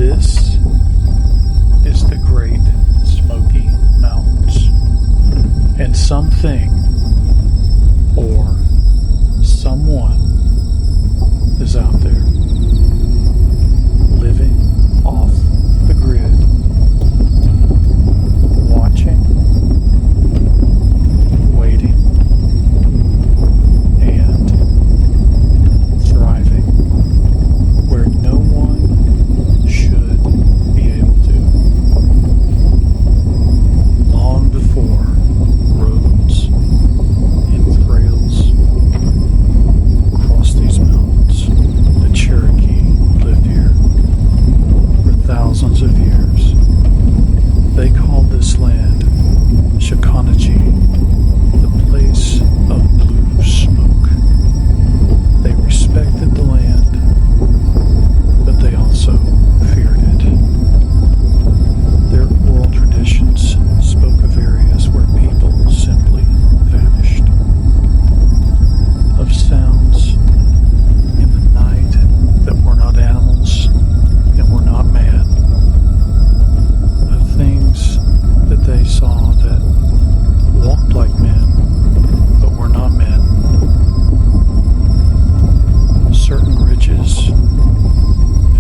This is the Great Smoky Mountains, and something or someone is out there living off the grid, watching, waiting, and thriving where no one should be able to. Long before roads and trails crossed these mountains, the Cherokee lived here for thousands of years. They called this land Shakanachi, the place of blue smoke. They respected the land, but they also feared it. Their oral traditions spoke of areas where people simply vanished, of sounds in the night that were not animals and were not man, of things that they saw that walked like men but were not men. Certain ridges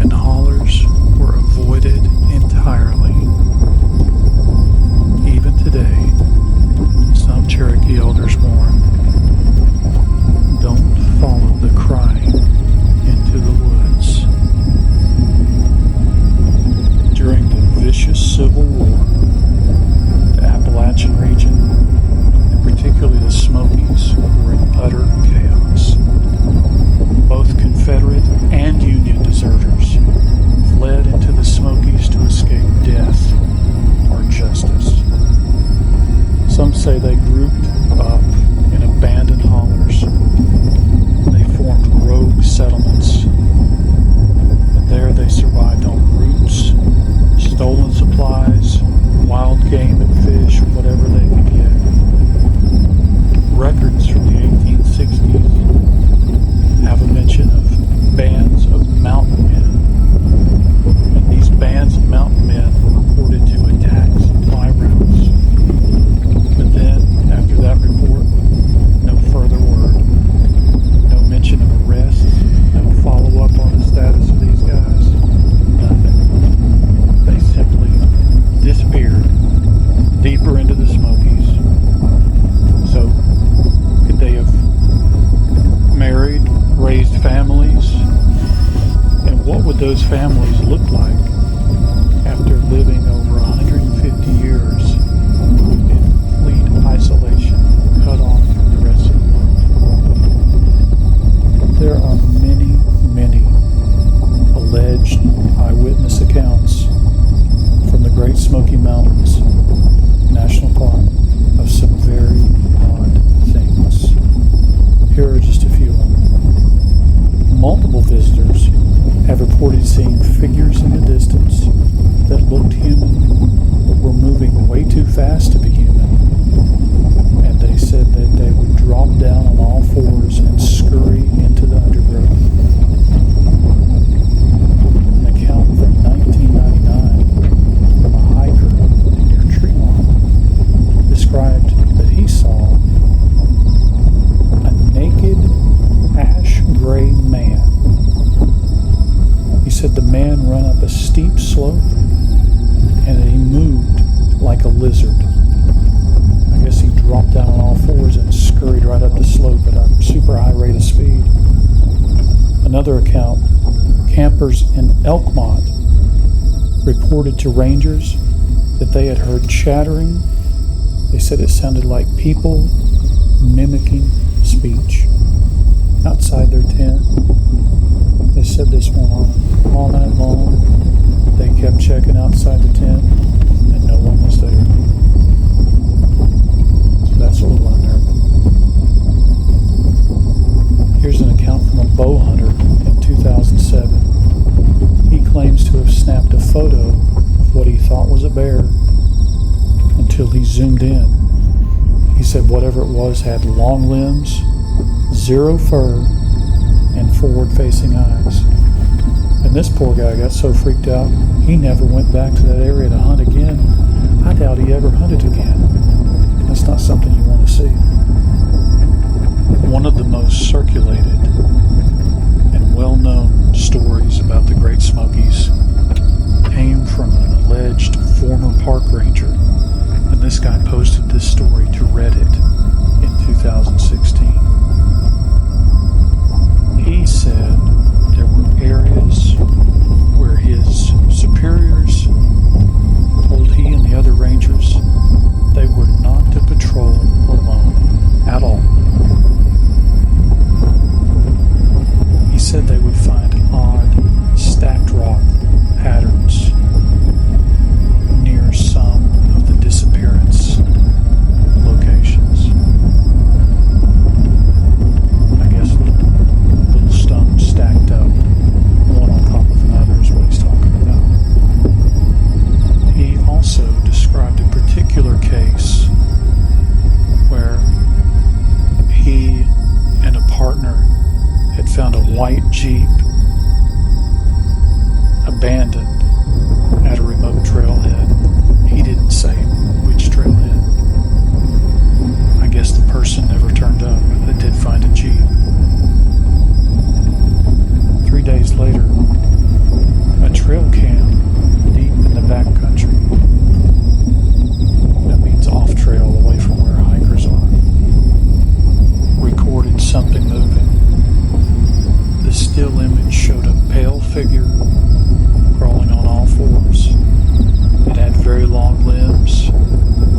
and hollers were avoided entirely. Even today, some Cherokee elders warn, don't follow the crying into the woods. During the vicious Civil War, the Appalachian region, and particularly the Smokies, were in utter chaos. Both Confederate and Union deserters fled into the Smokies to escape death or justice. Some say they grouped up in abandoned hollers. They formed rogue settlements, and there they survived on roots, stolen supplies, wild game and fish, whatever they could get. Records from the 1860s have a mention of bands of mountain men, and these bands of mountain men were reported to attack supply routes. But then, after that report, no further word, no mention of arrests, no follow-up on the status of these guys, nothing. They simply disappeared deeper into the Smokies. So, could they have married, raised families? And what would those families look like after living over 150 years in complete isolation, cut off from the rest of the world? There are many, many alleged eyewitness accounts from the Great Smoky Mountains National Park of some very odd things. Here are just a few of them. Multiple visitors have reported seeing figures in the distance that looked human but were moving way too fast to be human. And they said that they would drop down on all fours and scurry into the undergrowth. An account from 1999 from a hiker near Tremont described that he saw a naked ash gray man. He said the man ran up a steep slope and that he moved like a lizard. I guess he dropped down on all fours and scurried right up the slope at a super high rate of speed. Another account, campers in Elkmont reported to rangers that they had heard chattering. They said it sounded like people mimicking speech outside their tent. They said this went on all night long. They kept checking outside the tent and no one was there. So that's a little unnerving. Here's an account from a bow hunter in 2007. He claims to have snapped a photo of what he thought was a bear until he zoomed in. He said whatever it was had long limbs, zero fur, and forward-facing eyes. And this poor guy got so freaked out, he never went back to that area to hunt again. I doubt he ever hunted again. That's not something you want to see. One of the most circulated and well-known stories about the Great Smokies came from an alleged former park ranger, and this guy posted this story to Reddit in 2016. He said there were areas where his superiors told he and the other rangers they were not to patrol alone at all. He said they would find odd stacked rock patterns near some of the disappearance locations. I guess little stones stacked up, one on top of another is what he's talking about. He also described a particular case where he and a partner had found a white Jeep abandoned at a remote trailhead. He didn't say which trailhead. I guess the person never turned up, but they did find a Jeep. 3 days later, a trail camp deep in the backcountry, that means off trail away from where hikers are, recorded something moving. The still image showed a pale figure crawling on all fours. It had very long limbs,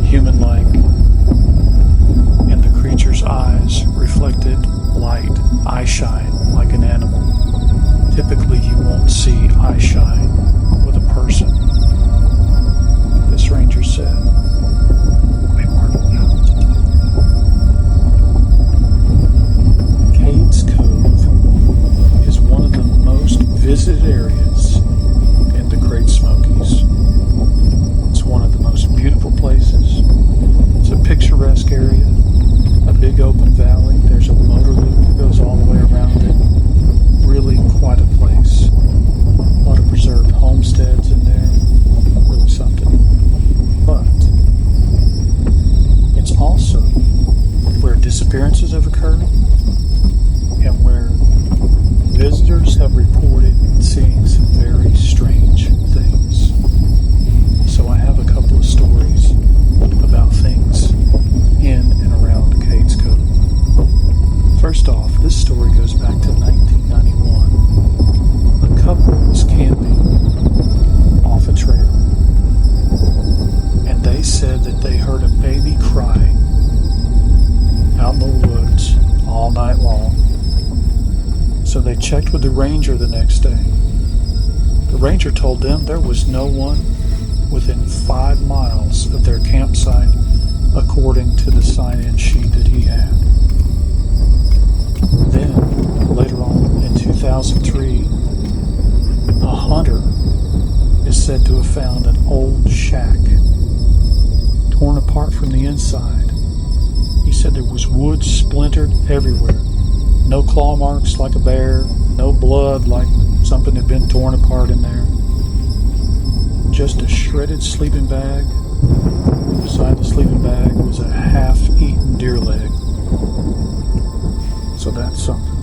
human-like, and the creature's eyes reflected light, eye shine, like an animal. Typically, you won't see eye shine with a person. This ranger said, "We weren't allowed to do that." Cades Cove is one of the most visited areas in the Great Smokies. It's one of the most beautiful places. It's a picturesque area, a big open valley. There's a motor loop that goes all the way around it. Really quite a place. A lot of preserved homesteads in there. Really something. But it's also where disappearances have occurred and where visitors have reported seeing some very strange things. So I have a couple of stories about things in and around Cades Cove. First off, this story goes back to 1991. A couple was camping off a trail, and they said that they heard a baby crying out in the woods all night long. So they checked with the ranger the next day. The ranger told them there was no one within 5 miles of their campsite, according to the sign-in sheet that he had. Then, later on in 2003, a hunter is said to have found an old shack torn apart from the inside. He said there was wood splintered everywhere. No claw marks like a bear, no blood like something had been torn apart in there. Just a shredded sleeping bag. Beside the sleeping bag was a half-eaten deer leg. So that's something.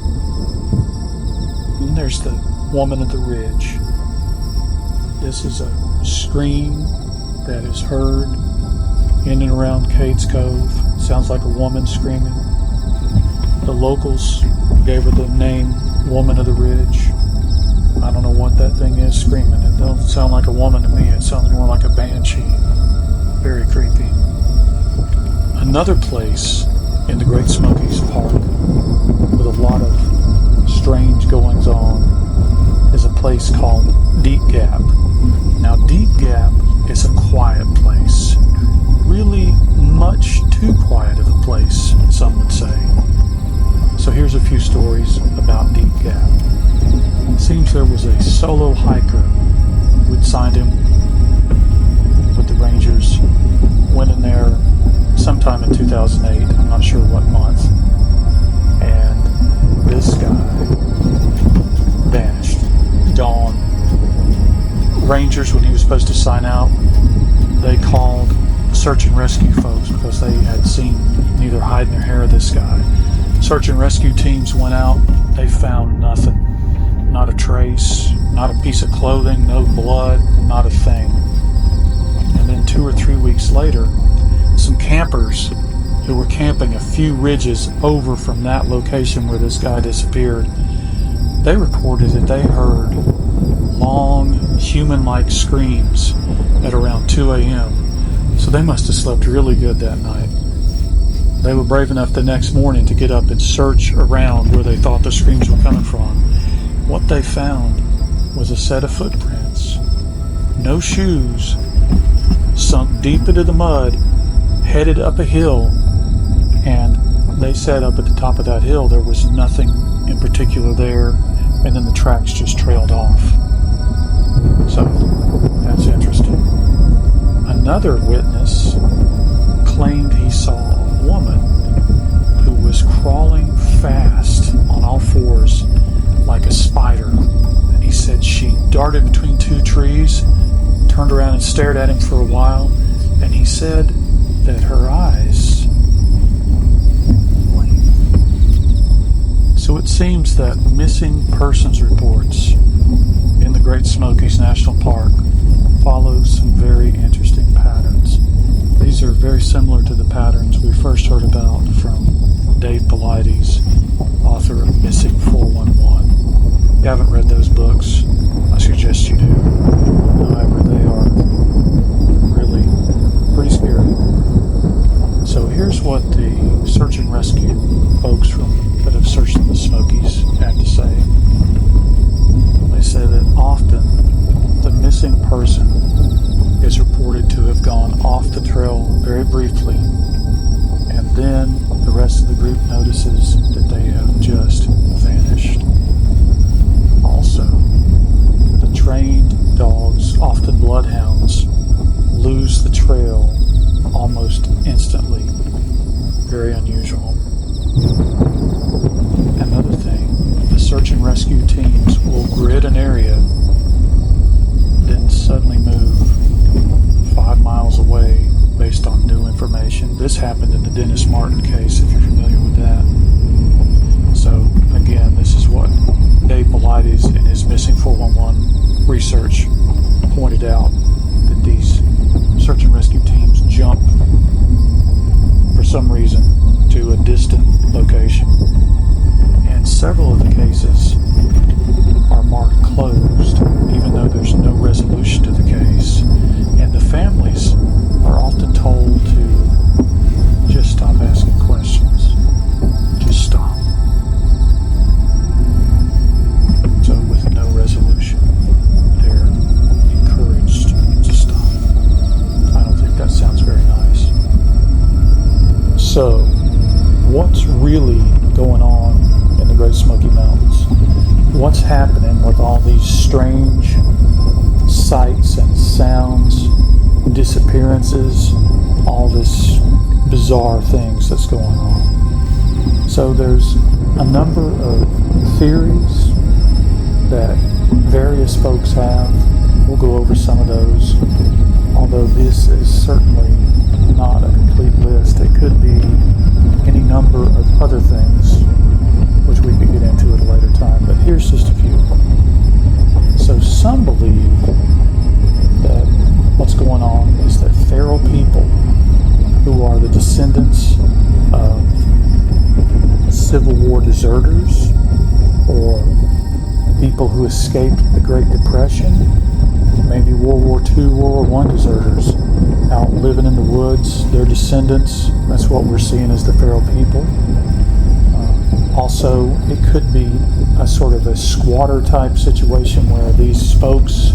Then there's the woman at the ridge. This is a scream that is heard in and around Cades Cove. Sounds like a woman screaming. The locals gave her the name Woman of the Ridge. I don't know what that thing is screaming. It doesn't sound like a woman to me. It sounds more like a banshee. Very creepy. Another place in the Great Smokies Park with a lot of strange goings on is a place called Deep Gap. Now, Deep Gap is a quiet place. Really much too quiet of a place, some would say. So here's a few stories about Deep Gap. It seems there was a solo hiker who'd signed him with the Rangers, went in there sometime in 2008, I'm not sure what month, and this guy vanished. dawn. Rangers, when he was supposed to sign out, they called search and rescue folks because they had seen neither hide nor hair of this guy. Search and rescue teams went out. They found nothing. Not a trace, not a piece of clothing, no blood, not a thing. And then 2 or 3 weeks later, some campers who were camping a few ridges over from that location where this guy disappeared, they reported that they heard long, human-like screams at around 2 a.m. So they must have slept really good that night. They were brave enough the next morning to get up and search around where they thought the screams were coming from. What they found was a set of footprints. No shoes, sunk deep into the mud, headed up a hill, and they said up at the top of that hill there was nothing in particular there, and then the tracks just trailed off. So, that's interesting. Another witness claimed he saw a woman who was crawling fast on all fours like a spider. And he said she darted between 2 trees, turned around and stared at him for a while, and he said that her eyes blinked. So it seems that missing persons reports in the Great Smokies National Park follow some very interesting patterns. These are very similar to the patterns we first heard about from Dave Paulides, author of Missing 411. If you haven't read those books, I suggest you do. However, they are really pretty scary. So here's what the search and rescue folks that have searched in the Smokies had to say. They say that often the missing person is reported to have gone off the trail very briefly, and then the rest of the group notices that they have just vanished. Also, the trained dogs, often bloodhounds, lose the trail almost instantly. Very unusual. Another thing, the search and rescue teams will grid an area, then suddenly move 5 miles away based on new information. This happened in the Dennis Martin case, if you're familiar with that. So, again, this is what Dave Paulides in his Missing 411 research pointed out, that these search and rescue teams jump for some reason to a distant location. And several of the cases are marked closed, even though there's no resolution to the case. And the families are often told to just stop asking questions. Just stop. So with no resolution, they're encouraged to stop. I don't think that sounds very nice. So, what's really going on in the Great Smoky Mountains? What's happening with all these strange sights and sounds, disappearances, all this bizarre things that's going on? So there's a number of theories that various folks have. We'll go over some of those, although this is certainly not a complete list. It could be any number of other things, which we could get into at a later time, but here's just a few. So some believe that what's going on is that feral people who are the descendants of Civil War deserters or people who escaped the Great Depression, maybe World War II, World War I deserters out living in the woods, their descendants. That's what we're seeing as the feral people. Also, it could be a sort of a squatter type situation where these folks,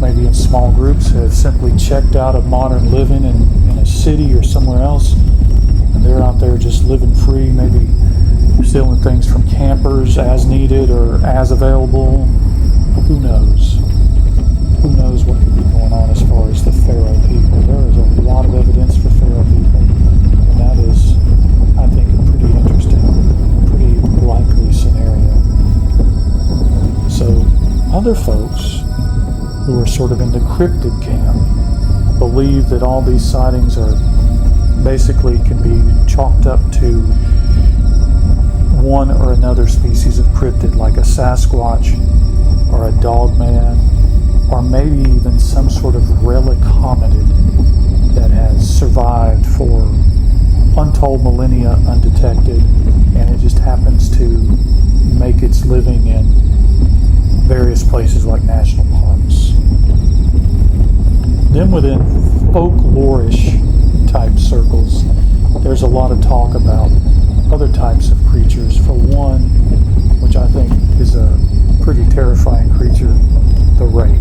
maybe in small groups, have simply checked out of modern living in a city or somewhere else, and they're out there just living free, maybe stealing things from campers as needed or as available. Who knows? Who knows what could be going on as far as the feral people? There is a lot of evidence for feral people, and that is, I think, a pretty interesting, pretty likely scenario. So, other folks who are sort of in the cryptid camp believe that all these sightings are basically can be chalked up to one or another species of cryptid, like a Sasquatch or a dogman, or maybe even some sort of relic hominid that has survived for untold millennia undetected, and it just happens to make its living in various places like national parks. Then within folklorish type circles, there's a lot of talk about other types of creatures. For one, which I think is a pretty terrifying creature, the rake.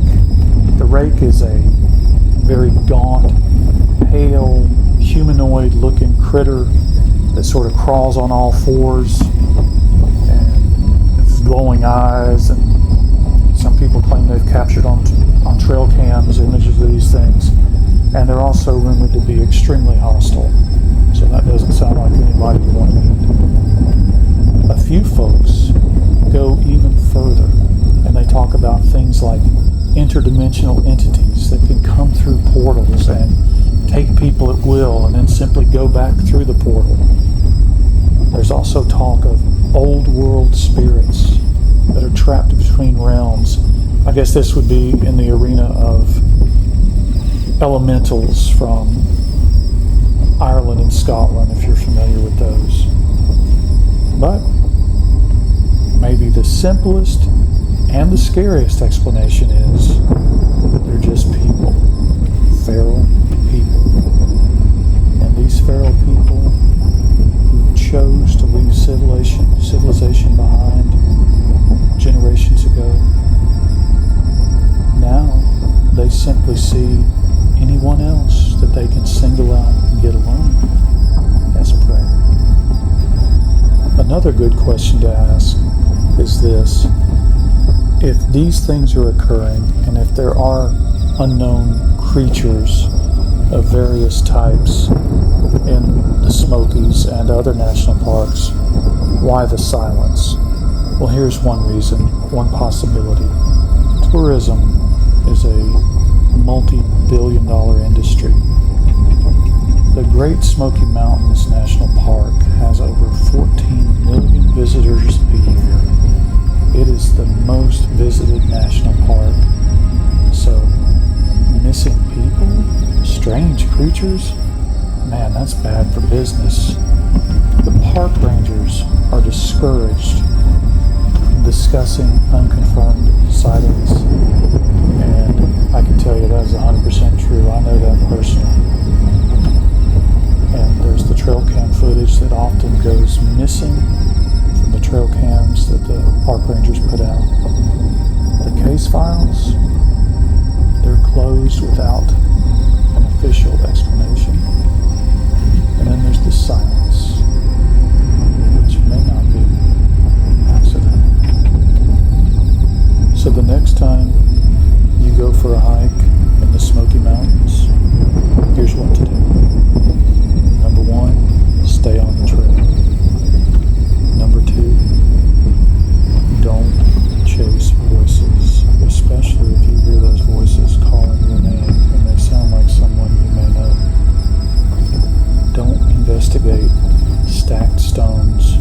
The rake is a very gaunt, pale, humanoid-looking critter that sort of crawls on all fours and has glowing eyes, and some people claim they've captured on trail cams images of these things, and they're also rumored to be extremely hostile. So that doesn't sound like anybody would want to meet. A few folks go even further, and they talk about things like interdimensional entities that can come through portals and take people at will and then simply go back through the portal. There's also talk of old world spirits that are trapped between realms. I guess this would be in the arena of elementals from Ireland and Scotland, if you're familiar with those. But maybe the simplest and the scariest explanation is they're just people, feral people. And these feral people who chose to leave civilization behind generations ago, now they simply see anyone else that they can single out and get alone as prey. Another good question to ask is this: if these things are occurring, and if there are unknown creatures of various types in the Smokies and other national parks, why the silence? Well, here's one reason, one possibility. Tourism is a multi-billion-dollar industry. The Great Smoky Mountains National Park has over 14 million visitors a year. It is the most visited national park. So, missing people, strange creatures, man, that's bad for business. The park rangers are discouraged from discussing unconfirmed sightings, and I can tell you that is 100% true. I know that personally. And there's the trail cam footage that often goes missing from the trail cams that the park rangers put out. The case files, they're closed without an official explanation. And then there's the silence, which may not be accidental. So the next time you go for a hike in the Smoky Mountains, here's what to do. Number one, stay on the trail. Number two, don't chase voices, especially if you hear those voices calling your name and they sound like someone you may know. Don't investigate stacked stones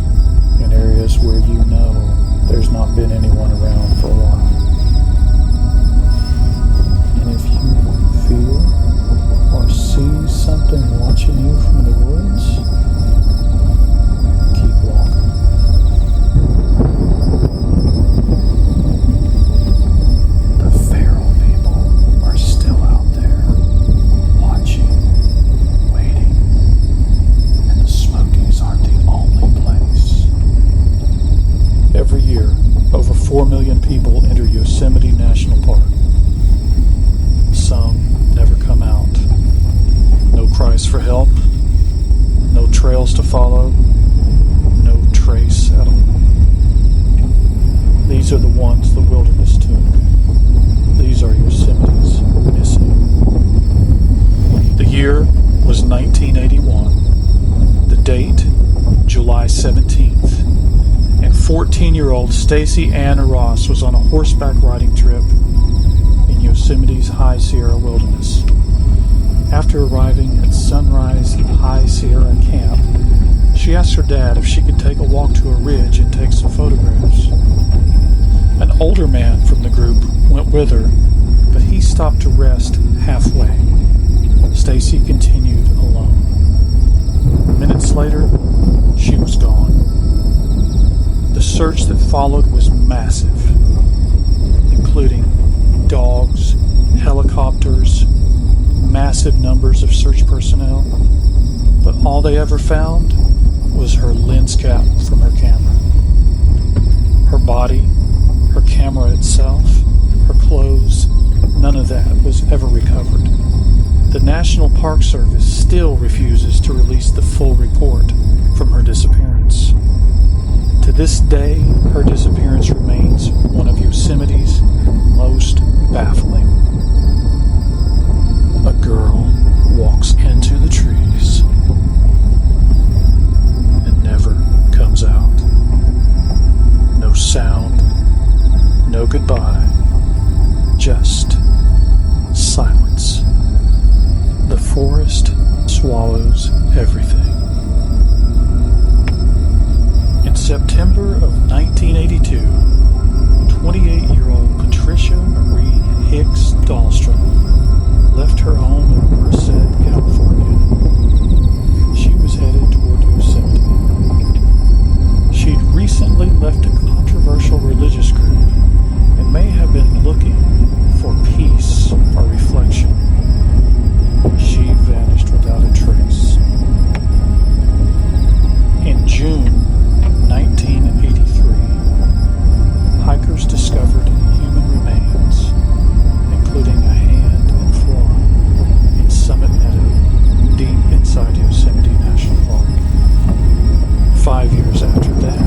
in areas where you know there's not been anyone around for a while. And if you feel or see something watching you from the woods, keep walking. The feral people are still out there, watching, waiting, and the Smokies aren't the only place. Every year, over 4 million people enter Yosemite National Park. Some never come out. No cries for help, no trails to follow, no trace at all. These are the ones the wilderness took. These are Yosemite's missing. The year was 1981. The date, July 17th. And 14-year-old Stacy Ann Ross was on a horseback riding trip in Yosemite After arriving at Sunrise High Sierra Camp, she asked her dad if she could take a walk to a ridge and take some photographs. An older man from the group went with her, but he stopped to rest halfway. Stacy continued alone. Minutes later, she was gone. The search that followed was massive, including dogs, helicopters, massive numbers of search personnel, but all they ever found was her lens cap from her camera. Her body, her camera itself, her clothes, none of that was ever recovered. The National Park Service still refuses to release the full report from her disappearance. To this day, her disappearance remains one of Yosemite's most baffling. A girl walks into the trees and never comes out. No sound, no goodbye, just silence. The forest swallows everything. In September of 1982, 28-year-old Patricia Marie Hicks Dahlstrom left her home in Merced, California. She was headed toward Yosemite. She'd recently left a controversial religious group and may have been looking for peace or reflection. She vanished without a trace. In June 1983, hikers discovered human remains, including a hand and forearm, in Summit Meadow, deep inside Yosemite National Park. 5 years after that,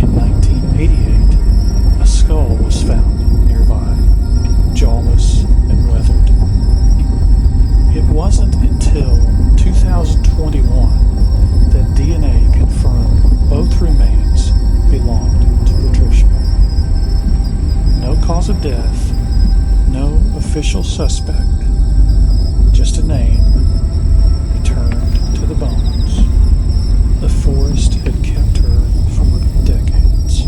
in 1988, a skull was found nearby, jawless and weathered. It wasn't until 2021 that DNA confirmed both remains belonged to Patricia. No cause of death, no official suspect, just a name returned to the bones. The forest had kept her for decades.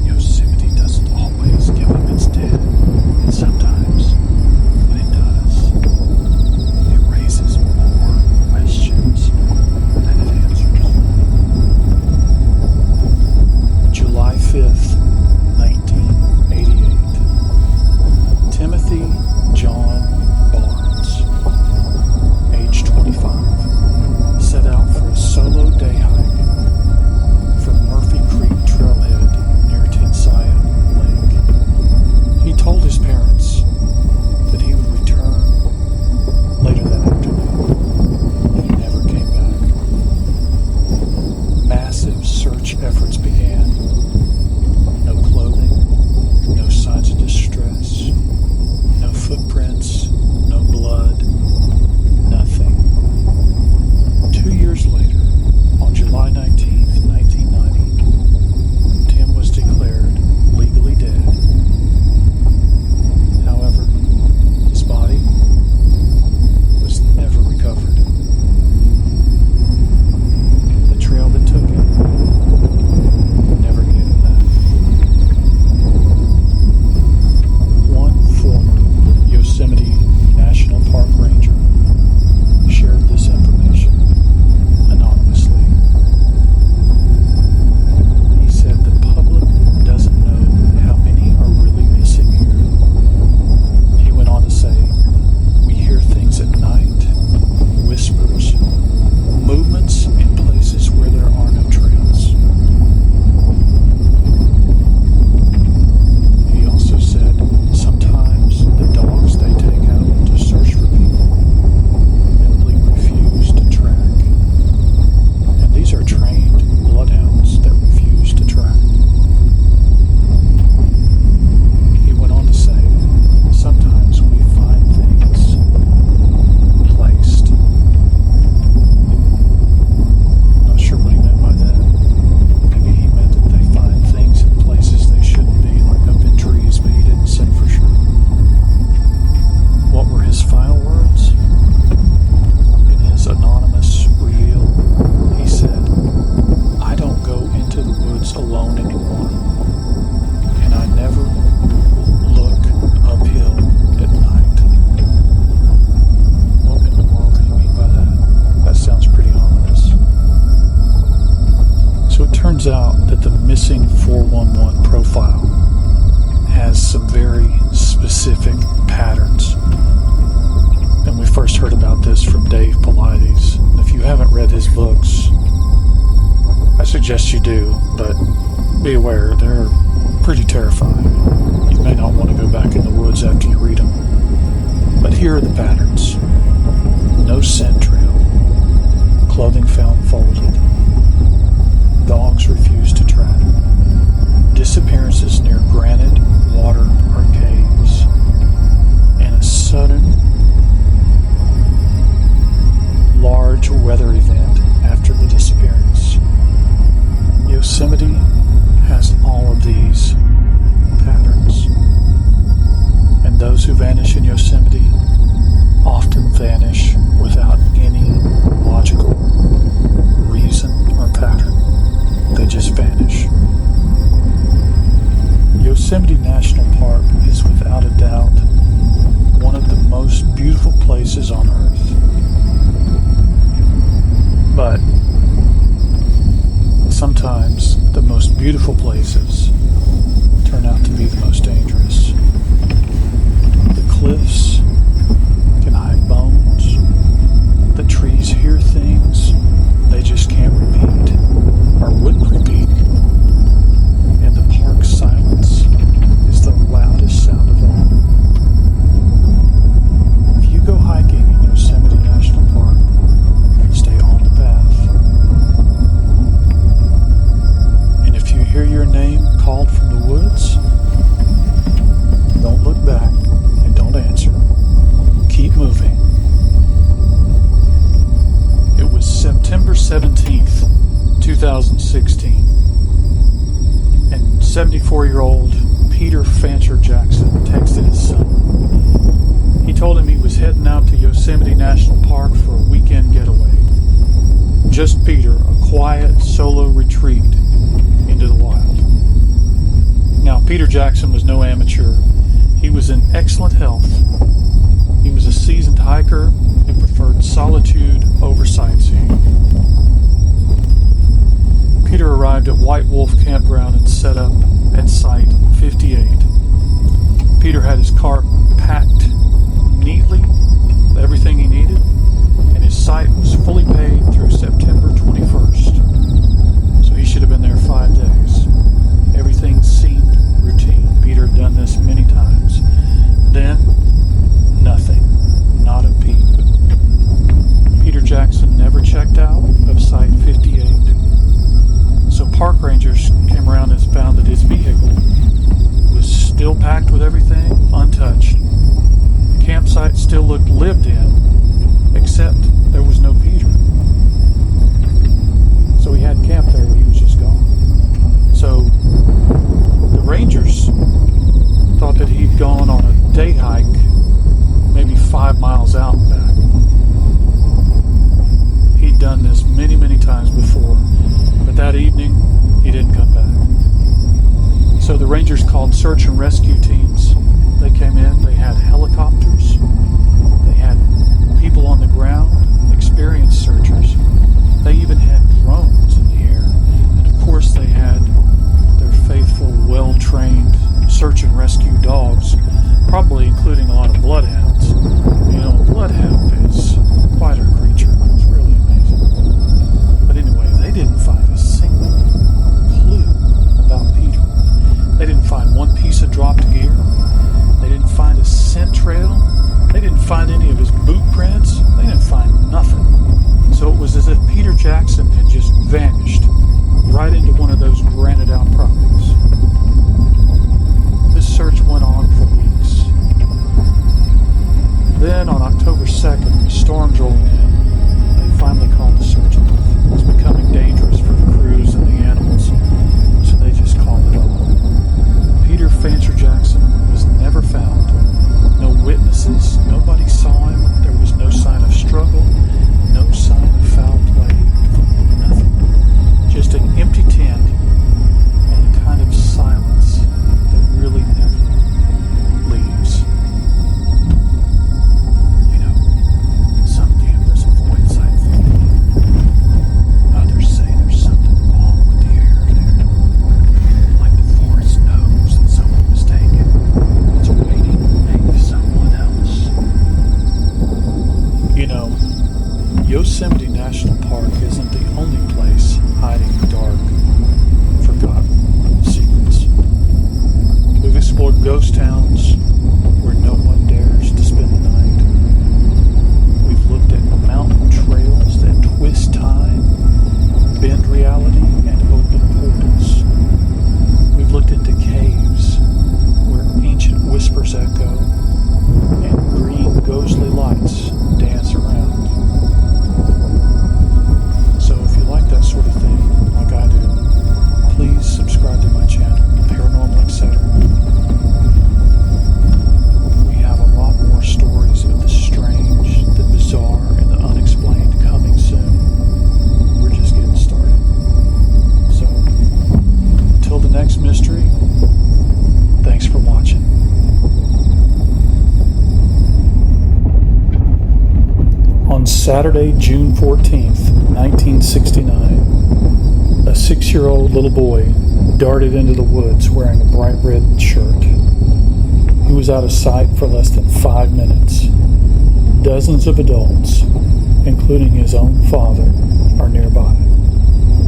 Yosemite doesn't always give up its dead, and sometimes, when it does, it raises more questions than it answers. July 5th, 1988. Timothy John Barnes, age 25, set out for a solo day suggest you do, but be aware, they're pretty terrifying. You may not want to go back in the woods after you read them. But here are the patterns. No scent trail. Clothing found folded. Dogs refused to track. Disappearances near granite, water, or caves. And a sudden, large weather event after the disappearance. Yosemite has all of these patterns. And those who vanish in Yosemite often vanish without any logical reason or pattern. They just vanish. Yosemite National Park is without a doubt one of the most beautiful places on Earth. But sometimes the most beautiful places turn out to be the most dangerous. The cliffs can hide bones. The trees hear things they just can't repeat or wouldn't repeat. And the park's silence is the loudest sound of all. If you go hiking in Yosemite National Park, stay on the path. And if you hear your name called from the woods, don't look back and don't answer. Keep moving. It was September 17th, 2016, and 74-year-old Peter Fancher Jackson texted his son. He told him he was heading out to Yosemite National Park for a weekend getaway. Just Peter, a quiet solo retreat into the wild. Now, Peter Jackson was no amateur. He was in excellent health. He was a seasoned hiker who preferred solitude over sightseeing. Peter arrived at White Wolf Campground and set up at Site 58. Peter had his car packed neatly with everything he needed, and his site was fully paid through September 21st. So he should have been there 5 days. Everything seemed routine. Peter had done this many times. Then, nothing. Not a peep. Peter Jackson never checked out of Site 58. So park rangers came around and found that his vehicle was still packed with everything, untouched. The campsite still looked lived in, except there was no Peter. So he hadn't camped there, he was just gone. So the rangers thought that he'd gone on a day hike, maybe 5 miles out and back. He'd done this many, many times before, but that evening, he didn't come back. So the rangers called search and rescue teams. They came in, they had helicopters, they had people on the ground, experienced searchers. They even had drones in the air. And of course they had their faithful, well-trained search and rescue dogs, probably including a lot of bloodhounds. You know, a bloodhound is quite a creature. It's really amazing. But anyway, they didn't find a single clue about Peter. They didn't find one piece of dropped gear. They didn't find a scent trail. They didn't find any of his boot prints. They didn't find nothing. So it was as if Peter Jackson had just vanished right into one of those granite outcroppings. This search went on for weeks. echo, and green ghostly lights dance around. So if you like that sort of thing, like I do, please subscribe to my channel, Paranormal, etc. We have a lot more stories of the strange, the bizarre, and the unexplained coming soon. We're just getting started. So, until the next mystery, thanks for watching. On Saturday, June 14th, 1969, a 6-year-old little boy darted into the woods wearing a bright red shirt. He was out of sight for less than 5 minutes. Dozens of adults, including his own father, are nearby.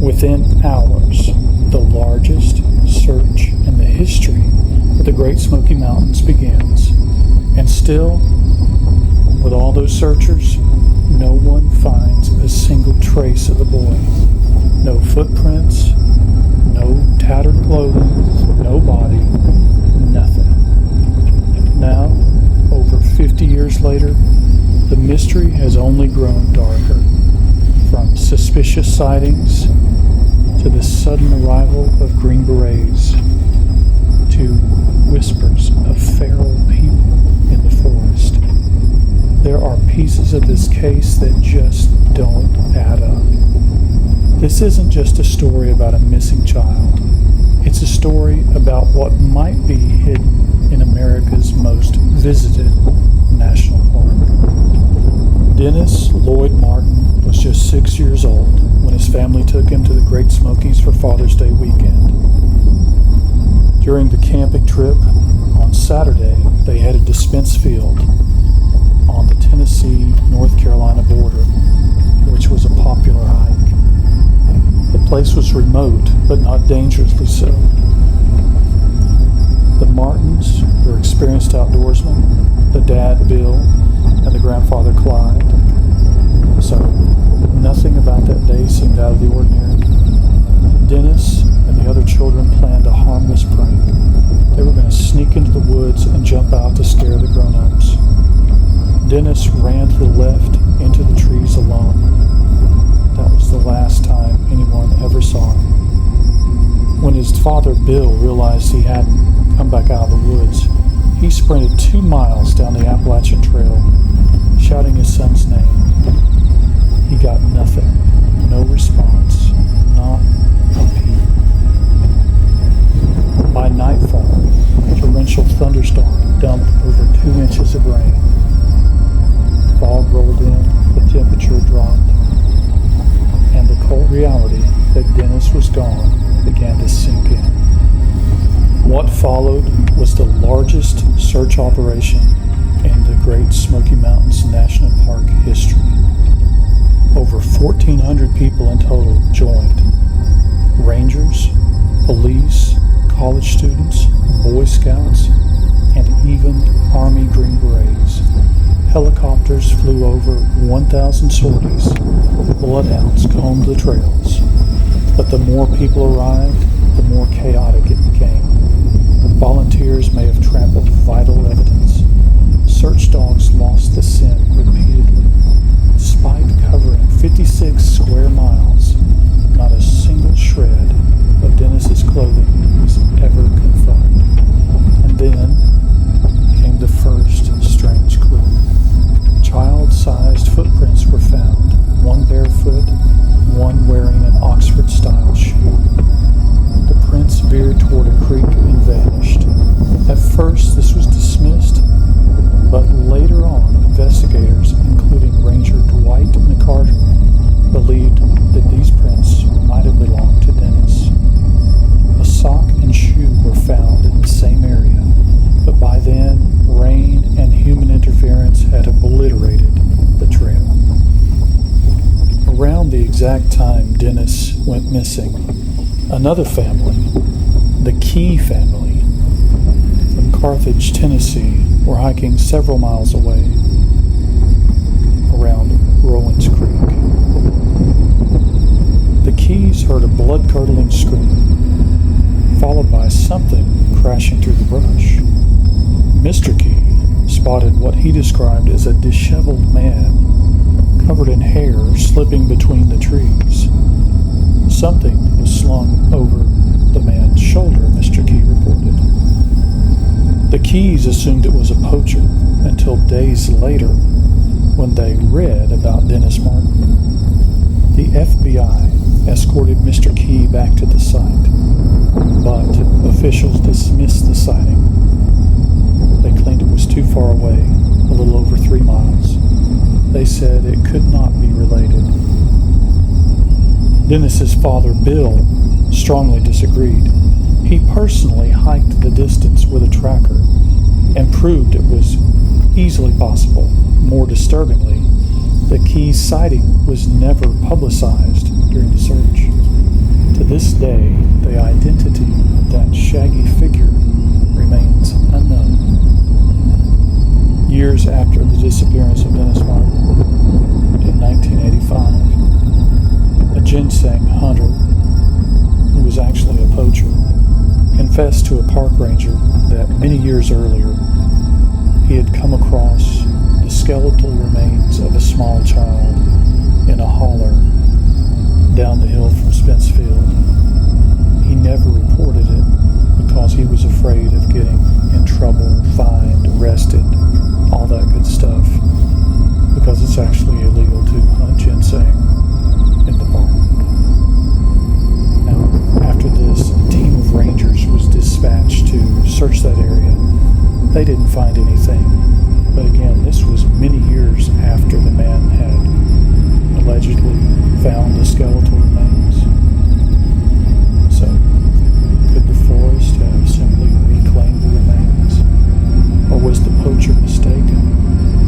Within hours, the largest search in the history of the Great Smoky Mountains begins. And still, with all those searchers, no one finds a single trace of the boy. No footprints, no tattered clothing, no body, nothing. Now, over 50 years later, the mystery has only grown darker. From suspicious sightings to the sudden arrival of Green Berets to whispers of feral people in the forest. There are pieces of this case that just don't add up. This isn't just a story about a missing child. It's a story about what might be hidden in America's most visited national park. Dennis Lloyd Martin was just 6 years old when his family took him to the Great Smokies for Father's Day weekend. During the camping trip on Saturday, they headed to Spence Field on the Tennessee-North Carolina border, which was a popular hike. The place was remote, but not dangerously so. The Martins were experienced outdoorsmen, the dad, Bill, and the grandfather, Clyde. So, nothing about that day seemed out of the ordinary. Dennis and the other children planned a harmless prank. They were going to sneak into the woods and jump out to scare the grown-ups. Dennis ran to the left into the trees alone. That was the last time anyone ever saw him. When his father, Bill, realized he hadn't come back out of the woods, he sprinted 2 miles down the Appalachian Trail, shouting his son's name. He got nothing, no response, not a peep. By nightfall, a torrential thunderstorm dumped over 2 inches of rain. Fog rolled in, the temperature dropped, and the cold reality that Dennis was gone began to sink in. What followed was the largest search operation in the Great Smoky Mountains National Park history. Over 1,400 people in total joined. Rangers, police, college students, Boy Scouts, and even Army Green Berets. Helicopters flew over 1,000 sorties. Bloodhounds combed the trails. But the more people arrived, the more chaotic it became. Volunteers may have trampled vital evidence. Search dogs lost the scent repeatedly. Despite covering 56 square miles, not a single shred of Dennis's clothing was ever confirmed. And then came the first strange clue. Child-sized footprints were found, one barefoot, one wearing an Oxford-style shoe. The prints veered toward a creek and vanished. At first, this was dismissed, but later on, investigators, including Ranger Dwight McCarter, believed that these prints might have belonged to Dennis. A sock and shoe were found in the same area, but by then, rain and human interference had obliterated the trail. Around the exact time Dennis went missing, another family, the Key family, from Carthage, Tennessee, were hiking several miles away around Rowan's Creek. The Keys heard a blood-curdling scream, followed by something crashing through the brush. Mr. Key spotted what he described as a disheveled man covered in hair slipping between the trees. Something was slung over the man's shoulder, Mr. Key reported. The Keys assumed it was a poacher until days later when they read about Dennis Martin. The FBI escorted Mr. Key back to the site, but officials dismissed the sighting. They claimed it was too far away, a little over 3 miles. They said it could not be related. Dennis's father, Bill, strongly disagreed. He personally hiked the distance with a tracker and proved it was easily possible. More disturbingly, the Keys sighting was never publicized during the search. To this day, the identity of that shaggy figure remains unknown. Years after the disappearance of Dennis Martin, in 1985, a ginseng hunter, who was actually a poacher, confessed to a park ranger that many years earlier he had come across the skeletal remains of a small child in a holler down the hill from Spencefield. He never reported it because he was afraid of getting in trouble, fined, arrested, all that good stuff, because it's actually illegal to hunt ginseng in the park. Now, after this, a team of rangers was dispatched to search that area. They didn't find anything, but again, this was many years after the man had allegedly found the skeletal remains. So, could the forest have simply reclaimed the remains? Or was the poacher mistaken?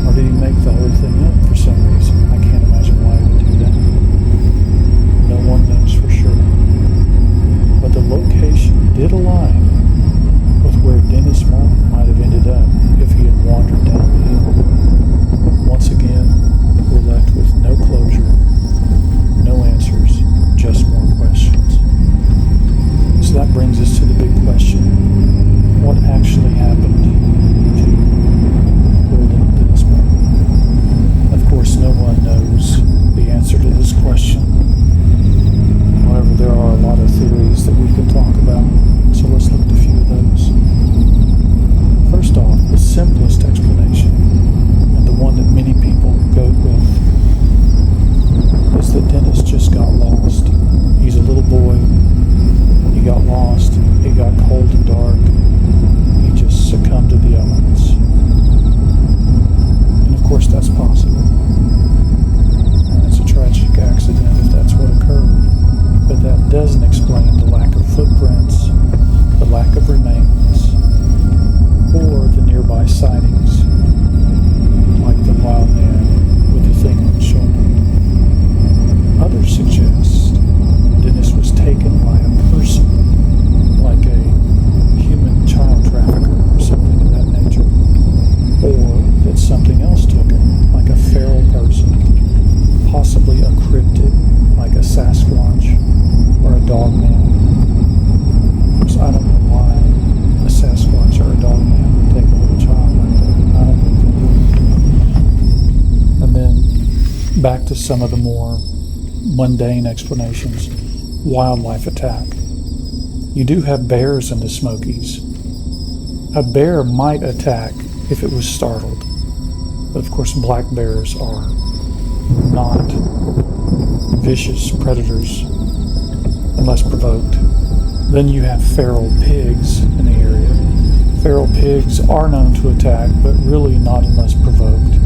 Or did he make the whole thing up for some reason? I can't imagine why he would do that. No one knows for sure. But the location did align with where Dennis Martin might have ended up if he had wandered down the hill. Once again, we're left with no closure, no answers, just more questions. So that brings us to the big question. What actually happened to Dennis Martin? Of course, no one knows the answer to this question. However, there are a lot of theories that we could talk about, so let's look at a few of those. First off, the simplest explanation, and the one that many people go with, is that Dennis just got lost. He's a little boy. He got lost. He got cold and dark. He just succumbed to the elements. And of course, that's possible. And it's a tragic accident if that's what occurred. But that doesn't explain the lack of footprints, the lack of remains, or the nearby sightings, like the wild man with the thing on his shoulder. Others suggest Dennis was taken by a person, like a human child trafficker or something of that nature, or that something else took him, like a feral person, possibly a cryptid, like a Sasquatch or a dog man. Of course, I don't know why a Sasquatch or a dog man would take a little child like that. I don't think they would. And then back to some of the more mundane explanations. Wildlife attack. You do have bears in the Smokies. A bear might attack if it was startled, but of course black bears are not vicious predators unless provoked. Then you have feral pigs in the area. Feral pigs are known to attack, but really not unless provoked.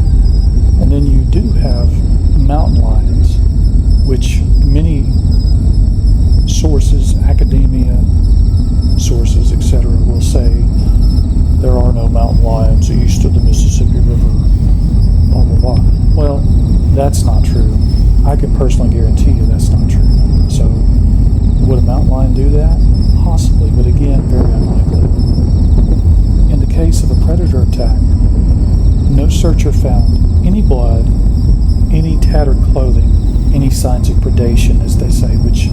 And then you do have mountain lions, which many sources, academia sources, etc., will say there are no mountain lions east of the Mississippi River, blah, blah, blah. Well, that's not true. I can personally guarantee you that's not true. So, would a mountain lion do that? Possibly, but again, very unlikely. In the case of a predator attack, no searcher found any blood, any tattered clothing, any signs of predation, as they say, which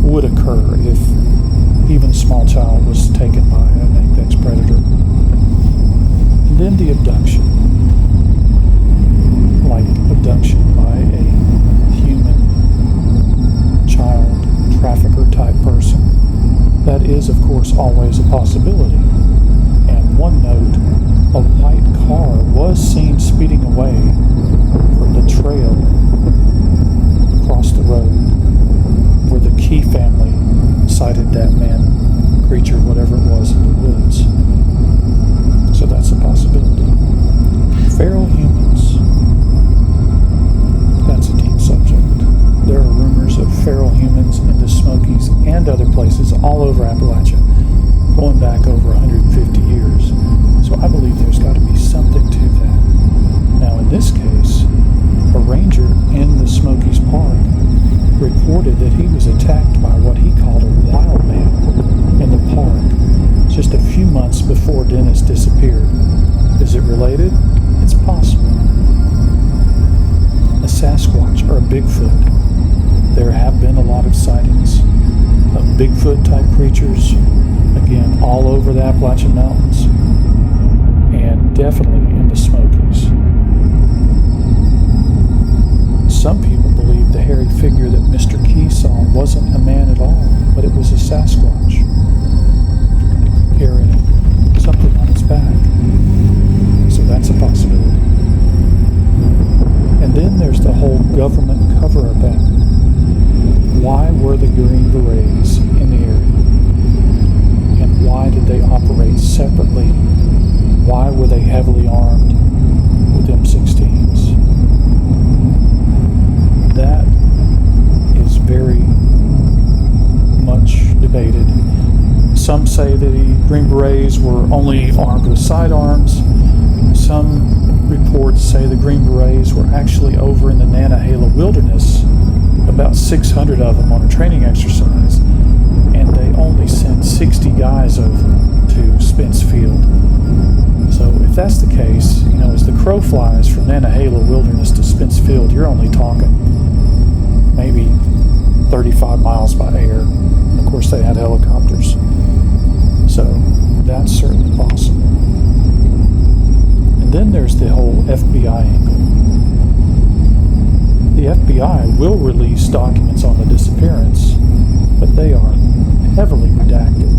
would occur if even a small child was taken by an apex predator. then the abduction, like abduction by a human child trafficker type person. That is, of course, always a possibility. And one note, a white car was seen speeding away from the trail across the road where the Key family sighted that man, creature, whatever it was, in the woods. So that's a possibility. Feral humans, that's a deep subject. There are rumors of feral humans in the Smokies and other places all over Appalachia, going back over 150 years. So I believe there's got to be something to that. Now in this case, a ranger in the Smokies Park reported that he was attacked by what he called a wild man in the park just a few months before Dennis disappeared. Is it related? It's possible. A Sasquatch or a Bigfoot. There have been a lot of sightings of Bigfoot-type creatures, again, all over the Appalachian Mountains, and definitely in the Smokies. Some people believe the hairy figure that Mr. Key saw wasn't a man at all, but it was a Sasquatch carrying something on its back. So that's a possibility. And then there's the whole government cover-up act. Why were the Green Berets in the area? And why did they operate separately? Why were they heavily armed with M16s? That is very much debated. Some say that the Green Berets were only armed with sidearms. Some reports say the Green Berets were actually over in the Nantahala wilderness, about 600 of them on a training exercise, and they only sent 60 guys over to Spence Field. So if that's the case, as the crow flies from Nantahala wilderness to Spence Field, you're only talking maybe 35 miles by air. And of course, they had helicopters. So that's certainly possible. And then there's the whole FBI angle. The FBI will release documents on the disappearance, but they are heavily redacted.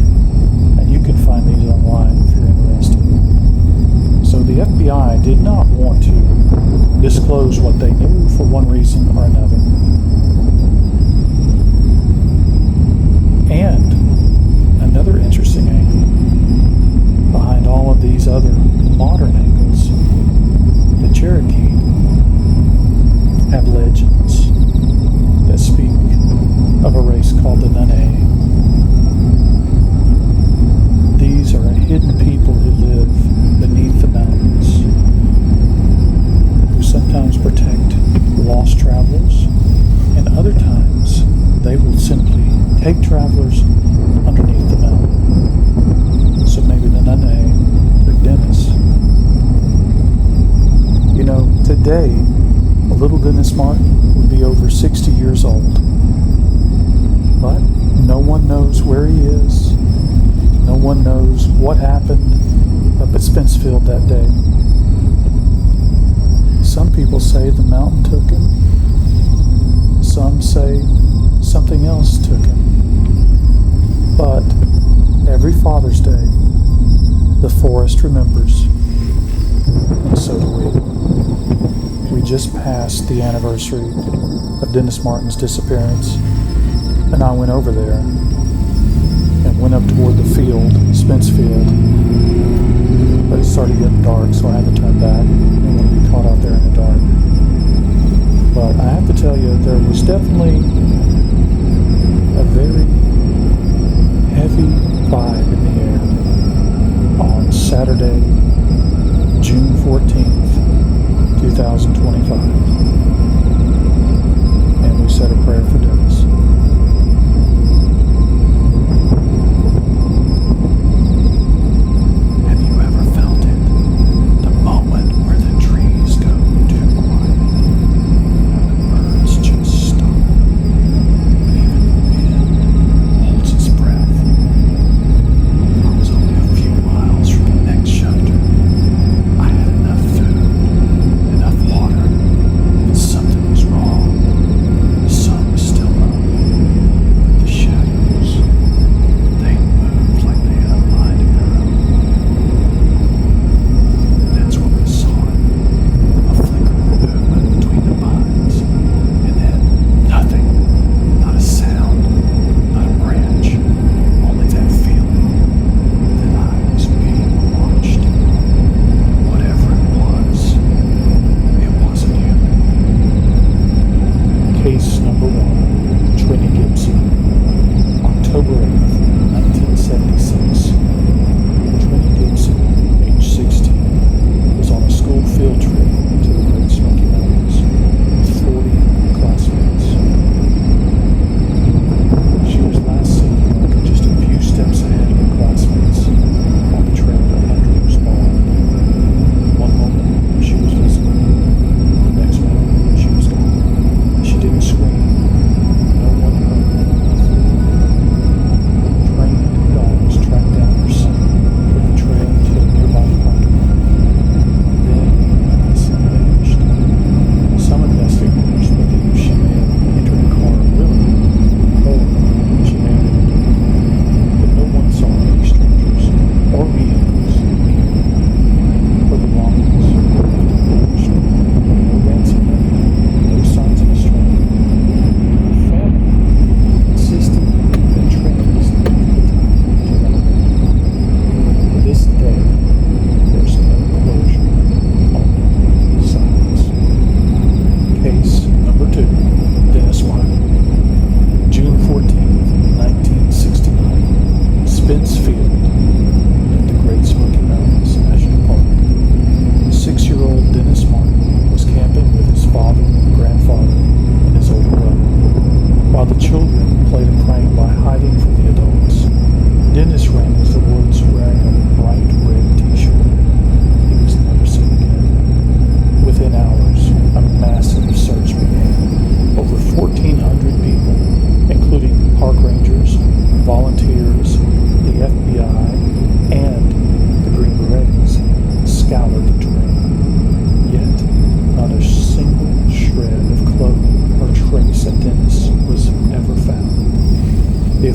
And you can find these online if you're interested. So the FBI did not want to disclose what they knew for one reason or another. And another interesting angle behind all of these other modern angles, the Cherokee have legends that speak of a race called the Nene. These are a hidden people who live beneath the mountains, who sometimes protect lost travelers, and other times they will simply take travelers underneath the mountain. So maybe the Nene or Dennis. Today, little Dennis Martin would be over 60 years old. But no one knows where he is. No one knows what happened up at Spencefield that day. Some people say the mountain took him. Some say something else took him. But every Father's Day, the forest remembers. And so do we. We just passed the anniversary of Dennis Martin's disappearance, and I went over there and went up toward the field, Spence Field, but it started getting dark, so I had to turn back. I didn't want to be caught out there in the dark. But I have to tell you, there was definitely a very heavy vibe in the air on Saturday, June 14th, 2025. And we said a prayer for Dennis. Have you ever felt it? The moment where the trees go too quiet, and the birds just stop, and even the wind holds its breath. I was only a few miles from the next shelter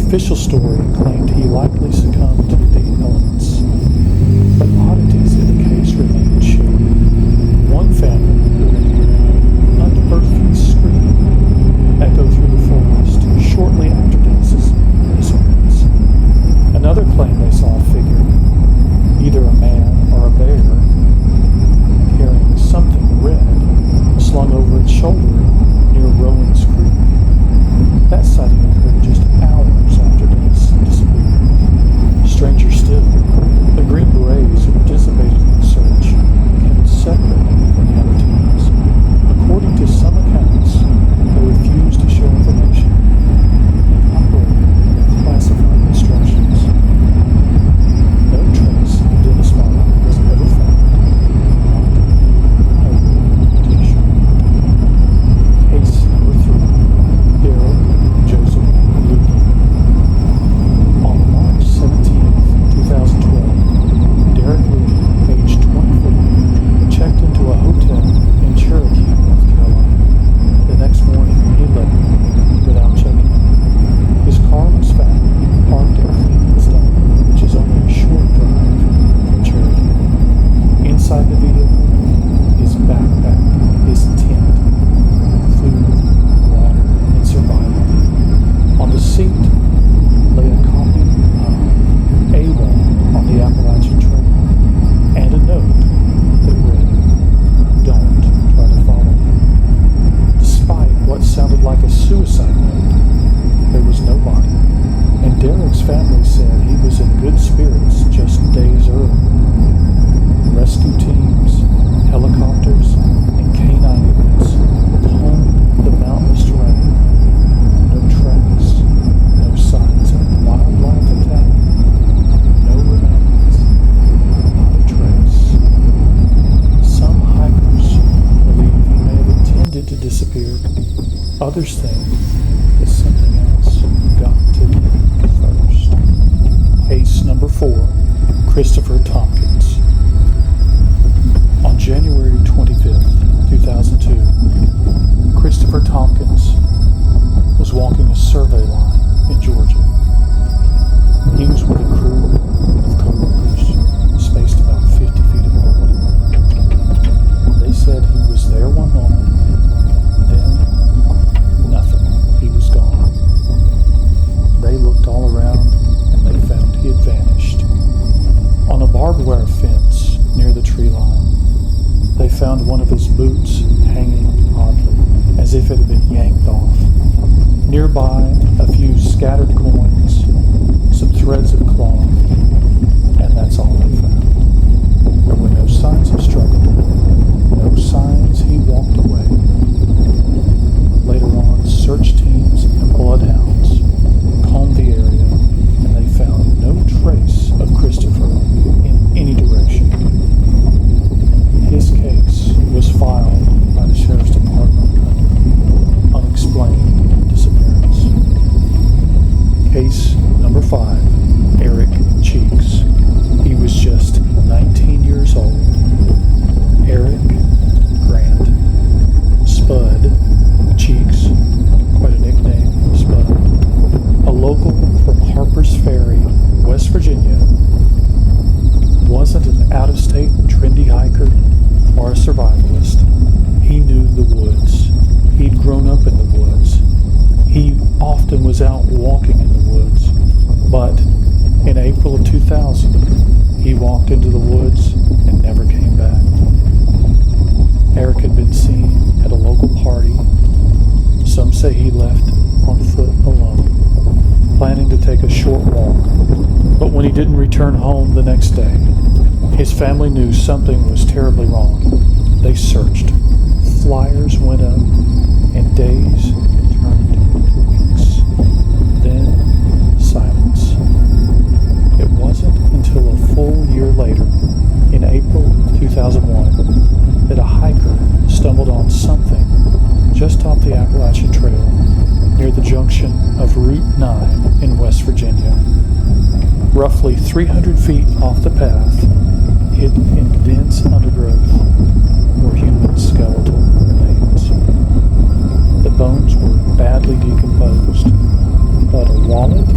official story claimed he likely succumbed to the elements, but oddities in the case remained shared. One family reported hearing an unearthly scream echo through the forest shortly after Dennis's disappearance. Another claimed they saw a figure, either a man or a bear, carrying something red slung over its shoulder near Rowan's Creek. That sighting occurred just hours after Dennis disappeared. Stranger still, the Green Berets who participated in the search kept separate from the other teams. According to some accounts, they refused to share information and operated with classified instructions. No trace of Dennis Martin was ever found. Not a t-shirt. Case number 3. Daryl Joseph Lukey. On March 17, 2012, Derek Lukey, age 24, checked into a hotel in Cherokee, North Carolina. The next morning, he left without checking in. His car was found parked at Cleveland, which is only a short drive from Cherokee. Inside the vehicle, his backpack, his tent, food, water, and survival kit. On the seat lay a copy of AWOL on the Appalachian Trail and a note that read, "Don't try to follow me." Despite what sounded like a suicide note, there was no body, and Derek's family said he was in good spirits just days earlier. Rescue teams, helicopters, and canine units combed the mountainous terrain. No tracks, no signs of wildlife attack, no remains, not a trace. Some hikers believe he may have intended to disappear. Others think that something else got to him first. Case number 4, Christopher Tompkins. On January 25th, 2002, Christopher Tompkins was walking a survey line in Georgia. He was with a crew of coworkers spaced about 50 feet apart. They said he was there one moment, then nothing. He was gone. They looked all around and they found he had vanished. On a barbed wire fence near the tree line, they found one of his boots hanging oddly, as if it had been yanked off. Nearby, a few scattered coins, some threads of cloth, and that's all they found. There were no signs of struggle, no signs he walked away. Later on, search teams and bloodhounds combed the area, and they found no trace of Christopher in any direction. His case was filed by the Sheriff's Department under unexplained disappearance. Case number 5, Eric Cheeks. He was just 19 years old. Eric Grant Spud Cheeks, quite a nickname, Spud, a local from Harper's Ferry, West Virginia, wasn't an out-of-state trendy hiker or a survivalist. He knew the woods. He'd grown up in the woods. He often was out walking in the woods. But in April of 2000, he walked into the woods and never came back. Eric had been seen at a local party. Some say he left on foot alone, planning to take a short walk. But when he didn't return home the next day, his family knew something was terribly wrong. They searched. Flyers went up, and days turned to weeks. Then, silence. It wasn't until a full year later, in April 2001, that a hiker stumbled on something just off the Appalachian Trail near the junction of Route 9 in West Virginia. Roughly 300 feet off the path, hidden in dense undergrowth, were human skeletal remains. The bones were badly decomposed, but a wallet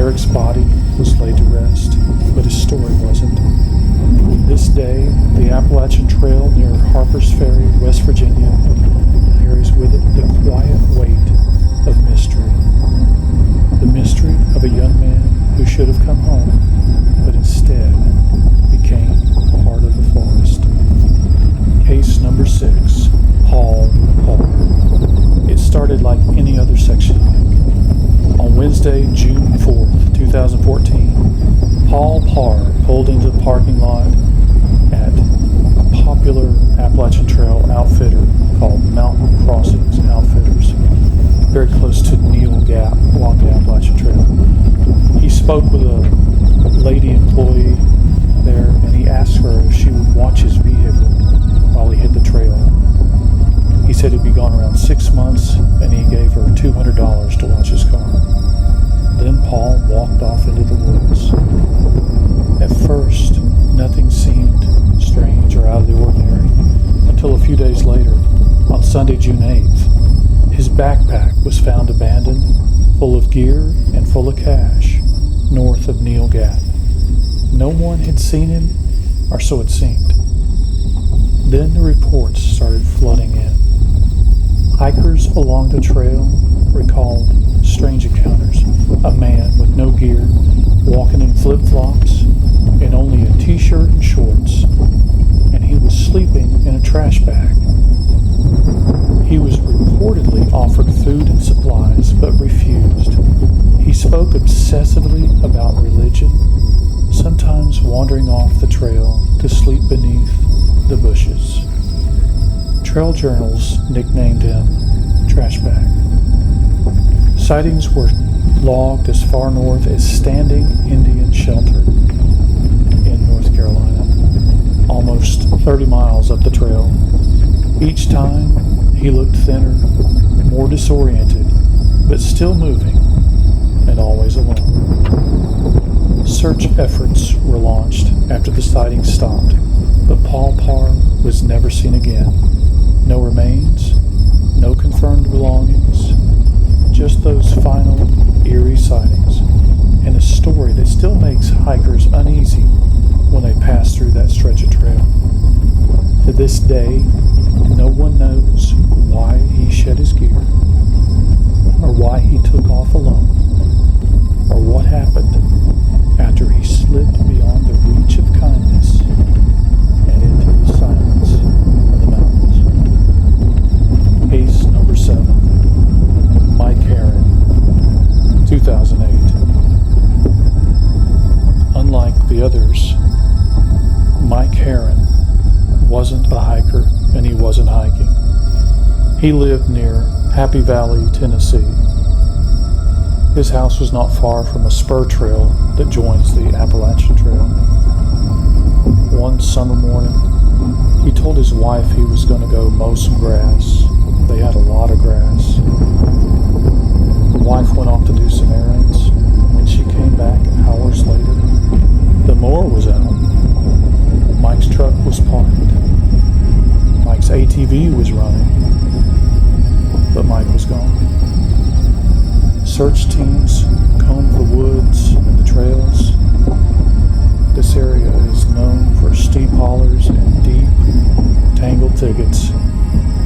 Eric's body was laid to rest, but his story wasn't. This day, the Appalachian Trail near Harper's Ferry, West Virginia, carries with it the quiet weight of mystery. The mystery of a young man who should have come home, but instead became part of the forest. Case number 6, Paul Parr. It started like any other section hike. On Wednesday, June 4th, 2014, Paul Parr pulled into the parking lot at a popular Appalachian Trail outfitter called Mountain Crossings Outfitters, very close to Neal Gap along the Appalachian Trail. He spoke with a lady employee there, and he asked her if she would watch his vehicle while he hit the trail. He said he'd be gone around 6 months, and he gave her $200 to watch his car. Then Paul walked off into the woods. At first, nothing seemed strange or out of the ordinary until a few days later, on Sunday, June 8th, his backpack was found abandoned, full of gear and full of cash, north of Neal Gap. No one had seen him, or so it seemed. Then the reports started flooding in. Hikers along the trail recalled strange encounters. A man with no gear, walking in flip-flops and only a t-shirt and shorts, and he was sleeping in a trash bag. He was reportedly offered food and supplies, but refused. He spoke obsessively about religion, sometimes wandering off the trail to sleep beneath the bushes. Trail journals nicknamed him Trash Bag. Sightings were logged as far north as Standing Indian Shelter in North Carolina, almost 30 miles up the trail. Each time, he looked thinner, more disoriented, but still moving, and always alone. Search efforts were launched after the sightings stopped, but Paul Parr was never seen again. No remains, no confirmed belongings, just those final eerie sightings, and a story that still makes hikers uneasy when they pass through that stretch of trail. To this day, no one knows why he shed his gear, or why he took off alone, or what happened after he slipped beyond the reach of kindness and into the silence of the mountains. Case number 7, Mike Herron, 2008. Unlike the others, Mike Herron wasn't a hiker, and he wasn't hiking. He lived near Happy Valley, Tennessee. His house was not far from a spur trail that joins the Appalachian Trail. One summer morning, he told his wife he was going to go mow some grass. They had a lot of grass. The wife went off to do some errands. When she came back hours later, the mower was out. Mike's truck was parked. Mike's ATV was running, but Mike was gone. Search teams combed the woods and the trails. This area is known for steep hollers and deep, tangled thickets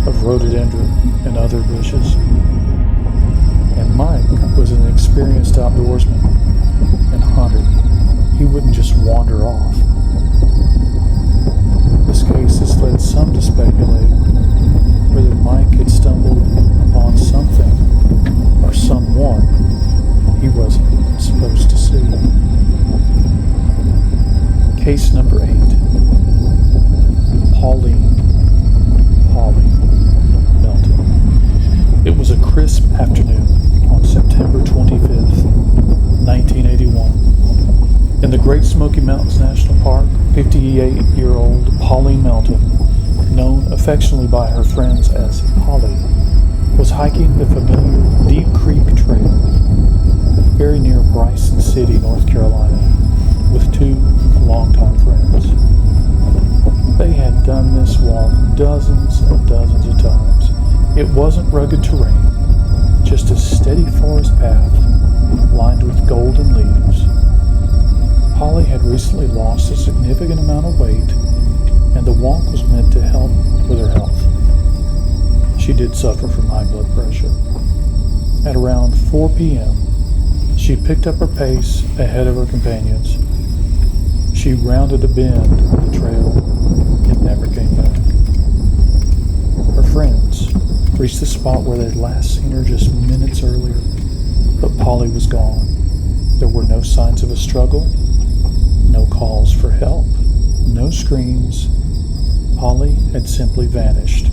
of rhododendron and other bushes. And Mike was an experienced outdoorsman and hunter. He wouldn't just wander off. This case has led some to speculate whether Mike had stumbled upon something or someone he wasn't supposed to see. Case number 8. Polly Melton. It was a crisp afternoon on September 25th, 1981. In the Great Smoky Mountains National Park, 58-year-old Polly Melton, known affectionately by her friends as Polly, was hiking the familiar Deep Creek Trail, very near Bryson City, North Carolina, with 2 longtime friends. They had done this walk dozens of times. It wasn't rugged terrain, just a steady forest path lined with golden leaves. Polly had recently lost a significant amount of weight, and the walk was meant to help with her health. She did suffer from high blood pressure. At around 4 p.m., she picked up her pace ahead of her companions. She rounded a bend of the trail and never came back. Her friends reached the spot where they'd last seen her just minutes earlier, but Polly was gone. There were no signs of a struggle, no calls for help, no screams. Polly had simply vanished,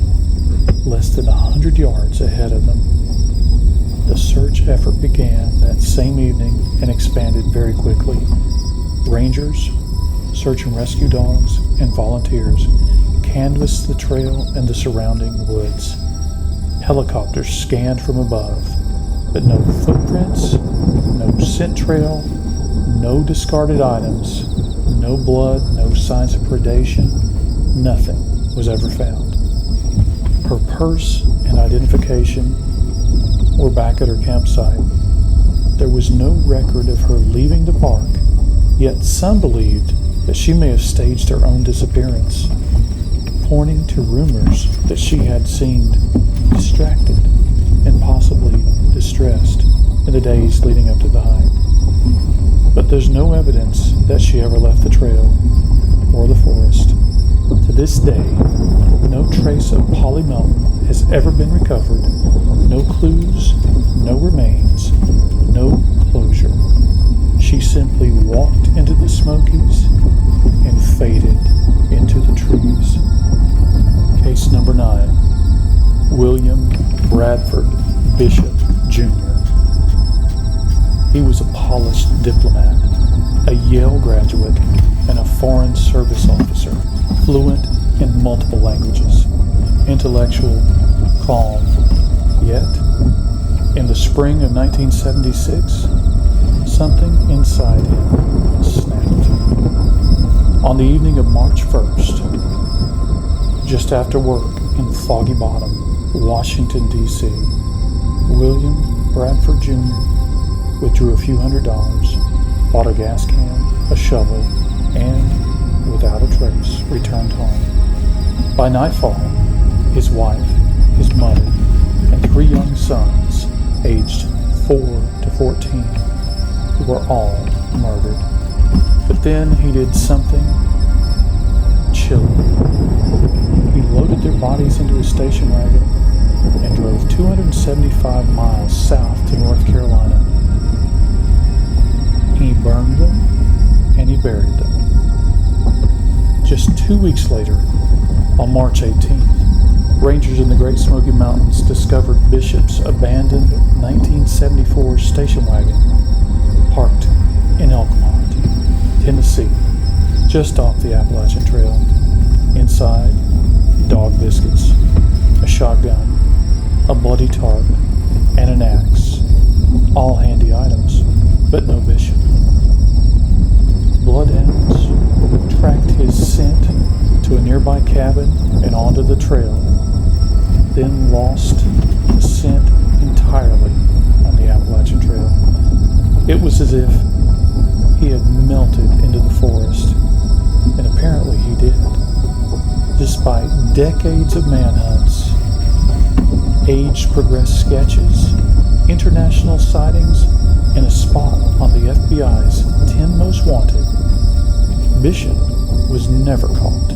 less than 100 yards ahead of them. The search effort began that same evening and expanded very quickly. Rangers, search and rescue dogs, and volunteers canvassed the trail and the surrounding woods. Helicopters scanned from above, but no footprints, no scent trail, no discarded items, no blood, no signs of predation. Nothing was ever found. Her purse and identification were back at her campsite. There was no record of her leaving the park, yet some believed that she may have staged her own disappearance, pointing to rumors that she had seemed distracted and possibly distressed in the days leading up to the hike. But there's no evidence that she ever left the trail or the forest. To this day, no trace of Polly Melton has ever been recovered. No clues, no remains, no closure. She simply walked into the Smokies and faded into the trees. Case number 9, William Bradford Bishop, Jr. He was a polished diplomat, a Yale graduate, and a Foreign Service officer, fluent in multiple languages, intellectual, calm. Yet, in the spring of 1976, something inside him snapped. On the evening of March 1st, just after work in Foggy Bottom, Washington, D.C., William Bradford Jr. withdrew a few $100s, bought a gas can, a shovel, and, without a trace, returned home. By nightfall, his wife, his mother, and 3 young sons, aged 4 to 14, were all murdered. But then he did something chilling. He loaded their bodies into a station wagon and drove 275 miles south to North Carolina. He burned them and he buried them. Just 2 weeks later, on March 18th, Rangers in the Great Smoky Mountains discovered Bishop's abandoned 1974 station wagon parked in Elkmont, Tennessee, just off the Appalachian Trail. Inside, dog biscuits, a shotgun, a bloody tarp, and an axe, all handy items, but no Bishop. Bloodhounds tracked his scent to a nearby cabin and onto the trail, then lost the scent entirely on the Appalachian Trail. It was as if he had melted into the forest, and apparently he did. Despite decades of manhunts, age-progressed sketches, international sightings, and a spot on the FBI's 10 Most Wanted, Bishop was never caught.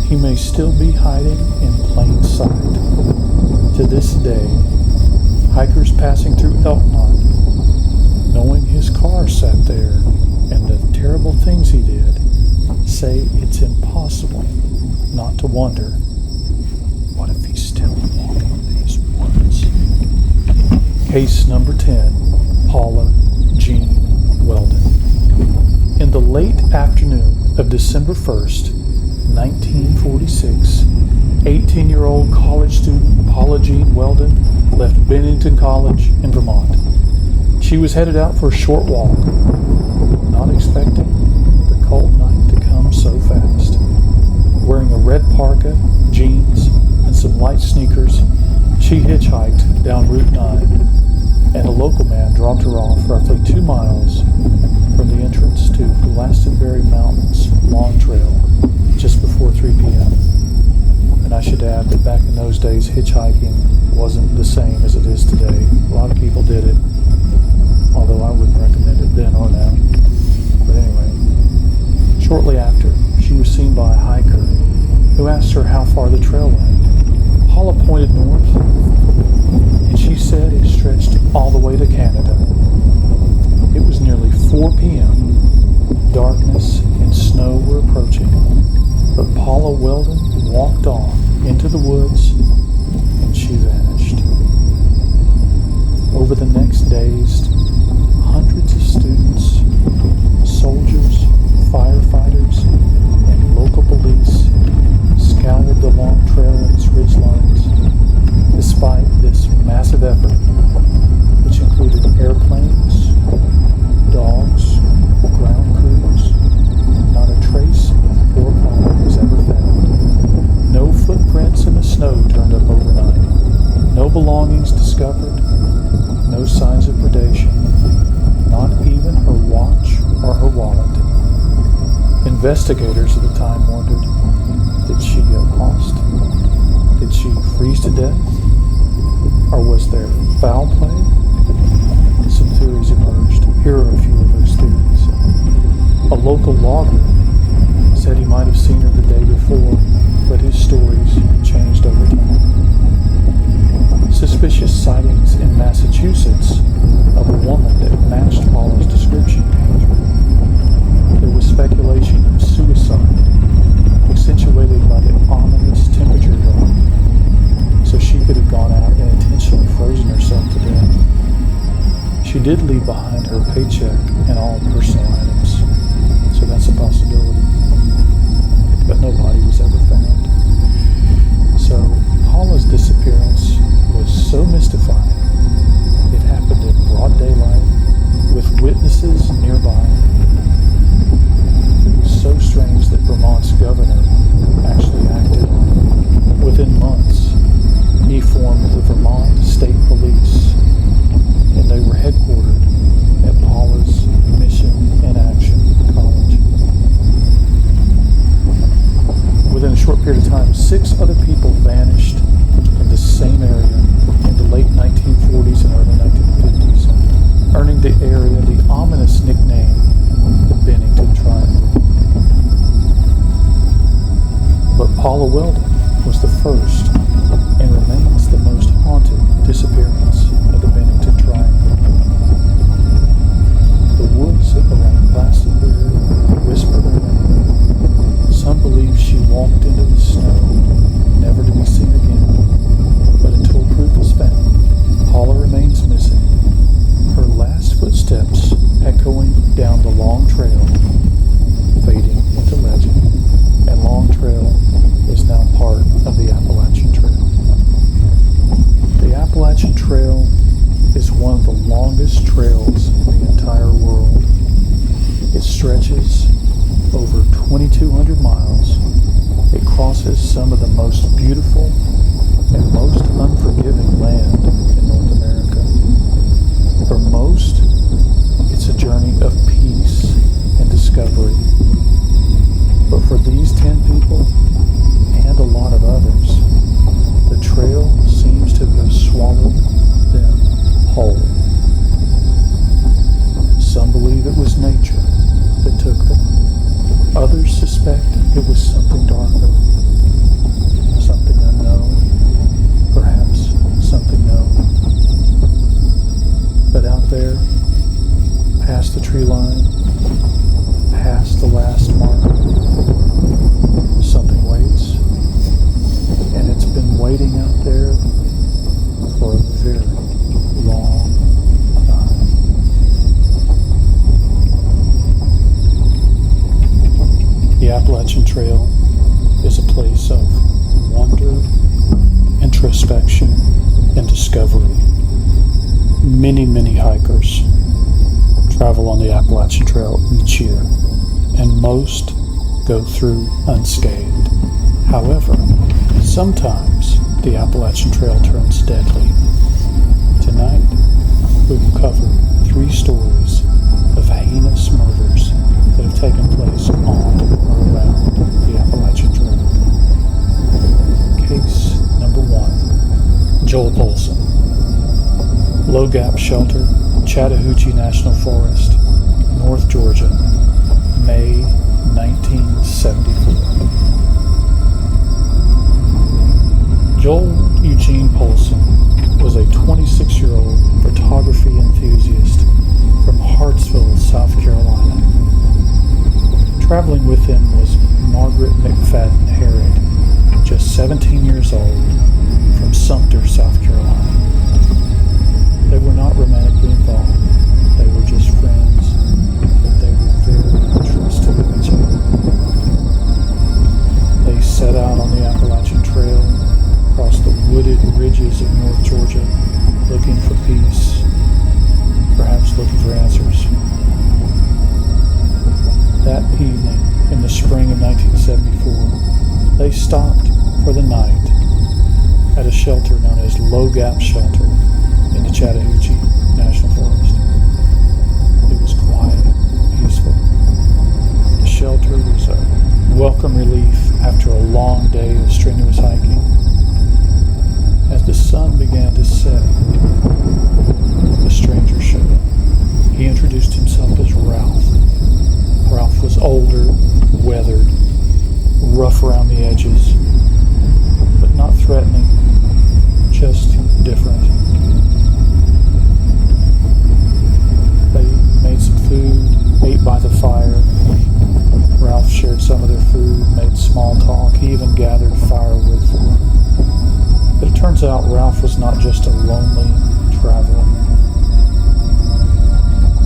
He may still be hiding in plain sight. To this day, hikers passing through Elkmont, knowing his car sat there and the terrible things he did, say it's impossible not to wonder, what if he's still walking these woods? Case number 10, Paula Jean Weldon. In the late afternoon of December 1st, 1946, 18-year-old college student Paula Jean Weldon left Bennington College in Vermont. She was headed out for a short walk, not expecting the cold night to come so fast. Wearing a red parka, jeans, and some light sneakers, she hitchhiked down Route 9. and a local man dropped her off roughly 2 miles from the entrance to Glastonbury Mountains Long Trail just before 3 p.m. And I should add that back in those days, hitchhiking wasn't the same as it is today. A lot of people did it, although I wouldn't recommend it then or now. But anyway, shortly after, she was seen by a hiker who asked her how far the trail went. Paula pointed north, and she said it stretched all the way to Canada. It was nearly 4 p.m. Darkness and snow were approaching, but Paula Weldon walked off into the woods, and she vanished. Over the next days, hundreds of students, soldiers, firefighters, and local police scoured the long trail and its ridgelines. Despite this massive effort, which included airplanes, dogs, ground crews, not a trace of poor Paula was ever found. No footprints in the snow turned up overnight. No belongings discovered. No signs of predation. Not even her watch or her wallet. Investigators at the time wondered, did she get lost? Did she freeze to death? Or was there foul play? Some theories emerged. Here are a few of those theories. A local logger said he might have seen her the day before, but his stories changed over time. Suspicious sightings in Massachusetts of a woman that matched Paula's description came through. There was speculation of suicide, accentuated by the ominous temperature drop, so she could have gone out and intentionally frozen herself to death. She did leave behind her paycheck and all personal items, so that's a possibility. But no body was ever found. So Paula's disappearance was so mystifying. It happened in broad daylight with witnesses nearby. It was so strange that Vermont's governor actually acted on it. Within months, he formed the Vermont State Police, and they were headquartered at Paula's Mission in Action College. Within a short period of time, 6 other people vanished in the same area in the late 1940s and early 1950s, earning the area the ominous nickname, the Bennington Triangle. But Paula Weldon was the first and remains the most haunted disappearance of the Bennington Triangle. The woods around Glastonbury whisper her name. Some believe she walked into the snow, never to be seen again. But until proof is found, Paula remains missing. Her last footsteps echoing down the long trail, fading into legend. And Long Trail is now part of the Appalachian Trail. The Appalachian Trail is one of the longest trails in the entire world. It stretches over 2,200 miles. It crosses some of the most beautiful and most unforgiving land in North America. For most, it's a journey of peace and discovery. But for these 10 people, and a lot of others, the trail seems to have swallowed them whole. Some believe it was nature that took them. Others suspect it was something darker, something unknown, perhaps something known. But out there, past the tree line, past the last marker, something waits, and it's been waiting out there for a very long time. The Appalachian Trail is a place of wonder, introspection, and discovery. Many, many hikers travel on the Appalachian Trail each year, and most go through unscathed. However, sometimes the Appalachian Trail turns deadly. Tonight, cover 3 stories of heinous murders that have taken place on or around the Appalachian Trail. Case number 1. Joel Polson. Low Gap Shelter, Chattahoochee National Forest, North Georgia, May 1974. Joel Eugene Polson was a 26-year-old photography enthusiast from Hartsville, South Carolina. Traveling with him was Margaret McFadden Herod, just 17 years old, from Sumter, South Carolina. They were not romantically involved. They were just friends, but they were very trusting of each other. They set out on the Appalachian Trail across the wooded ridges of North Georgia, looking for peace, perhaps looking for answers. That evening, in the spring of 1974, they stopped for the night at a shelter known as Low Gap Shelter in the Chattahoochee National Forest. It was quiet, peaceful. The shelter was a welcome relief after a long day of strenuous hiking. As the sun began to set, a stranger showed up. He introduced himself as Ralph. Ralph was older, weathered, rough around the edges, but not threatening, just different. They made some food, ate by the fire. Ralph shared some of their food, made small talk. He even gathered firewood for them. But it turns out Ralph was not just a lonely traveler.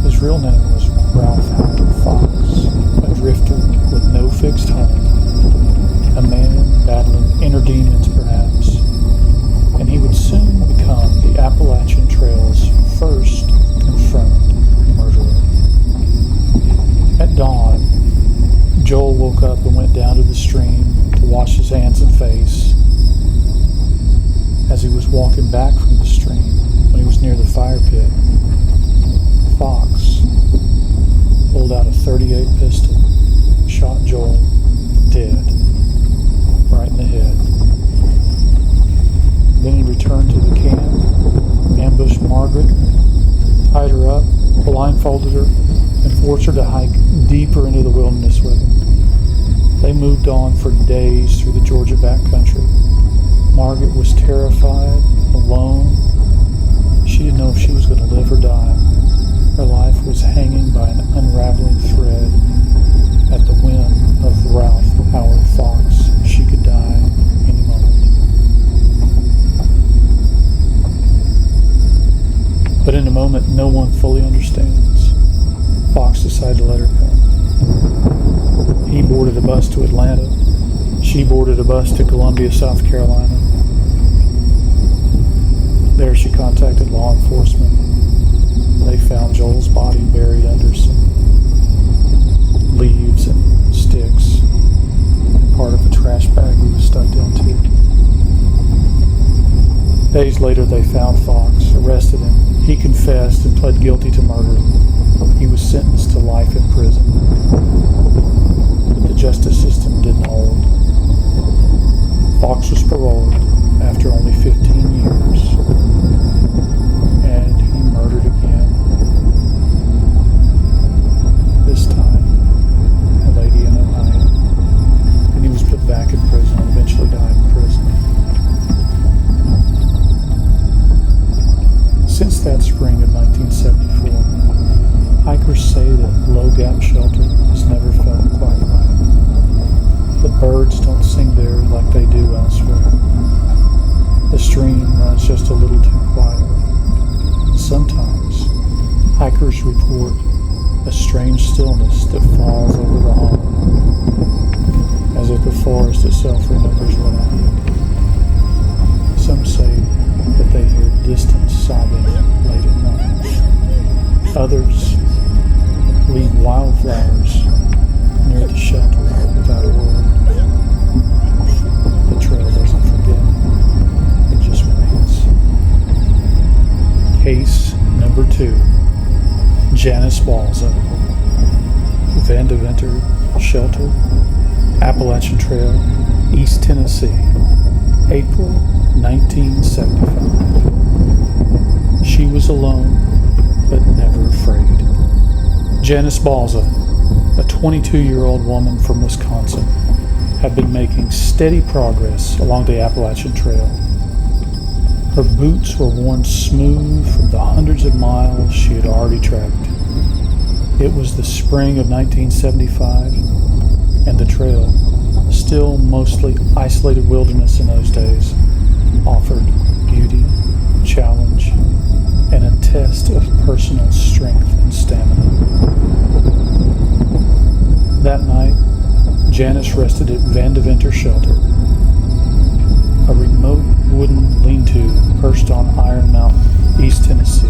His real name was Ralph Howard Fox, a drifter with no fixed home, a man battling inner demons perhaps, and he would soon become the Appalachian Trail's first confirmed murderer. At dawn, Joel woke up and went down to the stream to wash his hands and face. As he was walking back from the stream, when he was near the fire pit, Fox pulled out a .38 pistol, shot Joel dead, right in the head. Then he returned to the camp, ambushed Margaret, tied her up, blindfolded her, and forced her to hike deeper into the wilderness with him. They moved on for days through the Georgia backcountry. Margaret was terrified, alone. She didn't know if she was going to live or die. Her life was hanging by an unraveling thread at the whim of Ralph Howard Fox. She could die any moment. But in a moment no one fully understands, Fox decided to let her go. He boarded a bus to Atlanta. She boarded a bus to Columbia, South Carolina. There she contacted law enforcement. They found Joel's body buried under some leaves and sticks and part of a trash bag he was stuffed into. Days later they found Fox, arrested him. He confessed and pled guilty to murder. He was sentenced to life in prison. But the justice system didn't hold. Fox was paroled after only 15 years. And he murdered again. This time, a lady in Ohio. And he was put back in prison and eventually died in prison. Since that spring of 1974, hikers say that Low Gap Shelter has never felt quite right. The birds don't sing there like they do elsewhere. The stream runs just a little too quietly. And sometimes, hikers report a strange stillness that falls over the home, as if the forest itself remembers what happened. Some say that they hear distant sobbing late at night. Others leave wildflowers near the shelter without a word. The trail doesn't forget. It just waits. Case number Number 2, Janice Balzo, Van Deventer Shelter, Appalachian Trail, East Tennessee, April 1975. She was alone, but never afraid. Janice Balzo, a 22-year-old woman from Wisconsin, had been making steady progress along the Appalachian Trail. Her boots were worn smooth from the hundreds of miles she had already trekked. It was the spring of 1975, and the trail, still mostly isolated wilderness in those days, offered beauty, challenge, and a test of personal strength and stamina. That night, Janice rested at Van Deventer Shelter, a remote wooden lean-to perched on Iron Mountain, East Tennessee.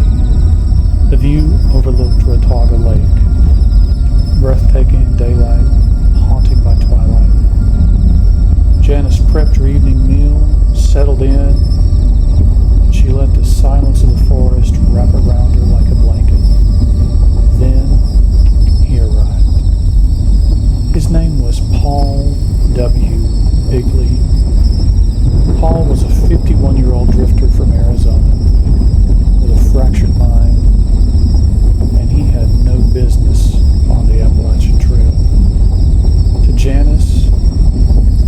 The view overlooked Watauga Lake, breathtaking in daylight, haunting by twilight. Janice prepped her evening meal, settled in, and she let the silence of the forest wrap around her like a blanket. Then he arrived. His name was Paul W. Bigley. Paul was a 51-year-old drifter from Arizona with a fractured mind, and he had no business on the Appalachian Trail. To Janice,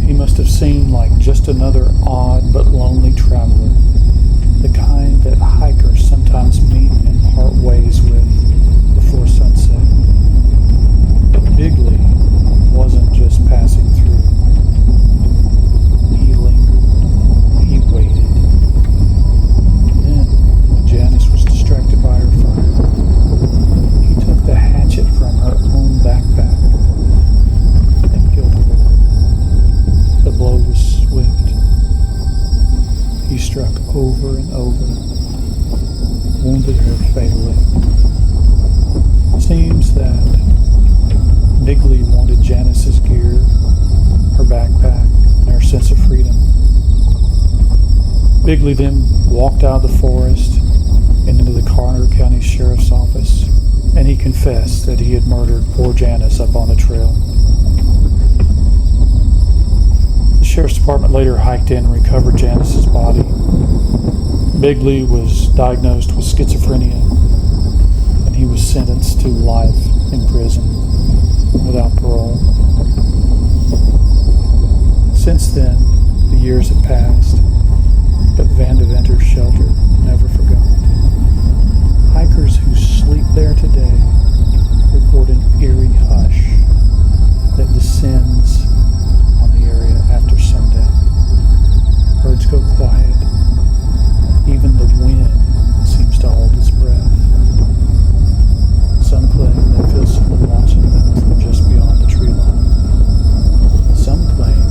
he must have seemed like just another odd but lonely traveler, the kind that hikers sometimes meet and part ways with before sunset. But Bigley wasn't just passing through. He lingered, he waited. Then, when Janice was distracted by her fire, he took the hatchet from her own backpack and killed her. The blow was swift. He struck over and over, wounded her fatally. It seems that Bigley wanted Janice's gear, her backpack, and her sense of freedom. Bigley then walked out of the forest and into the Carter County Sheriff's Office, and he confessed that he had murdered poor Janice up on the trail. The Sheriff's Department later hiked in and recovered Janice's body. Bigley was diagnosed with schizophrenia, and he was sentenced to life in prison without parole. Since then, the years have passed, but Van Deventer's shelter never forgot. Hikers who sleep there today report an eerie hush that descends on the area after sundown. Birds go quiet. Even the wind seems to hold its breath. Some claim they feel someone watching them from just beyond the tree line. Some claim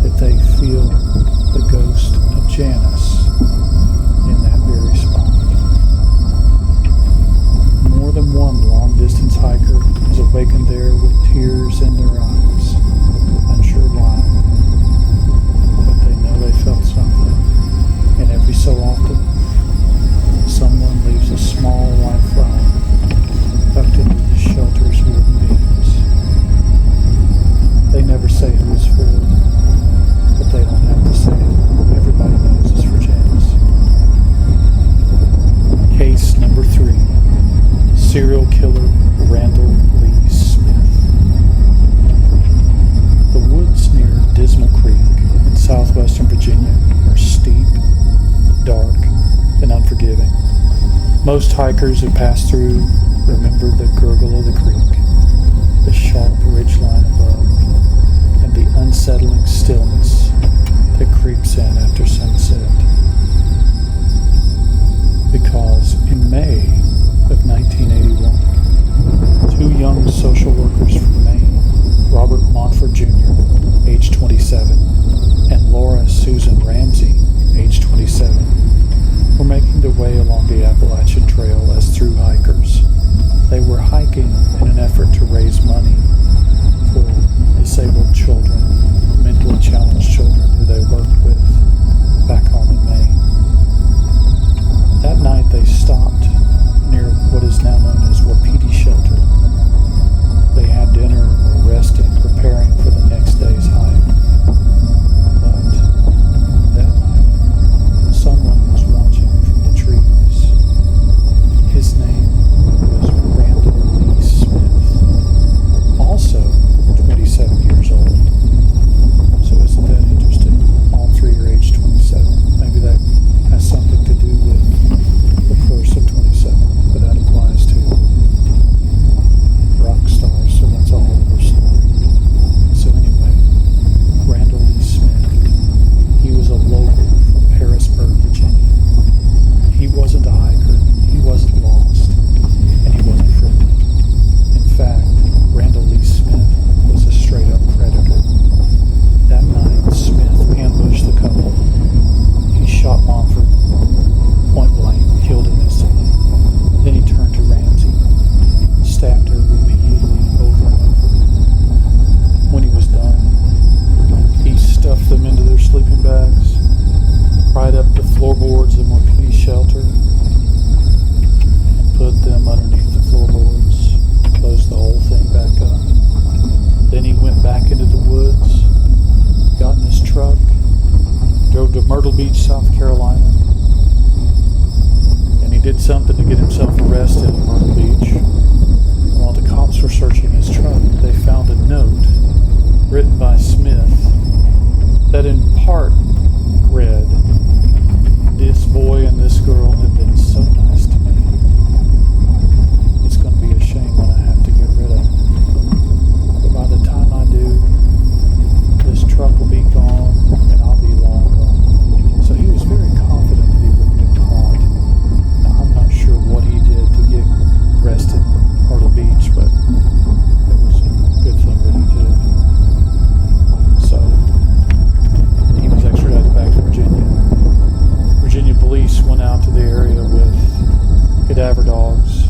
that they feel the ghost of Janice in that very spot. More than one long-distance hiker is awakened there with tears in their eyes, unsure why, but they know they felt something, and every so often, someone leaves a small white flower tucked into the shelter's wooden beams. They never say who it's for, but they don't have to say it. Everybody knows it's for Janice. Case number 3. Serial killer Randall Lee Smith. The woods near Dismal Creek in southwestern Virginia are steep, dark, and unforgiving. Most hikers who pass through remember the gurgle of the creek, the sharp ridgeline above, and the unsettling stillness that creeps in after sunset. Because in May of 1981, 2 young social workers from Maine, Robert Montford Jr., age 27, and Laura Susan Ramsey, age 27, were making their way along the Appalachian Trail as through hikers. They were hiking in an effort to raise money for disabled children, mentally challenged children who they worked with back home in Maine. That night they stopped South Carolina. And he did something to get himself arrested in Myrtle Beach. And while the cops were searching his truck, they found a note written by Smith that in part read, "This boy and this girl have been so nice to me. It's going to be a shame when I have to get rid of them. But by the time I do, this truck will be gone and I'll be long gone." So he was very confident that he wouldn't get caught. Now, I'm not sure what he did to get arrested in Myrtle Beach, but it was a good thing that he did. So he was extradited back to Virginia. Virginia police went out to the area with cadaver dogs,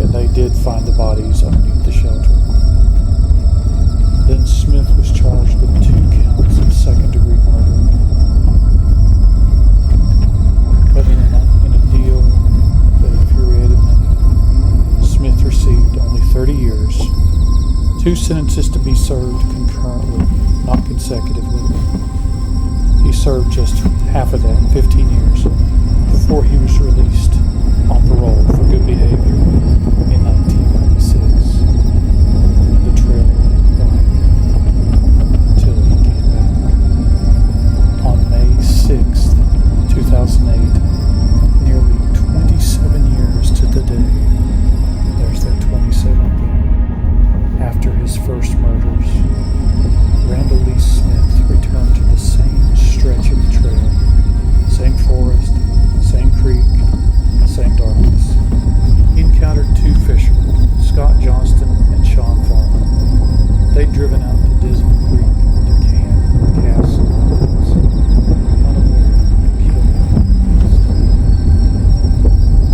and they did find the bodies underneath the shelter. Then Smith was charged with 2 counts of second-degree murder. But in a deal that infuriated many, Smith received only 30 years, 2 sentences to be served concurrently, not consecutively. He served just half of that, 15 years, before he was released on parole for good behavior in 1996. And the trail went until he came back. On May 6th, 2008, nearly 27 years to the day, there's that 27 again, after his first murders, Randall Lee Smith returned to the same stretch of the trail, same forest, same creek, same darkness. He encountered 2 fishermen, Scott Johnston and Sean Farmer. They'd driven out to Dismal Creek to camp and cast some lines, unaware of killing.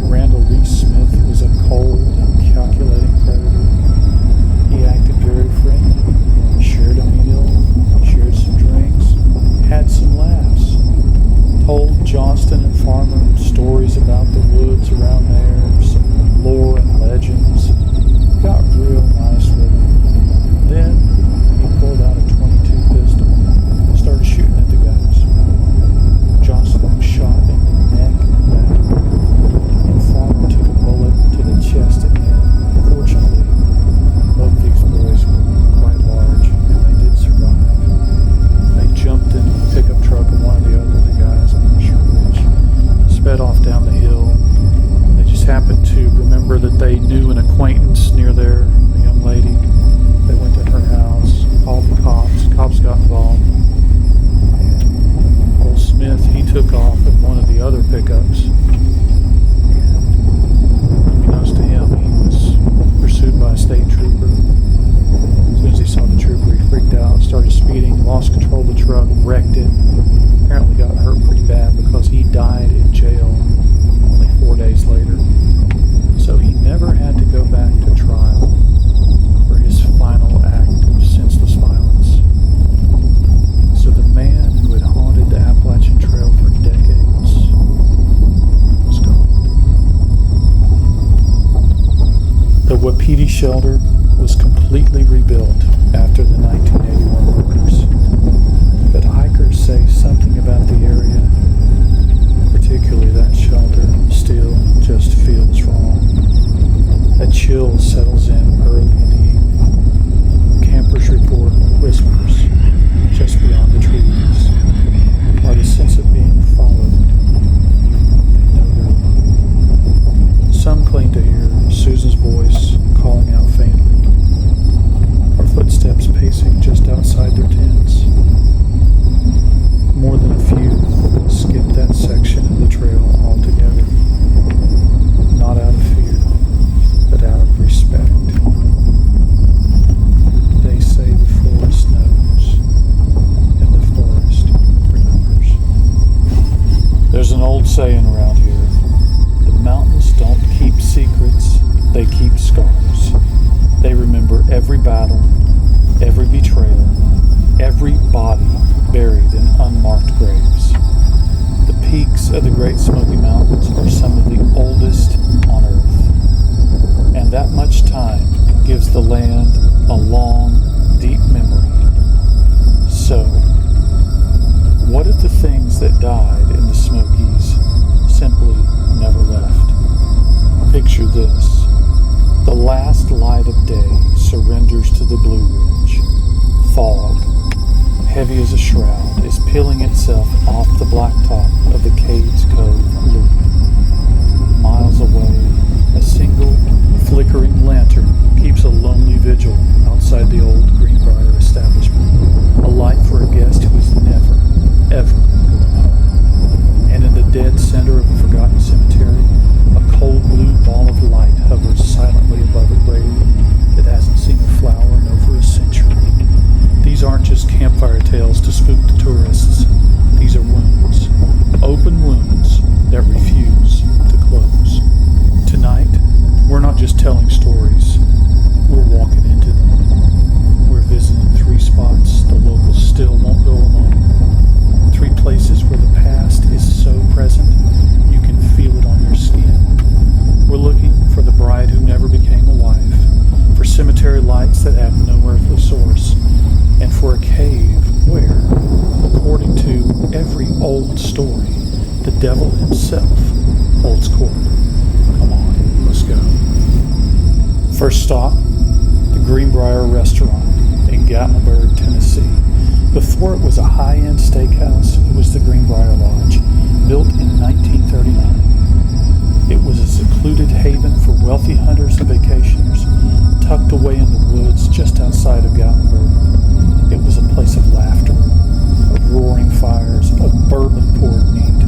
Randall Lee Smith was a cold and calculating predator. He acted very friendly, shared a meal, shared some drinks, had some laughs, told Johnston and Farmer stories about the woods around there, some lore and legends, got real nice with them. Then he pulled out a .22 pistol and started shooting at the guys. Johnston was shot in the neck and back, and Farmer took a bullet to the chest and head. Fortunately, both these boys were quite large, and they did survive. They jumped in the pickup truck of one of the other guys, I'm not sure which, sped off down the hill. And they just happened to remember that they knew an acquaintance near there, a young lady. They went to her house, called the cops. Cops got involved. And old Smith, he took off in one of the other pickups. And unbeknownst to him, he was pursued by a state trooper. As soon as he saw the trooper, he freaked out, started speeding, lost control of the truck, wrecked it. Apparently got hurt pretty bad because he died in jail only 4 days later. So he never had to go back to trial for his final act of senseless violence. So the man who had haunted the Appalachian Trail for decades was gone. The Wapiti shelter was completely rebuilt after the 1981 murders. But hikers say something about the area, particularly that shelter, still just feels wrong. A chill settles in early in the evening. Campers report whispers just beyond the trees, or the sense of being followed even when they know they're alone. Some claim to hear Susan's voice calling out faintly, or footsteps pacing just outside their tents. More than a few skip that section of the trail altogether, not out of fear, but out of respect. They say the forest knows, and the forest remembers. There's an old saying around here: the mountains don't keep secrets, they keep scars. They remember every battle, every betrayal, every body buried in unmarked graves. The peaks of the Great Smoky Mountains are some of the oldest on Earth, and that much time gives the land a long, deep memory. So, what if the things that died in the Picture this. The last light of day surrenders to the Blue Ridge. Fog, heavy as a shroud, is peeling itself off the blacktop of the Cades Cove loop. Miles away, a single flickering lantern keeps a lonely vigil outside the old Greenbrier establishment, a light for a guest who is never, ever going home. And in the dead center of a forgotten cemetery, a cold blue ball of light hovers silently above a grave that hasn't seen a flower in over a century. These aren't just campfire tales to spook the tourists. These are wounds, open wounds that refuse to close. Tonight, we're not just telling stories, we're walking into them. We're visiting 3 spots the locals still won't go alone. 3 places where the past is so present, you can feel it on your skin. We're looking for the bride who never became a wife, for cemetery lights that have no earthly source, and for a cave where, according to every old story, the devil himself holds court. Come on, let's go. First stop, the Greenbrier Restaurant in Gatlinburg, Tennessee. Before it was a high-end steakhouse, it was the Greenbrier Lodge, built in 1939. It was a secluded haven for wealthy hunters and vacationers, tucked away in the woods just outside of Gatlinburg. It was a place of laughter, of roaring fires, of bourbon-poured meat.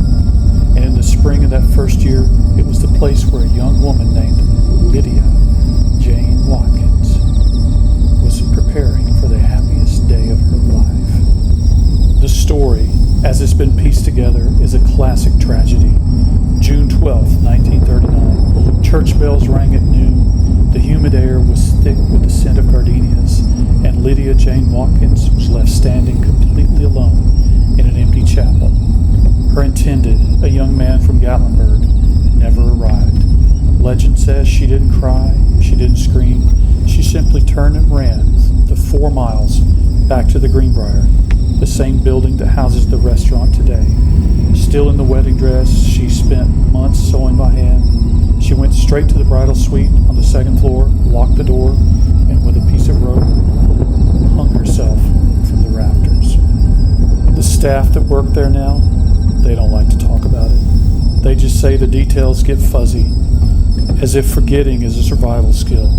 And in the spring of that first year, it was the place where a young woman named Lydia Jane Watkins was preparing for the happiest day of her life. The story, as it's been pieced together, is a classic tragedy. June 12, 1939, church bells rang at noon, the humid air was thick with the scent of gardenias, and Lydia Jane Watkins was left standing completely alone in an empty chapel. Her intended, a young man from Gatlinburg, never arrived. Legend says she didn't cry, she didn't scream, she simply turned and ran the 4 miles back to the Greenbrier, the same building that houses the restaurant today. Still in the wedding dress she spent months sewing by hand, she went straight to the bridal suite on the 2nd floor, locked the door, and with a piece of rope, hung herself from the rafters. The staff that work there now, they don't like to talk about it. They just say the details get fuzzy, as if forgetting is a survival skill.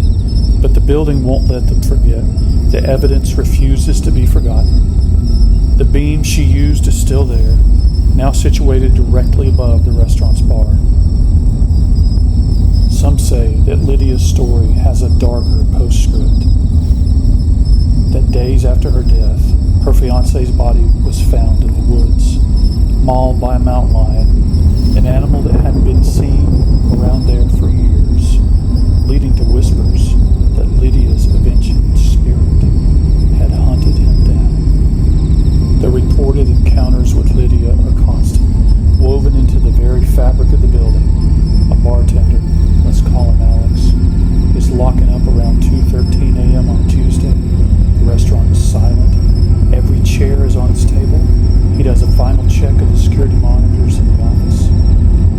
But the building won't let them forget. The evidence refuses to be forgotten. The beam she used is still there, now situated directly above the restaurant's bar. Some say that Lydia's story has a darker postscript. That days after her death, her fiancé's body was found in the woods, mauled by a mountain lion, an animal that hadn't been seen around there for years, leading to whispers that Lydia's avenging spirit had hunted him down. The reported encounters with Lydia are constant, woven into the very fabric of the building. A bartender, let's call him Alex, is locking up around 2:13 a.m. on Tuesday. The restaurant is silent. Every chair is on its table. He does a final check of the security monitors in the office.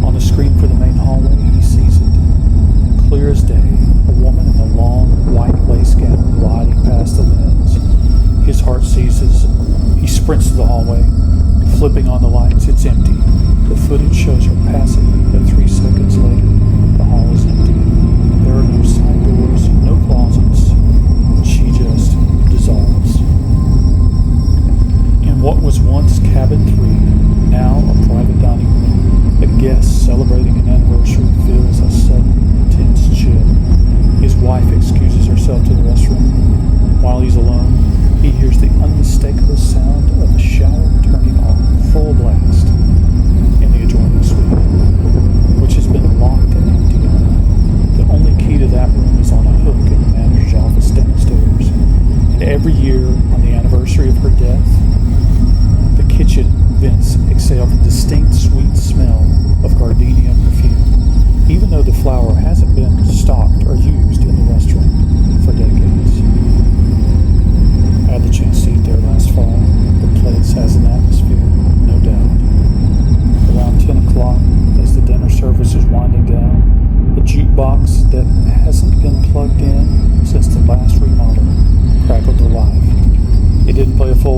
On the screen for the main hallway, he sees it. Clear as day, a woman in a long white lace gown gliding past the lens. His heart seizes. He sprints to the hallway. Flipping on the lights, it's empty. The footage shows her passing, but 3 seconds later, the hall is empty. There are no side doors, no closets. She just dissolves. In what was once cabin 3, now a private dining room, a guest celebrating an anniversary feels a sudden, tense chill. His wife excuses herself to the restroom. While he's alone, he hears the unmistakable sound of a shower turning on full blast in the adjoining suite, which has been locked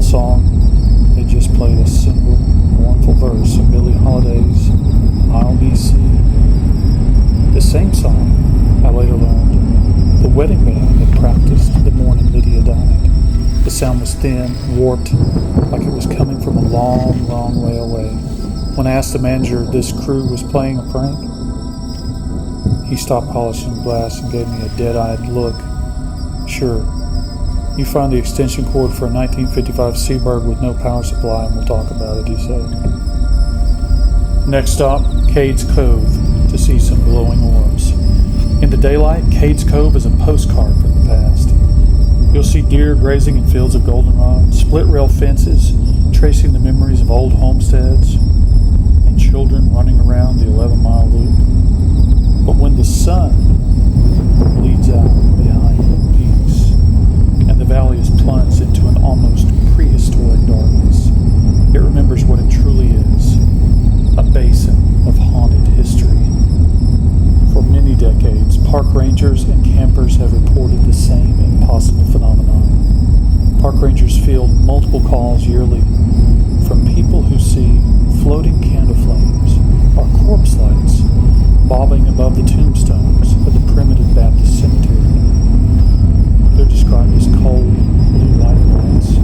whole song, they just played a single mournful verse of Billie Holiday's I'll Be Seeing. The same song, I later learned, the wedding band had practiced the morning Lydia died. The sound was thin, warped, like it was coming from a long, long way away. When I asked the manager if this crew was playing a prank, he stopped polishing the glass and gave me a dead-eyed look. Sure, you find the extension cord for a 1955 Seabird with no power supply and we'll talk about it, he said. Next stop, Cades Cove, to see some glowing orbs. In the daylight, Cades Cove is a postcard from the past. You'll see deer grazing in fields of goldenrod, split-rail fences tracing the memories of old homesteads, and children running around the 11-mile loop. But when the sun bleeds out behind the peaks and the valley is plunged into an almost prehistoric darkness, it remembers what it truly is, a basin of haunted history. For many decades, park rangers and campers have reported the same impossible phenomenon. Park rangers field multiple calls yearly from people who see floating candle flames or corpse lights bobbing above the tombstones of the primitive Baptist cemetery. They're described as cold, blue light lights,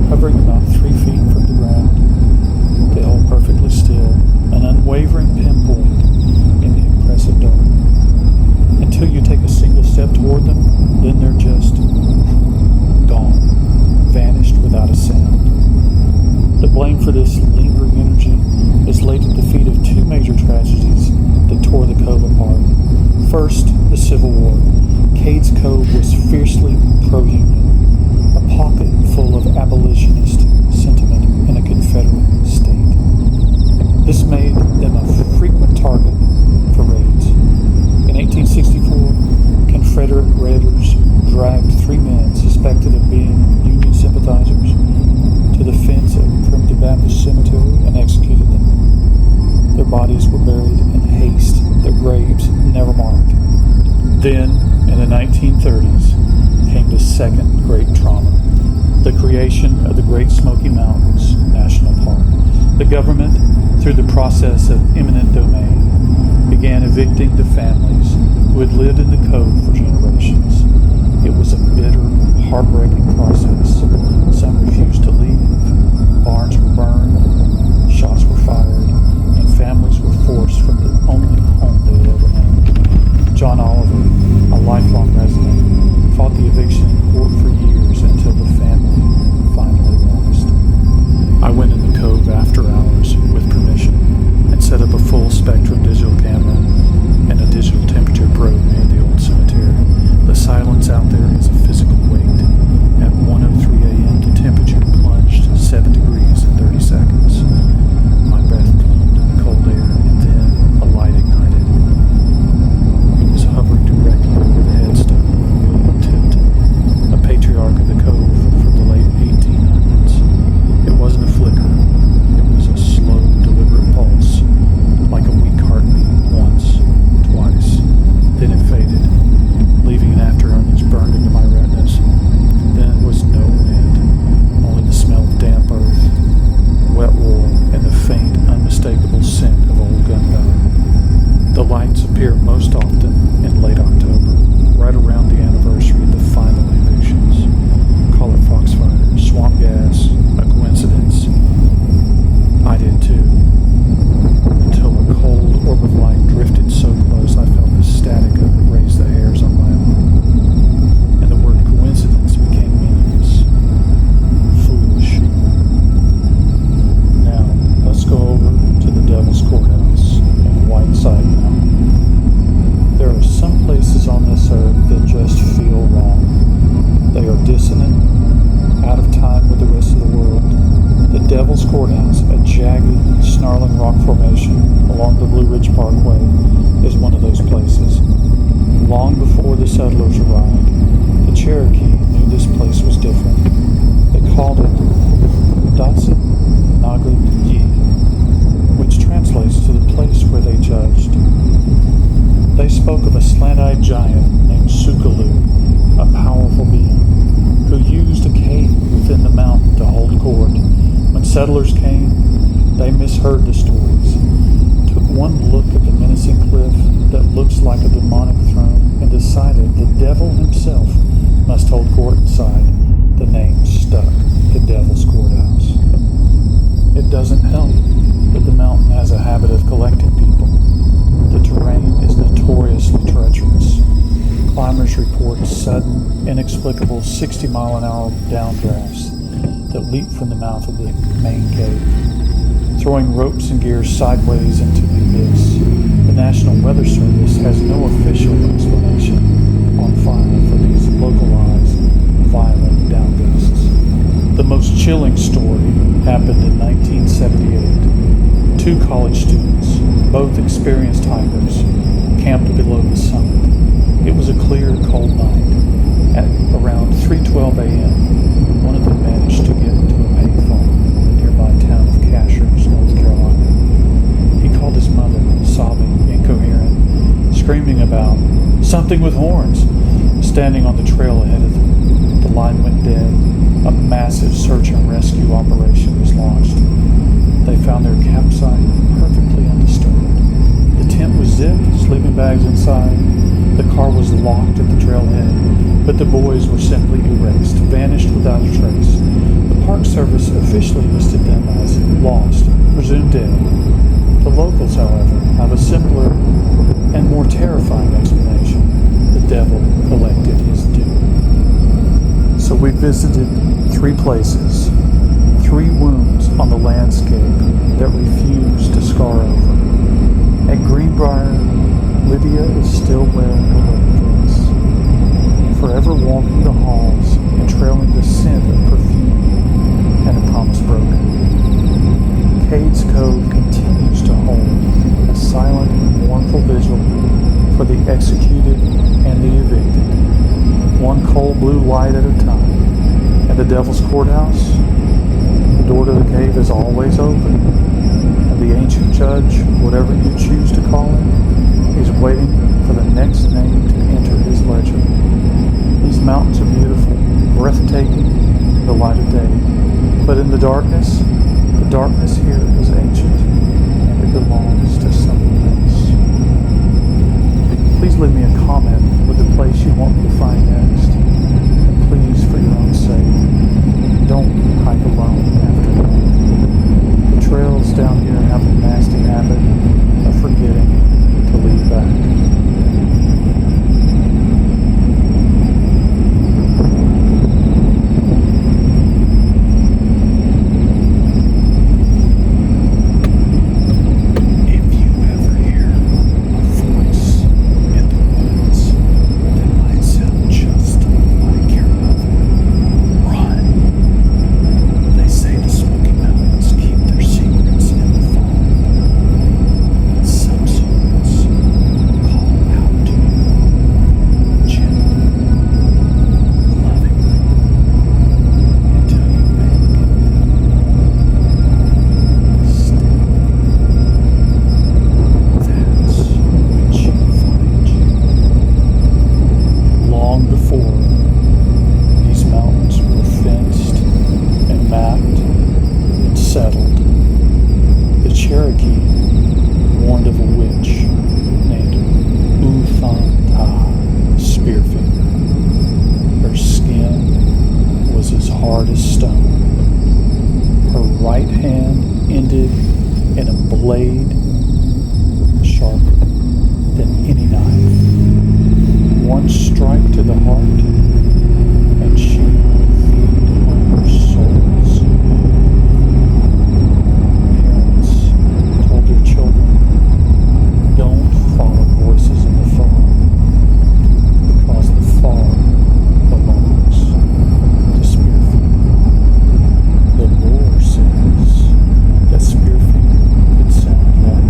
hovering about 3 feet from the ground. They hold perfectly still, an unwavering pinpoint in the impressive dark. Until you take a single step toward them, then they're just gone, vanished without a sound. The blame for this lingering energy is laid at the feet of two major tragedies that tore the cove apart. First, the Civil War. Cades Cove was fiercely pro-Union, a pocket full of abolitionist sentiment in a Confederate state. This made them a frequent target for raids. In 1864, Confederate raiders dragged 3 men suspected of being Union sympathizers to the fence of a primitive Baptist cemetery and executed them. Their bodies were buried in haste, their graves never marked. Then, in the 1930s, came the second great trauma, the creation of the Great Smoky Mountains National Park. The government, through the process of eminent domain, began evicting the families who had lived in the cove for generations. It was a bitter, heartbreaking process. Some refused to leave, barns were burned, shots were fired, and families were forced from the only home they had ever known. John Oliver, a lifelong resident, fought the eviction in court for years until the family finally lost. I went in the cove after hours with permission and set up a full-spectrum digital camera and a digital temperature probe near the old cemetery. The silence out there is a physical weight. At 1:03 a.m., the temperature plunged 7 degrees in 30 seconds. My breath plumed in the cold air, and then a light ignited. It was hovering directly over the headstone of William Tipton, a patriarch of the cove from the late 1800s. It wasn't a flicker. It was a slow, deliberate pulse, like a weak heartbeat, once, twice. Then it faded, leaving an after-image burned into my retinas. Then it was no wind, only the smell of damp earth, wet wool, and the faint, unmistakable scent of old gunpowder. The lights appear most often in late October, right around the anniversary of the final evictions. Call it foxfire, swamp gas, a coincidence. I did too. Until a cold orb of light drifted so close I felt the static of it raise the hairs on my arm. And the word coincidence became meaningless. Foolish. Now, let's go over to the Devil's Courthouse in Whiteside Mountain. There are some places on this earth that just feel wrong. They are dissonant, out of time with the rest of the world. The Devil's Courthouse, a jagged, snarling rock formation along the Blue Ridge Parkway, is one of those places. Long before the settlers arrived, the Cherokee knew this place was different. They called it Datsit Nagud Yi, which translates to the place where they judged. They spoke of a slant-eyed giant named Sukalu, a powerful being, who used a cave within the mountain to hold court. When settlers came, they misheard the stories, took one look at the menacing cliff that looks like a demonic throne, and decided the devil himself must hold court inside. The name stuck, the Devil's Courthouse. It doesn't help that the mountain has a habit of collecting people. The terrain is notoriously treacherous. Climbers report sudden, inexplicable 60-mile-an-hour downdrafts that leap from the mouth of the main cave, throwing ropes and gears sideways into the abyss. The National Weather Service has no official explanation on file for these localized, violent downgusts. The most chilling story happened in 1978. Two college students, both experienced hikers, camped below the summit. It was a clear, cold night. At around 3:12 a.m., one of them managed to get to a payphone in the nearby town of Cashiers, North Carolina. He called his mother, sobbing, incoherent, screaming about something with horns standing on the trail ahead of them. The line went dead. A massive search and rescue operation was launched. They found their campsite perfectly undisturbed. The tent was zipped, sleeping bags inside. The car was locked at the trailhead, but the boys were simply erased, vanished without a trace. The Park Service officially listed them as lost, presumed dead. The locals, however, have a simpler and more terrifying explanation. The devil collected his due. So we visited 3 places, 3 wounds on the landscape that refuse to scar over. At Greenbrier, Lydia is still wearing her wedding dress, forever walking the halls and trailing the scent of perfume and a promise broken. Cade's Cove continues to hold a silent and mournful vigil for the executed and the evicted, one cold blue light at a time. And the Devil's Courthouse, the door to the cave is always open, and the ancient judge, whatever you choose to call him, is waiting for the next name to enter his ledger. These mountains are beautiful, breathtaking in the light of day, but in the darkness here is ancient, and it belongs to someone else. Please leave me a comment with the place you want me to find next, and please, for your own sake, don't hike alone after dark. The trails down here have a nasty habit of forgetting to lead back. Blade sharper than any knife. One strike to the heart, and she will feed on her souls. Parents told their children, don't follow voices in the fog, because the fog belongs to Spearfinger. The lore says that Spearfinger sound like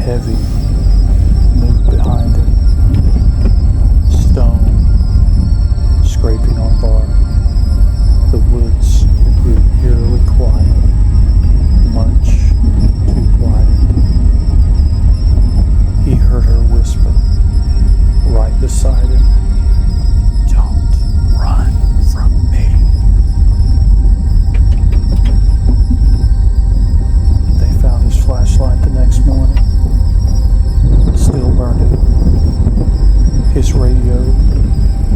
heavy moved behind him. Stone scraping on bark. The woods grew eerily quiet, much too quiet. He heard her whisper right beside him, "Don't run from me." They found his flashlight the next morning, still burning. His radio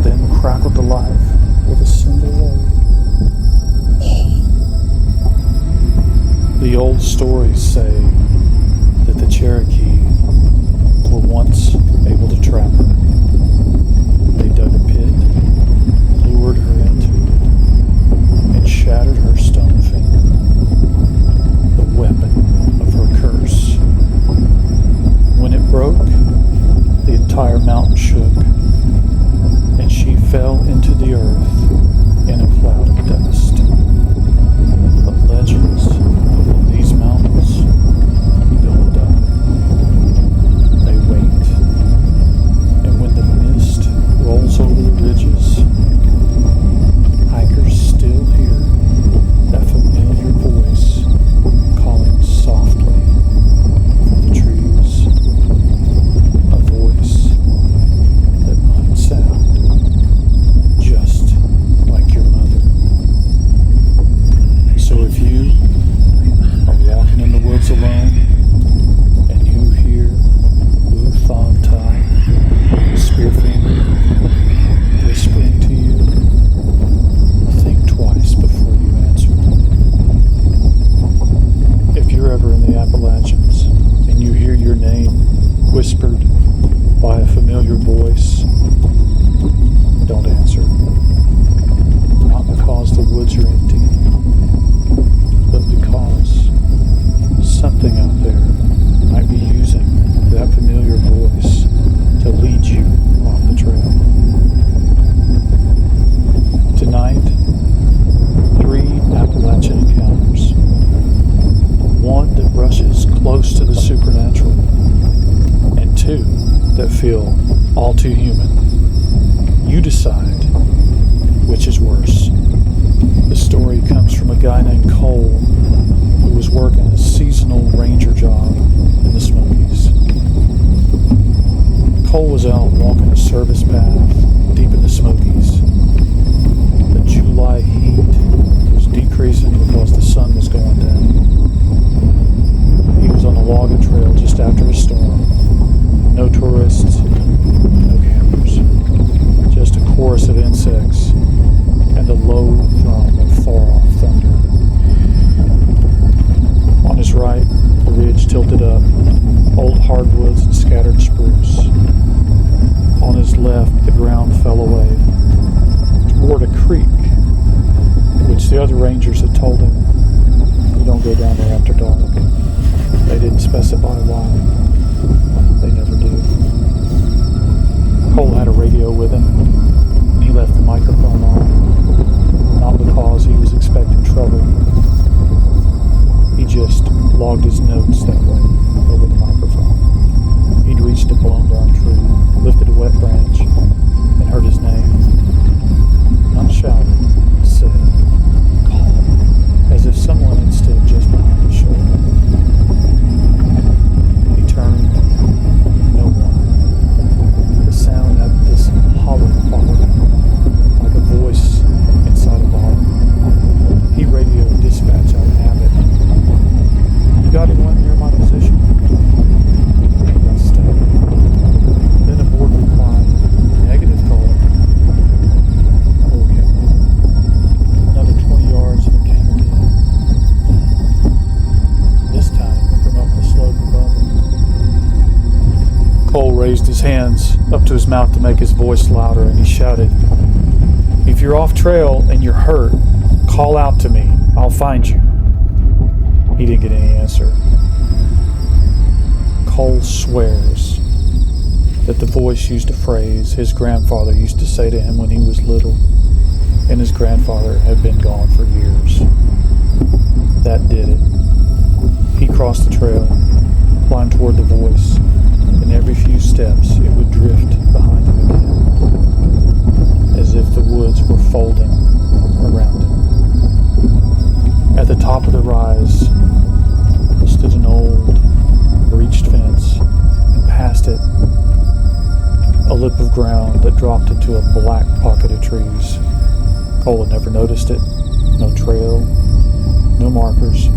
then crackled to life with a single word. The old stories say that the Cherokee were once able to trap her. They dug a pit, lured her into it, and shattered her stone finger, the weapon of her curse. When it broke, the entire mountain shook, and she fell into the earth in a cloud of dust. The legends of these mountains don't die. They wait. And when the mist rolls over the ridges, hikers still hear that familiar voice calling softly from the trees. A voice that might sound just like your mother. So if you are walking in the woods alone and you hear Wu Thong Tai, Spearfinger, whispering to you, think twice before you answer. If you're ever in the Appalachians and you hear your name whispered by a familiar voice, don't answer. Not because the woods are empty, but because something out there might be using that familiar voice to lead you off the trail. Tonight, 3 Appalachian encounters. One that brushes close to the supernatural, and 2 that feel all too human. You decide which is worse. The story comes from a guy named Cole who was working a seasonal ranger job in the Smokies. Cole was out walking a service path deep in the Smokies. The July heat was decreasing because the sun was going down. He was on a logging trail just after a storm. No tourists, no campers. Just a chorus of insects and the low thrum of far-off thunder. On his right, the ridge tilted up, old hardwoods and scattered spruce. On his left, the ground fell away toward a creek, which the other rangers had told him, "You don't go down there after dark." They didn't specify why. They never do. Cole had a radio with him, and he left the microphone on, not because he was expecting trouble. He just logged his notes that way over the microphone. He'd reached a blown down tree, lifted a wet branch, and heard his name. Not shouted, said, "Call," as if someone had stood just behind his shoulder. He turned, no one. The sound had this hollow quality, like a voice inside a bottle. He radioed dispatch out of habit. "You got anyone near my position?" He got stuck. Then a board replied, "Negative call." Cole kept moving. Another 20 yards and it came again. This time from up the slope above him. Cole raised his hands up to his mouth to make his voice louder, and he shouted, "If you're off trail and you're hurt, call out to me. I'll find you." He didn't get any answer. Cole swears that the voice used a phrase his grandfather used to say to him when he was little, and his grandfather had been gone for years. That did it. He crossed the trail, climbed toward the voice, trees. Cole had never noticed it. No trail, no markers,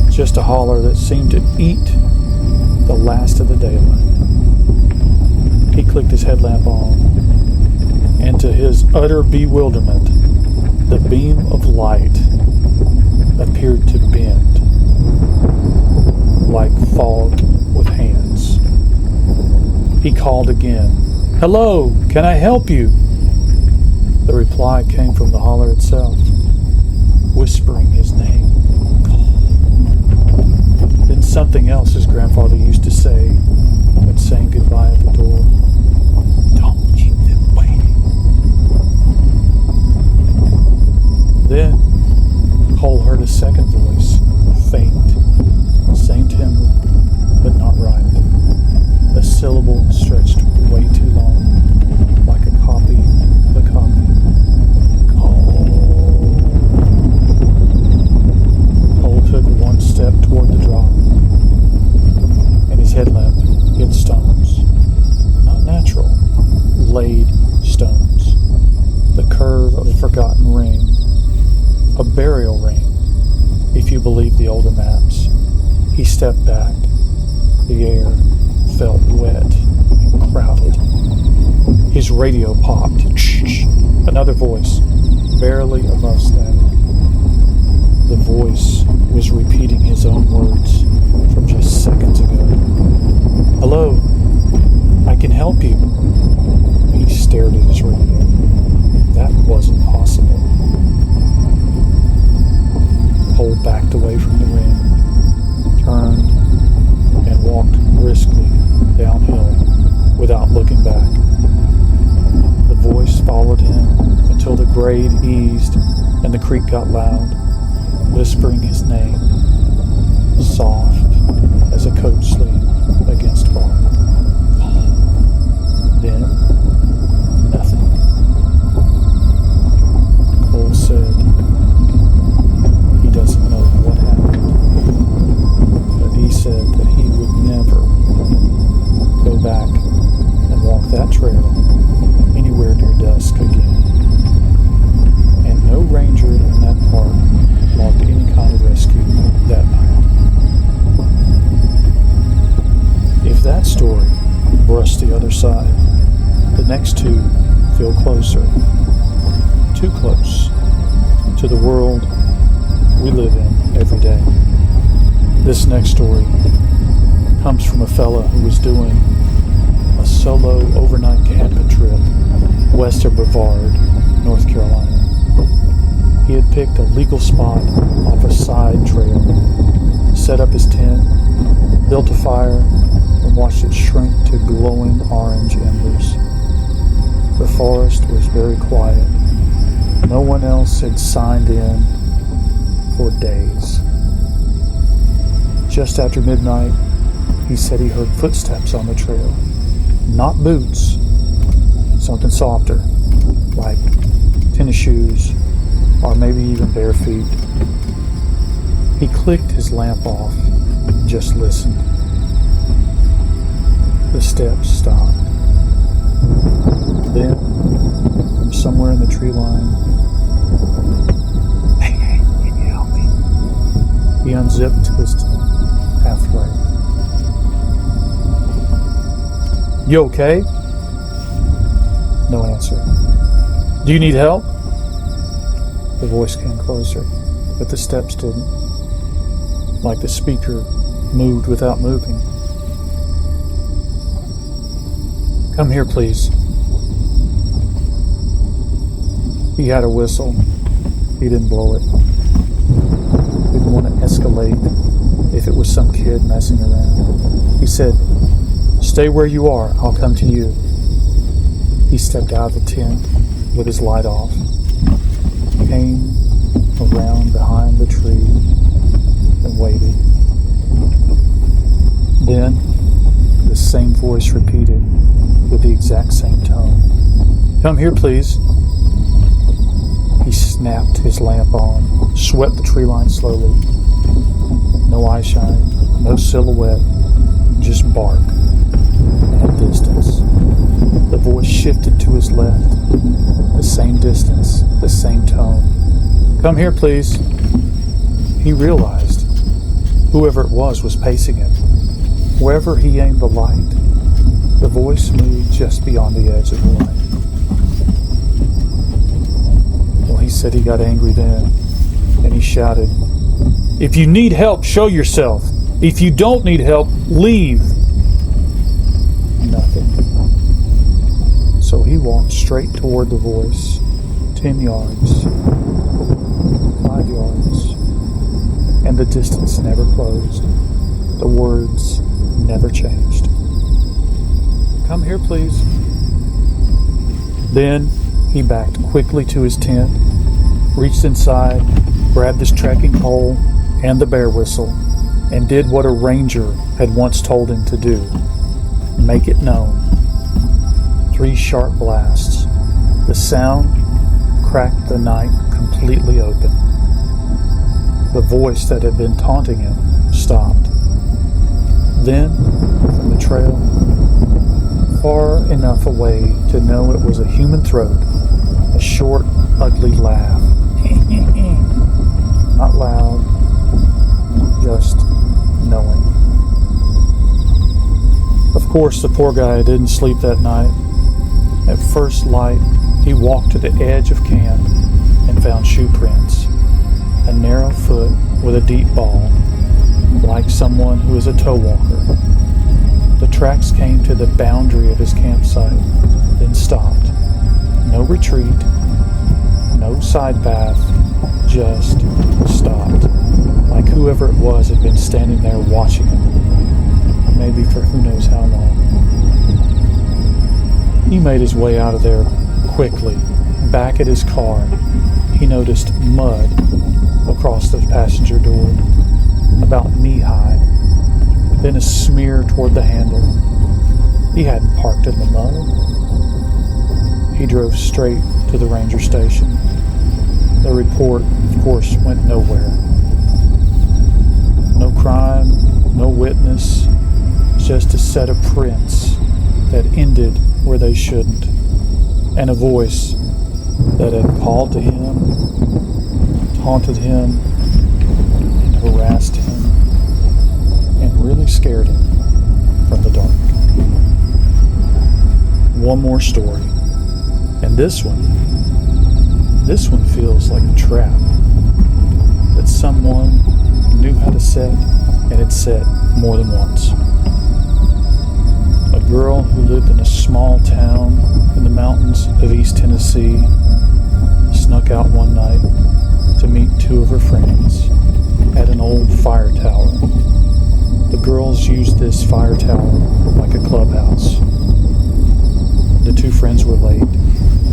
just a holler that seemed to eat the last of the daylight. He clicked his headlamp on, and to his utter bewilderment, the beam of light appeared to bend like fog with hands. He called again, "Hello, can I help you?" The reply came from the holler itself, whispering his name. Then something else his grandfather used to say when saying goodbye at the door. "Don't keep them waiting." Then Cole heard a second voice, faint, same timbre, but not right. A syllable stretched way too long, like a copy of a copy. Cole took one step toward the drop, and his headlamp hit stones. Not natural, laid stones. The curve of a forgotten ring. A burial ring, if you believe the older maps. He stepped back. The air felt wet and crowded. His radio popped. Another voice, barely above static. The voice was repeating his own words from just seconds ago. "Hello, I can help you." He stared at his radio. That wasn't possible. Cole backed away from the ring, turned, and walked briskly downhill without looking back. The voice followed him until the grade eased and the creek got loud, whispering his name, soft as a coat sleeve against bark. Then, nothing. Cole said he doesn't know what happened, but he said that he would never go back and walk that trail anywhere near dusk again. And no ranger in that park logged any kind of rescue that night. If that story brushed the other side, the next two feel closer, too close, to the world we live in every day. This next story comes from a fella who was doing a solo overnight camping trip west of Brevard, North Carolina. He had picked a legal spot off a side trail, set up his tent, built a fire, and watched it shrink to glowing orange embers. The forest was very quiet. No one else had signed in for days. Just after midnight, he said he heard footsteps on the trail. Not boots, something softer, like tennis shoes, or maybe even bare feet. He clicked his lamp off and just listened. The steps stopped. Then, from somewhere in the tree line, "Hey, can you help me?" He unzipped his tent halfway. "You okay?" No answer. "Do you need help?" The voice came closer, but the steps didn't. Like the speaker moved without moving. "Come here, please." He had a whistle. He didn't blow it. He didn't want to escalate if it was some kid messing around. He said, "Stay where you are. I'll come to you." He stepped out of the tent with his light off, came around behind the tree, and waited. Then, the same voice repeated with the exact same tone. "Come here, please." He snapped his lamp on, swept the tree line slowly. No eye shine, no silhouette, just bark at a distance. The voice shifted to his left. The same distance, the same tone. "Come here, please." He realized whoever it was pacing him. Wherever he aimed the light, the voice moved just beyond the edge of the light. Well, he said he got angry then, and he shouted, "If you need help, show yourself. If you don't need help, leave." Nothing. So he walked straight toward the voice, 10 yards, 5 yards, and the distance never closed. The words never changed. "Come here, please." Then he backed quickly to his tent, reached inside, grabbed his trekking pole and the bear whistle, and did what a ranger had once told him to do: make it known. 3 sharp blasts. The sound cracked the night completely open. The voice that had been taunting him stopped. Then, from the trail, far enough away to know it was a human throat, a short, ugly laugh. Not loud, just knowing. Of course, the poor guy didn't sleep that night. At first light, he walked to the edge of camp and found shoe prints. A narrow foot with a deep ball, like someone who is a toe walker. The tracks came to the boundary of his campsite, then stopped. No retreat, no side path, just stopped. Like whoever it was had been standing there watching him, maybe for who knows how long. He made his way out of there quickly. Back at his car, he noticed mud across the passenger door, about knee-high, then a smear toward the handle. He hadn't parked in the mud. He drove straight to the ranger station. The report, of course, went nowhere. No crime, no witness, just a set of prints that ended where they shouldn't, and a voice that had called to him, taunted him, and harassed him, and really scared him from the dark. One more story, and this one feels like a trap that someone knew how to set, and had set more than once. A girl who lived in a small town in the mountains of East Tennessee snuck out one night to meet 2 of her friends at an old fire tower. The girls used this fire tower like a clubhouse. The 2 friends were late,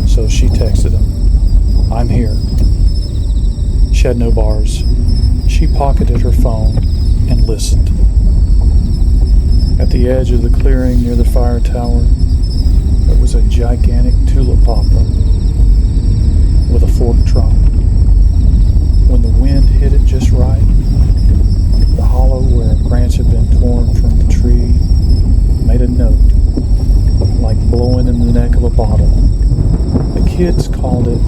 so she texted them, "I'm here." She had no bars. She pocketed her phone and listened. At the edge of the clearing near the fire tower, there was a gigantic tulip poplar with a forked trunk. When the wind hit it just right, the hollow where a branch had been torn from the tree made a note, like blowing in the neck of a bottle. The kids called it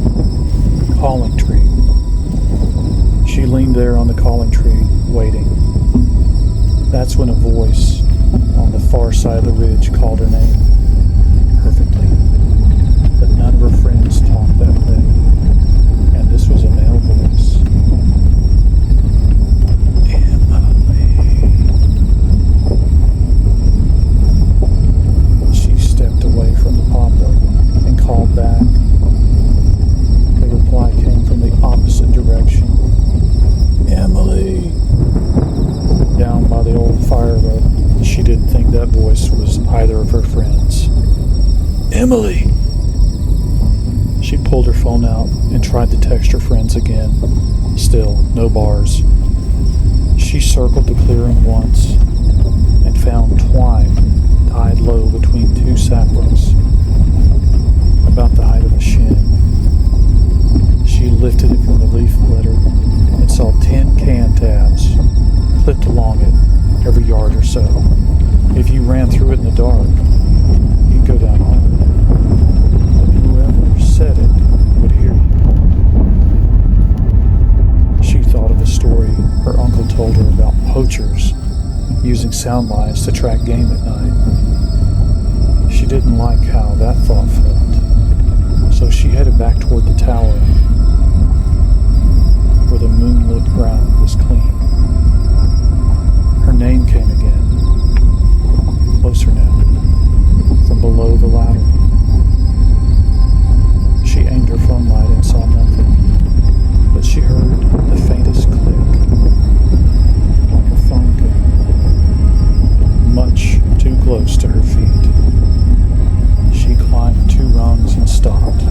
calling tree. She leaned there on the calling tree, waiting. That's when a voice on the far side of the ridge called her name, perfectly. But none of her friends talked that way, and this was a male voice. Emily. She stepped away from the poplar and called back. The reply came from the opposite direction. "Emily." Down by the old fire road, she didn't think that voice was either of her friends. "Emily!" She pulled her phone out and tried to text her friends again. Still, no bars. She circled the clearing once and found twine tied low between 2 saplings, about the height of a shin. She lifted it from the leaf litter and saw 10 can tabs clipped along it every yard or so. If you ran through it in the dark, you'd go down hard. said it would hear you. She thought of a story her uncle told her about poachers using sound lines to track game at night. She didn't like how that thought felt, so she headed back toward the tower, where the moonlit ground was clean. Her name came again, closer now, from below the ladder. She aimed her phone light and saw nothing, but she heard the faintest click, like a phone came, much too close to her feet. She climbed 2 rungs and stopped.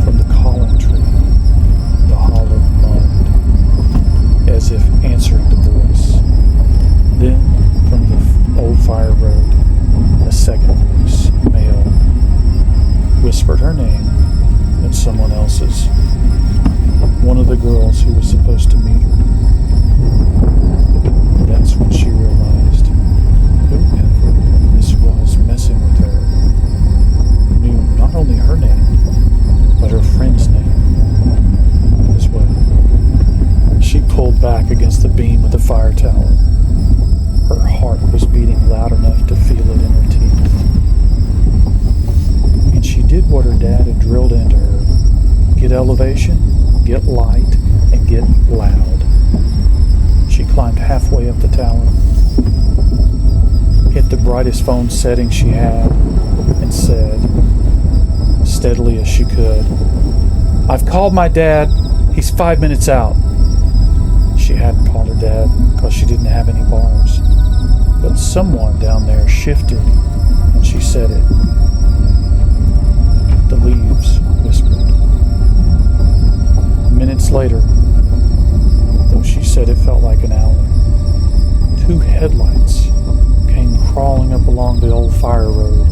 From the calling tree, the hollow moaned, as if answering the voice. Then, from the old fire road, a second voice, male, whispered her name and someone else's. One of the girls who was supposed to meet her. That's when she realized whoever this was messing with her knew not only her name, but her friend's name as well. She pulled back against the beam of the fire tower. Her heart was beating loud enough to feel it in her teeth. And she did what her dad had drilled into her. Get elevation, get light, and get loud. She climbed halfway up the tower, hit the brightest phone setting she had, and said, steadily as she could, "I've called my dad. He's 5 minutes out." She hadn't called her dad because she didn't have any bars. But someone down there shifted when she said it. The leaves whispered. Minutes later, though she said it felt like an hour, 2 headlights came crawling up along the old fire road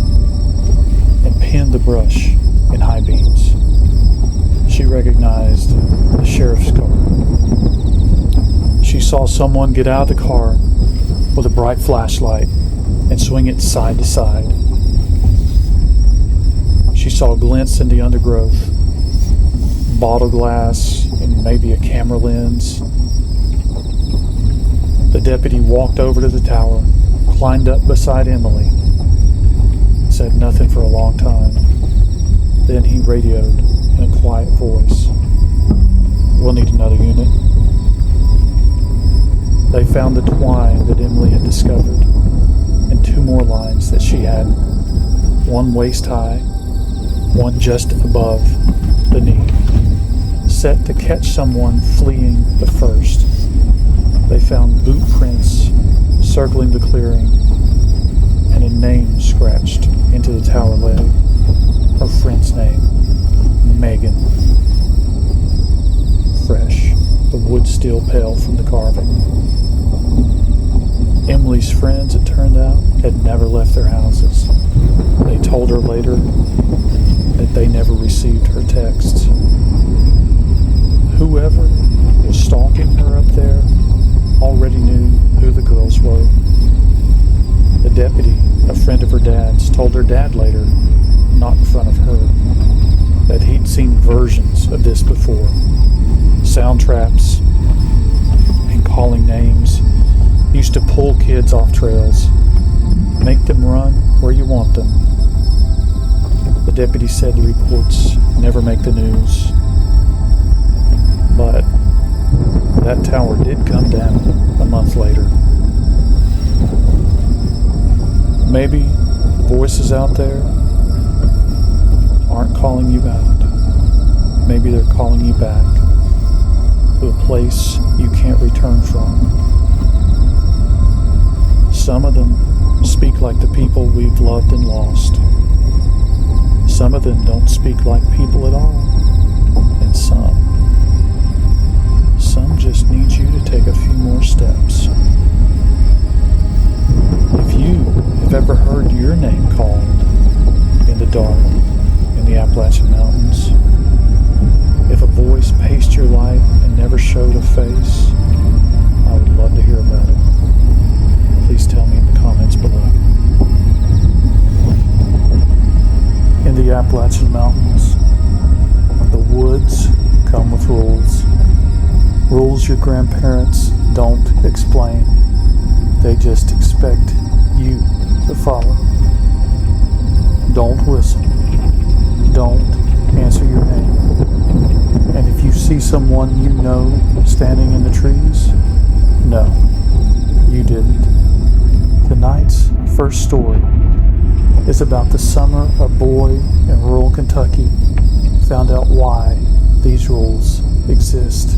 and pinned the brush in high beams. She recognized the sheriff's car. She saw someone get out of the car with a bright flashlight and swing it side to side. She saw glints in the undergrowth, bottle glass, and maybe a camera lens. The deputy walked over to the tower, climbed up beside Emily, said nothing for a long time. Then he radioed in a quiet voice, "We'll need another unit." They found the twine that Emily had discovered, and 2 more lines that she had, one waist high, one just above the knee, set to catch someone fleeing the first. They found boot prints circling the clearing, and a name scratched into the tower leg. Her friend's name, Megan. Fresh, the wood still pale from the carving. Emily's friends, it turned out, had never left their houses. They told her later that they never received her texts. Whoever was stalking her up there already knew who the girls were. The deputy, a friend of her dad's, told her dad later, not in front of her, that he'd seen versions of this before. Sound traps and calling names used to pull kids off trails, make them run where you want them. The deputy said the reports never make the news, but that tower did come down a month later. Maybe voices out there aren't calling you out. Maybe they're calling you back to a place you can't return from. Some of them speak like the people we've loved and lost. Some of them don't speak like people at all. And some just need you to take a few more steps. If you have ever heard your name called in the dark in the Appalachian Mountains, if a voice paced your light and never showed a face, I would love to hear about it. Please tell me in the comments below. In the Appalachian Mountains, your grandparents don't explain. They just expect you to follow. Don't whistle. Don't answer your name. And if you see someone you know standing in the trees, no, you didn't. Tonight's first story is about the summer a boy in rural Kentucky found out why these rules exist.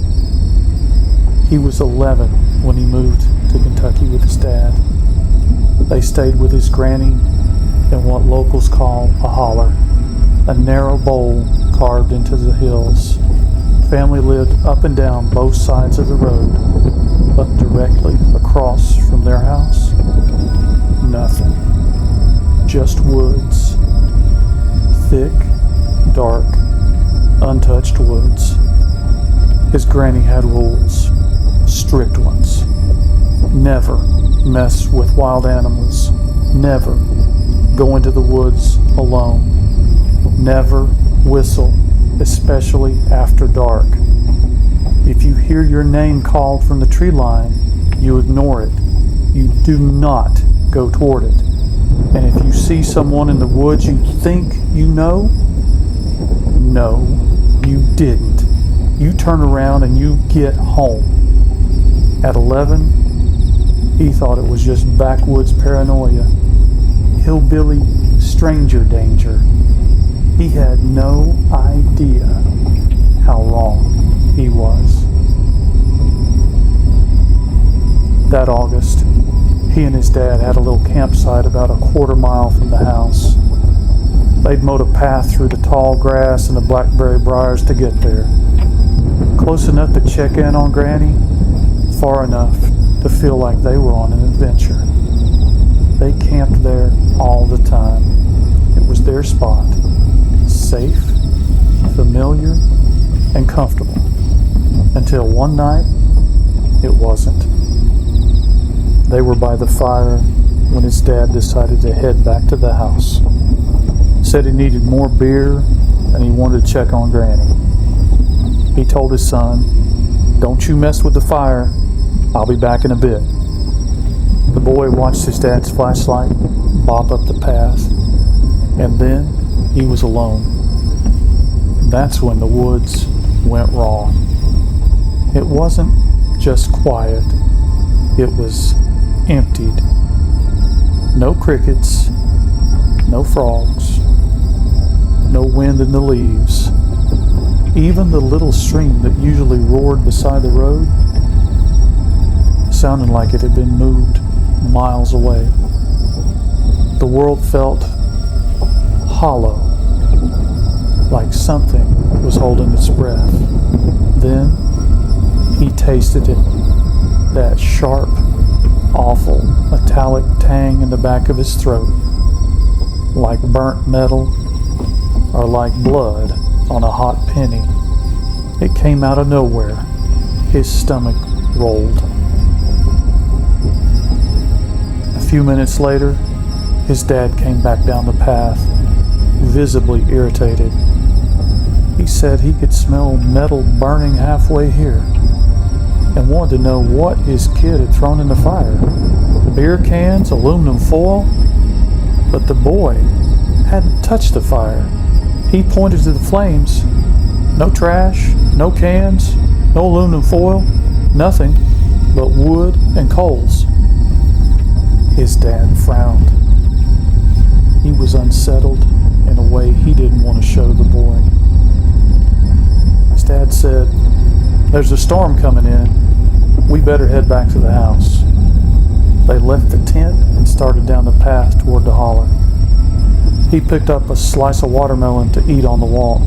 He was 11 when he moved to Kentucky with his dad. They stayed with his granny in what locals call a holler, a narrow bowl carved into the hills. Family lived up and down both sides of the road, but directly across from their house, nothing. Just woods. Thick, dark, untouched woods. His granny had rules, strict ones. Never mess with wild animals. Never go into the woods alone. Never whistle, especially after dark. If you hear your name called from the tree line, you ignore it. You do not go toward it. And if you see someone in the woods you think you know, no, you didn't. You turn around and you get home. At 11, he thought it was just backwoods paranoia, hillbilly stranger danger. He had no idea how wrong he was. That August, he and his dad had a little campsite about a quarter mile from the house. They'd mowed a path through the tall grass and the blackberry briars to get there. Close enough to check in on Granny, far enough to feel like they were on an adventure. They camped there all the time. It was their spot. Safe, familiar, and comfortable. Until one night, it wasn't. They were by the fire when his dad decided to head back to the house. Said he needed more beer and he wanted to check on Granny. He told his son, "Don't you mess with the fire. I'll be back in a bit." The boy watched his dad's flashlight bop up the path, and then he was alone. That's when the woods went wrong. It wasn't just quiet. It was emptied. No crickets, no frogs, no wind in the leaves. Even the little stream that usually roared beside the road sounded like it had been moved miles away. The world felt hollow, like something was holding its breath. Then he tasted it, that sharp, awful, metallic tang in the back of his throat, like burnt metal or like blood on a hot penny. It came out of nowhere. His stomach rolled. A few minutes later, his dad came back down the path, visibly irritated. He said he could smell metal burning halfway here and wanted to know what his kid had thrown in the fire. Beer cans, aluminum foil, but the boy hadn't touched the fire. He pointed to the flames. No trash, no cans, no aluminum foil, nothing but wood and coals. His dad frowned. He was unsettled in a way he didn't want to show the boy. His dad said, "There's a storm coming in. We better head back to the house." They left the tent and started down the path toward the holler. He picked up a slice of watermelon to eat on the walk.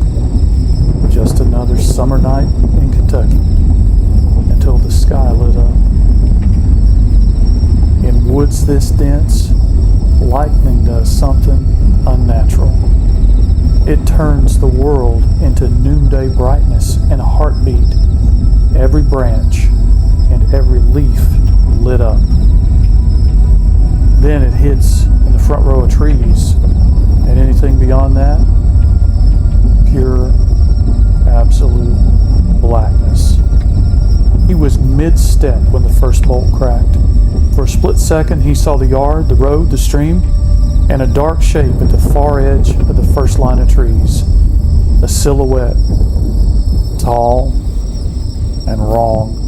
Just another summer night in Kentucky, until the sky lit up. In woods this dense, lightning does something unnatural. It turns the world into noonday brightness in a heartbeat. Every branch and every leaf lit up. Then it hits in the front row of trees, and anything beyond that, pure, absolute blackness. He was mid-step when the first bolt cracked. For a split second, he saw the yard, the road, the stream, and a dark shape at the far edge of the first line of trees. A silhouette, tall and wrong.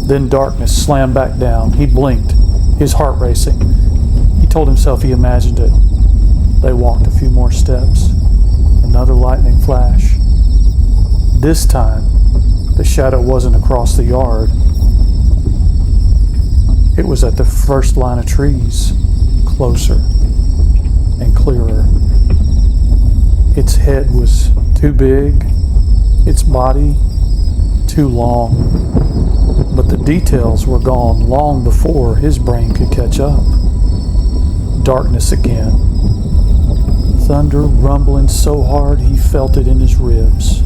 Then darkness slammed back down. He blinked, his heart racing. He told himself he imagined it. They walked a few more steps. Another lightning flash. This time, the shadow wasn't across the yard. It was at the first line of trees, closer and clearer. Its head was too big, its body too long, but the details were gone long before his brain could catch up. Darkness again. Thunder rumbling so hard he felt it in his ribs.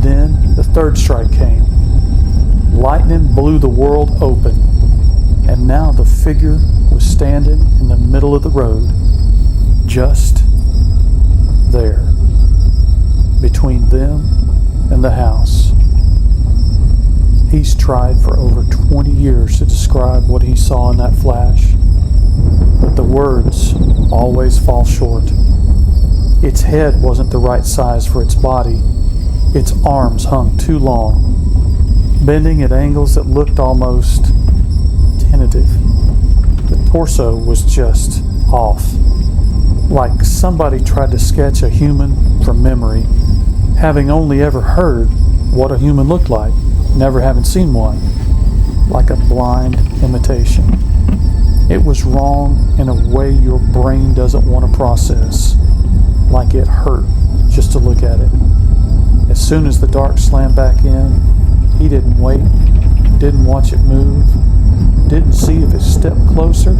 Then the third strike came. Lightning blew the world open, and now the figure was standing in the middle of the road, just there, between them and the house. He's tried for over 20 years to describe what he saw in that flash, but the words always fall short. Its head wasn't the right size for its body. Its arms hung too long, bending at angles that looked almost tentative. The torso was just off, like somebody tried to sketch a human from memory, having only ever heard what a human looked like, never having seen one, like a blind imitation. It was wrong in a way your brain doesn't want to process, like it hurt just to look at it. As soon as the dark slammed back in, he didn't wait, didn't watch it move, didn't see if it stepped closer.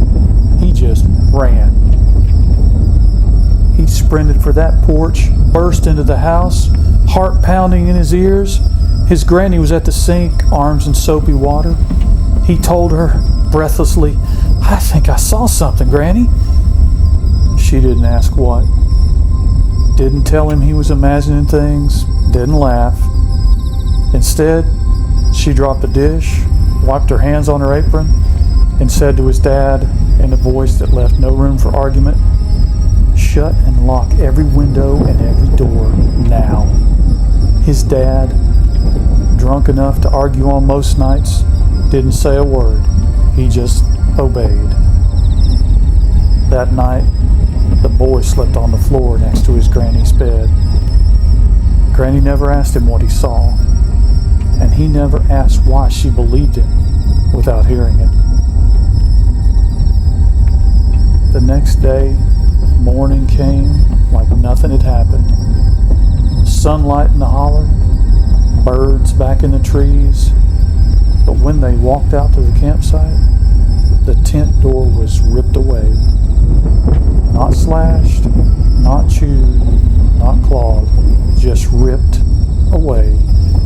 He just ran. He sprinted for that porch, burst into the house, heart pounding in his ears. His granny was at the sink, arms in soapy water. He told her breathlessly, "I think I saw something, Granny." She didn't ask what. Didn't tell him he was imagining things, didn't laugh. Instead, she dropped the dish, wiped her hands on her apron, and said to his dad in a voice that left no room for argument, "Shut and lock every window and every door now." His dad, drunk enough to argue on most nights, didn't say a word. He just obeyed. That night, the boy slept on the floor next to his granny's bed. Granny never asked him what he saw, and he never asked why she believed him without hearing it. The next day, morning came like nothing had happened. Sunlight in the holler, birds back in the trees, but when they walked out to the campsite, the tent door was ripped away. Not slashed, not chewed, not clawed, just ripped away,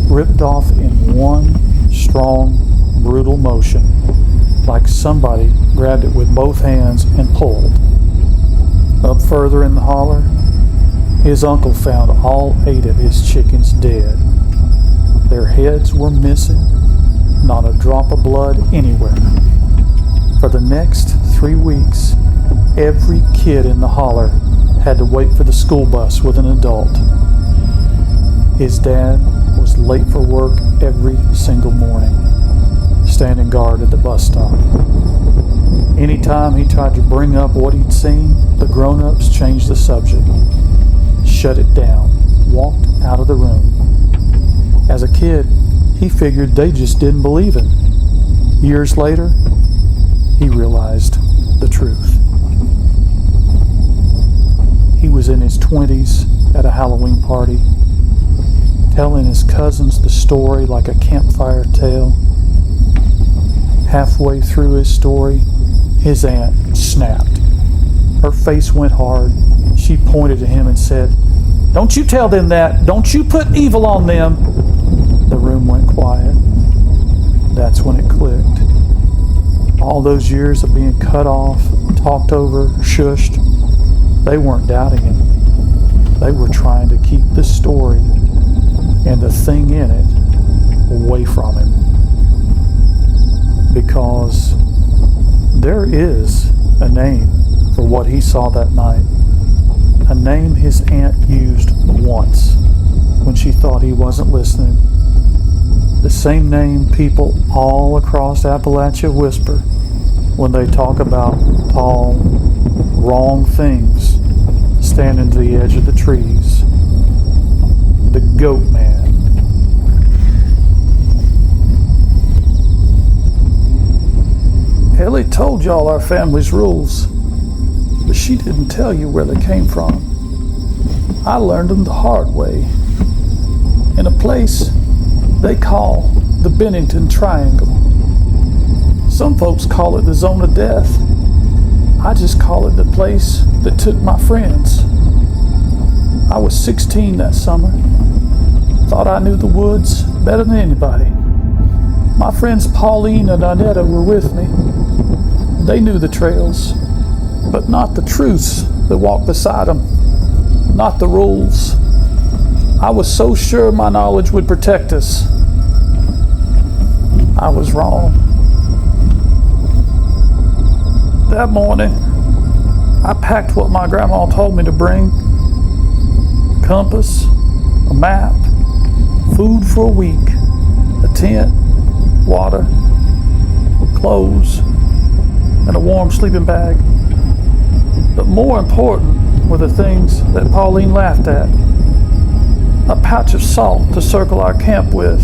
ripped off in one strong, brutal motion, like somebody grabbed it with both hands and pulled. Up further in the holler, his uncle found all 8 of his chickens dead. Their heads were missing, not a drop of blood anywhere. For the next 3 weeks, every kid in the holler had to wait for the school bus with an adult. His dad was late for work every single morning, standing guard at the bus stop. Anytime he tried to bring up what he'd seen, the grown-ups changed the subject, shut it down, walked out of the room. As a kid, he figured they just didn't believe him. Years later, he realized the truth. He was in his 20s at a Halloween party, telling his cousins the story like a campfire tale. Halfway through his story, his aunt snapped. Her face went hard. She pointed at him and said, "Don't you tell them that. Don't you put evil on them." The room went quiet. That's when it clicked. All those years of being cut off, talked over, shushed, they weren't doubting him. They were trying to keep the story and the thing in it away from him. Because there is a name for what he saw that night. A name his aunt used once when she thought he wasn't listening. The same name people all across Appalachia whisper when they talk about tall, wrong things standing to the edge of the trees. The Goat Man. Ellie told y'all our family's rules, but she didn't tell you where they came from. I learned them the hard way. In a place they call the Bennington Triangle. Some folks call it the Zone of Death. I just call it the place that took my friends. I was 16 that summer. Thought I knew the woods better than anybody. My friends Pauline and Annetta were with me. They knew the trails, but not the truths that walked beside them, not the rules. I was so sure my knowledge would protect us. I was wrong. That morning, I packed what my grandma told me to bring: compass, a map, food for a week, a tent, water, clothes, and a warm sleeping bag. But more important were the things that Pauline laughed at. A pouch of salt to circle our camp with,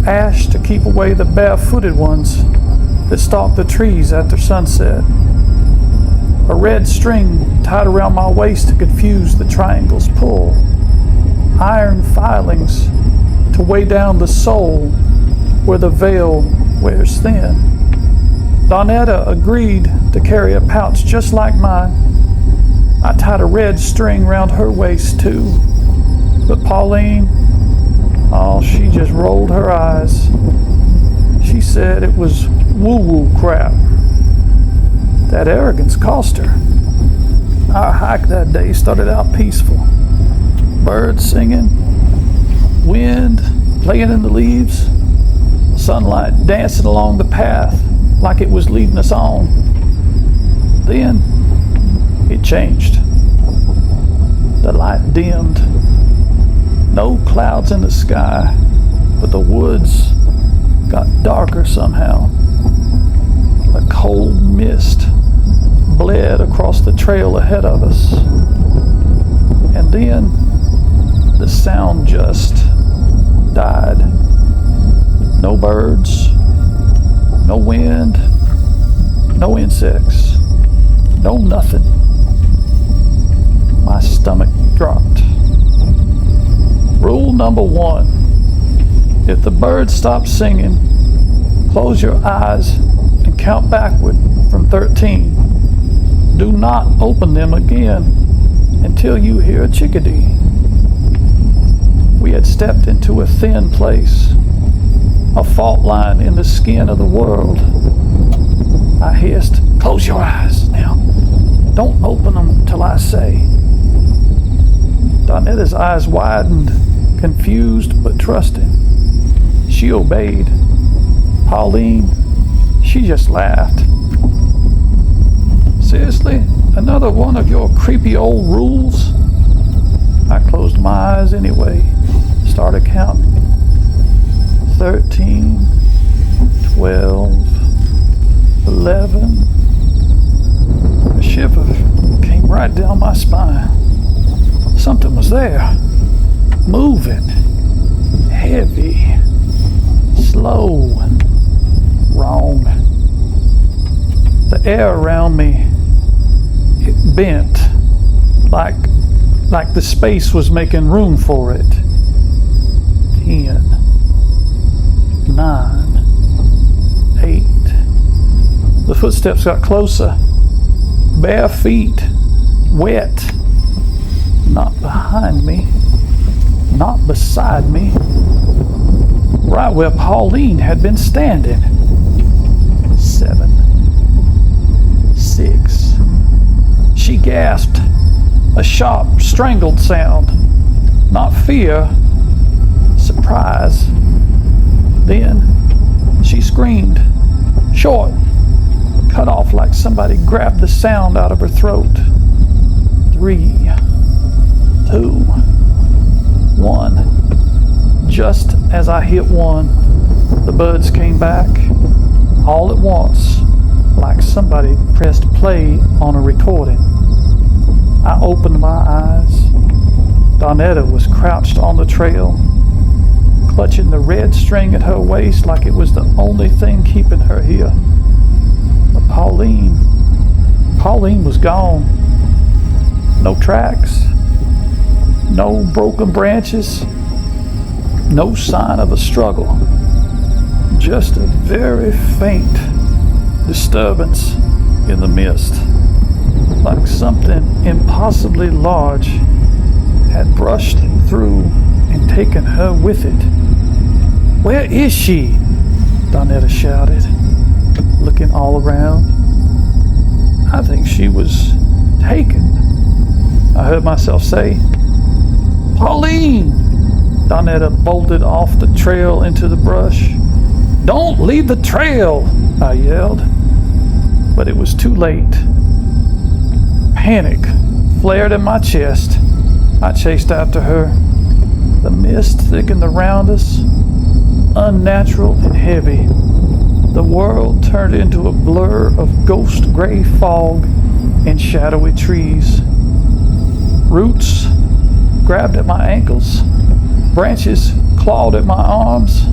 ash to keep away the barefooted ones that stalked the trees after sunset, a red string tied around my waist to confuse the triangle's pull, iron filings to weigh down the soul where the veil wears thin. Donetta agreed to carry a pouch just like mine. I tied a red string round her waist too, but Pauline, she just rolled her eyes. She said it was woo-woo crap. That arrogance cost her. Our hike that day started out peaceful. Birds singing, wind playing in the leaves, sunlight dancing along the path like it was leading us on. Then it changed. The light dimmed. No clouds in the sky, but the woods got darker somehow. A cold mist bled across the trail ahead of us. And then the sound just died. No birds, no wind, no insects, no nothing. My stomach dropped. Rule number 1. If the birds stop singing, close your eyes and count backward from 13. Do not open them again until you hear a chickadee. We had stepped into a thin place, a fault line in the skin of the world. I hissed, "Close your eyes now. Don't open them till I say." Donetta's eyes widened, confused but trusting. She obeyed. Pauline, she just laughed. "Seriously? Another one of your creepy old rules?" I closed my eyes anyway, started counting. 13, 12, 11. A shiver came right down my spine. Something was there, moving, heavy, slow, wrong. The air around me, it bent, like the space was making room for it. 10, 9, 8. The footsteps got closer. Bare feet, wet. Not behind me, not beside me. Right where Pauline had been standing. 7, 6. She gasped. A sharp, strangled sound. Not fear, surprise. short, cut off like somebody grabbed the sound out of her throat. 3, 2, 1. Just as I hit 1, the buds came back all at once, like somebody pressed play on a recording. I opened my eyes. Donetta was crouched on the trail, clutching the red string at her waist like it was the only thing keeping her here. But Pauline was gone. No tracks, no broken branches, no sign of a struggle. Just a very faint disturbance in the mist, like something impossibly large had brushed through and taken her with it. "Where is she?" Donetta shouted, looking all around. "I think she was taken," I heard myself say. "Pauline!" Donetta bolted off the trail into the brush. "Don't leave the trail!" I yelled, but it was too late. Panic flared in my chest. I chased after her. The mist thickened around us, unnatural and heavy. The world turned into a blur of ghost gray fog and shadowy trees. Roots grabbed at my ankles. Branches clawed at my arms.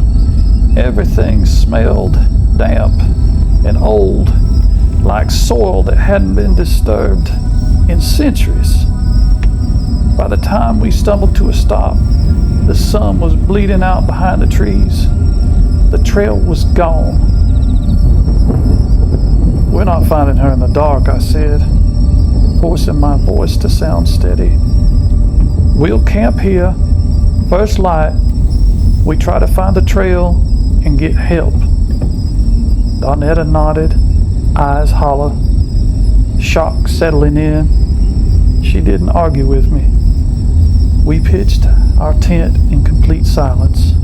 Everything smelled damp and old, like soil that hadn't been disturbed in centuries. By the time we stumbled to a stop, the sun was bleeding out behind the trees. The trail was gone. "We're not finding her in the dark," I said, forcing my voice to sound steady. "We'll camp here. First light, we try to find the trail and get help." Donetta nodded, eyes hollow, shock settling in. She didn't argue with me. We pitched our tent in complete silence.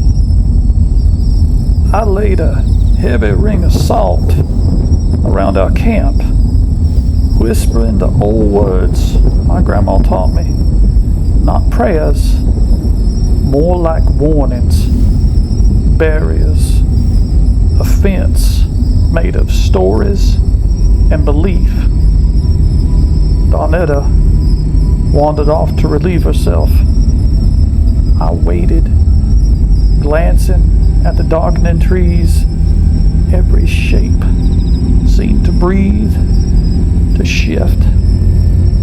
I laid a heavy ring of salt around our camp, whispering the old words my grandma taught me. Not prayers, more like warnings, barriers, a fence made of stories and belief. Donetta wandered off to relieve herself. I waited, glancing at the darkening trees. Every shape seemed to breathe, to shift,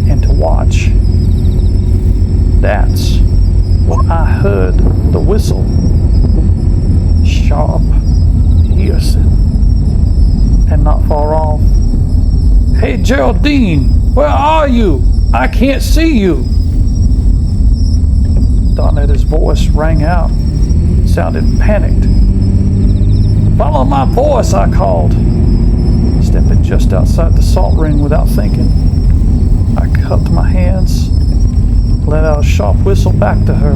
and to watch. That's when I heard the whistle. Sharp, piercing, and not far off. "Hey, Geraldine, where are you? I can't see you." Donetta's voice rang out, sounded panicked. "Follow my voice," I called, stepping just outside the salt ring without thinking. I cupped my hands, let out a sharp whistle back to her.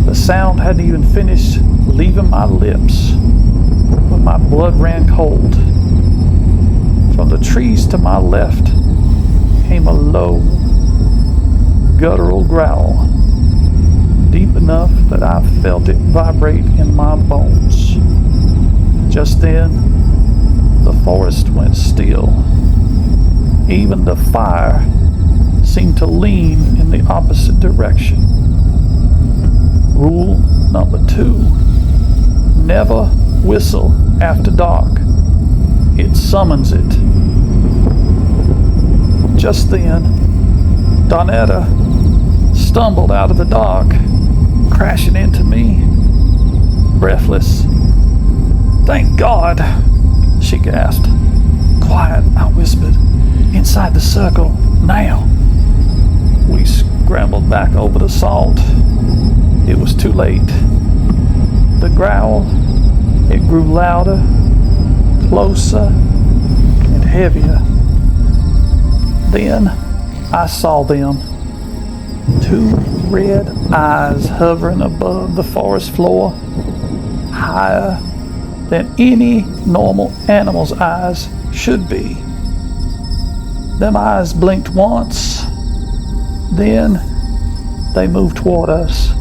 The sound hadn't even finished leaving my lips when my blood ran cold. From the trees to my left came a low, guttural growl, deep enough that I felt it vibrate in my bones. Just then, the forest went still. Even the fire seemed to lean in the opposite direction. Rule number 2, never whistle after dark. It summons it. Just then, Donetta stumbled out of the dark, crashing into me, breathless. "Thank God," she gasped. "Quiet," I whispered. "Inside the circle, now." We scrambled back over the salt. It was too late. The growl, it grew louder, closer, and heavier. Then I saw them. 2 red eyes hovering above the forest floor, higher, than any normal animal's eyes should be. Them eyes blinked once, then they moved toward us.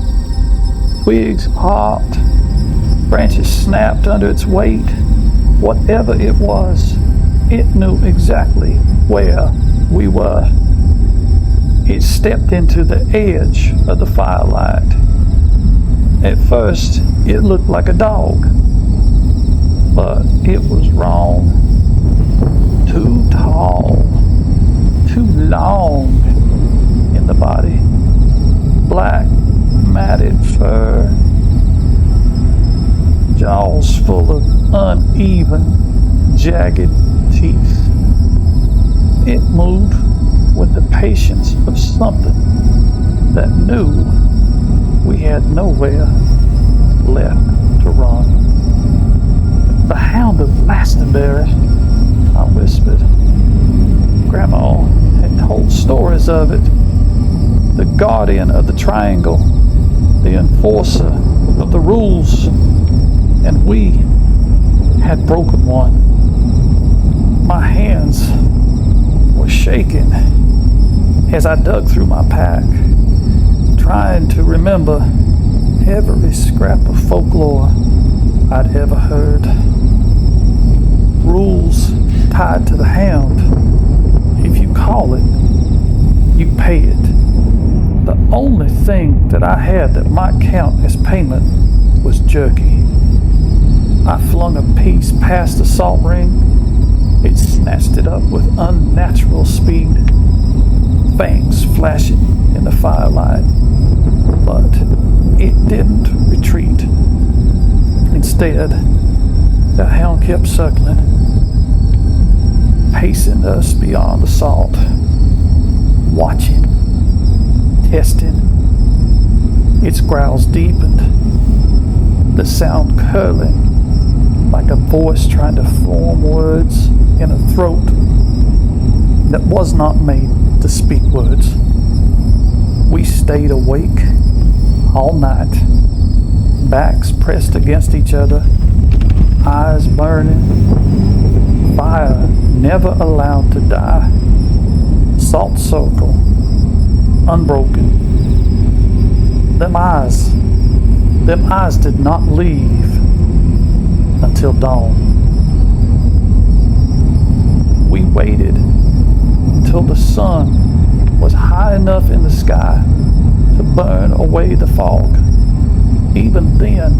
Twigs popped, branches snapped under its weight. Whatever it was, it knew exactly where we were. It stepped into the edge of the firelight. At first, it looked like a dog, but it was wrong. Too tall, too long in the body. Black, matted fur, jaws full of uneven, jagged teeth. It moved with the patience of something that knew we had nowhere left to run. The Hound of Glastonbury, I whispered. Grandma had told stories of it. The guardian of the triangle, the enforcer of the rules, and we had broken one. My hands were shaking as I dug through my pack, trying to remember every scrap of folklore I'd ever heard. Rules tied to the hound. If you call it, you pay it. The only thing that I had that might count as payment was jerky. I flung a piece past the salt ring. It snatched it up with unnatural speed, fangs flashing in the firelight. But it didn't retreat. Instead, the hound kept circling, pacing us beyond the salt, watching, testing. Its growls deepened, the sound curling like a voice trying to form words in a throat that was not made to speak words. We stayed awake all night, backs pressed against each other, eyes burning, fire never allowed to die, salt circle unbroken. Them eyes did not leave until dawn. We waited until the sun was high enough in the sky to burn away the fog. Even then,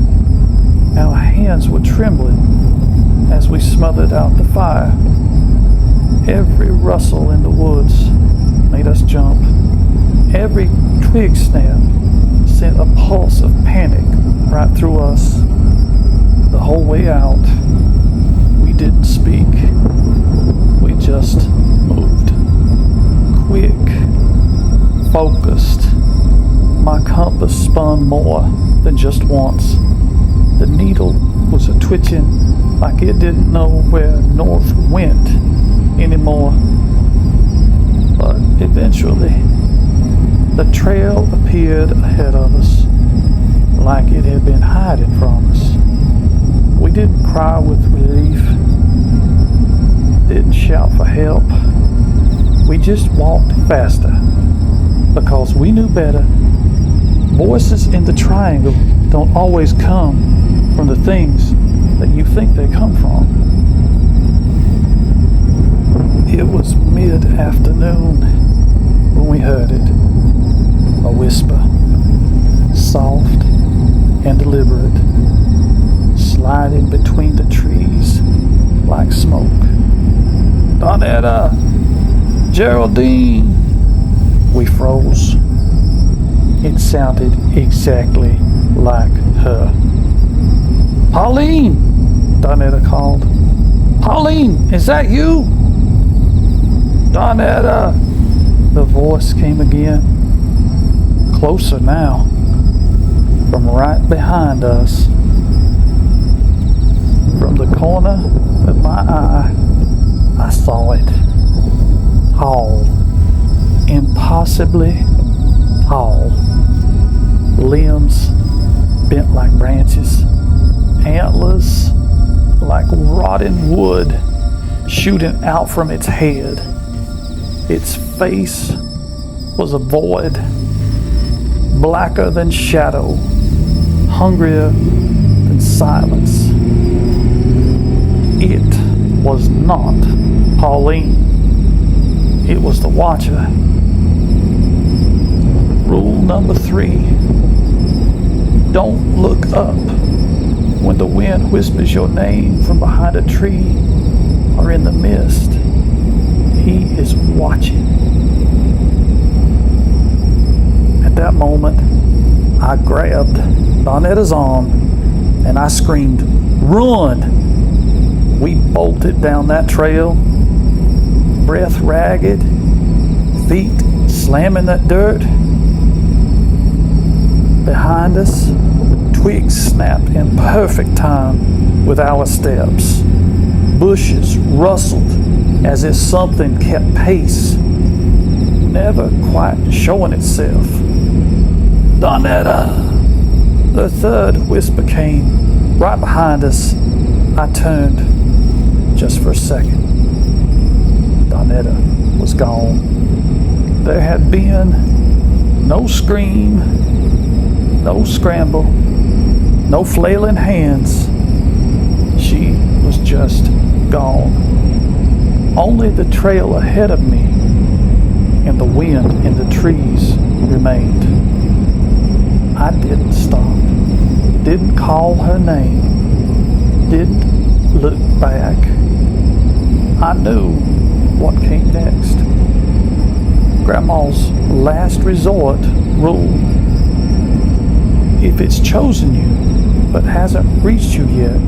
our hands were trembling as we smothered out the fire. Every rustle in the woods made us jump. Every twig snap sent a pulse of panic right through us. The whole way out, we didn't speak. We just moved. Quick, focused. My compass spun more than just once. The needle was a twitching like it didn't know where north went anymore. But eventually, the trail appeared ahead of us, like it had been hiding from us. We didn't cry with relief, didn't shout for help. We just walked faster, because we knew better. Voices in the triangle don't always come from the things that you think they come from. It was mid-afternoon when we heard it. A whisper, soft and deliberate, sliding between the trees like smoke. Donetta! Geraldine! We froze. It sounded exactly like her. Pauline! Donetta called. Pauline, is that you? Donetta! The voice came again. Closer now. From right behind us. From the corner of my eye, I saw it. Tall. Impossibly tall. Limbs bent like branches. Antlers rotting wood shooting out from its head. Its face was a void, blacker than shadow, hungrier than silence. It was not Pauline. It was the Watcher. Rule number 3. Don't look up when the wind whispers your name from behind a tree or in the mist. He is watching. At that moment, I grabbed Donetta's arm and I screamed, "Run!" We bolted down that trail, breath ragged, feet slamming that dirt. Behind us, twigs snapped in perfect time with our steps. Bushes rustled as if something kept pace, never quite showing itself. "Donetta!" The third whisper came right behind us. I turned just for a second. Donetta was gone. There had been no scream, no scramble, no flailing hands. She was just gone. Only the trail ahead of me and the wind in the trees remained. I didn't stop, didn't call her name, didn't look back. I knew what came next. Grandma's last resort rule. If it's chosen you but hasn't reached you yet,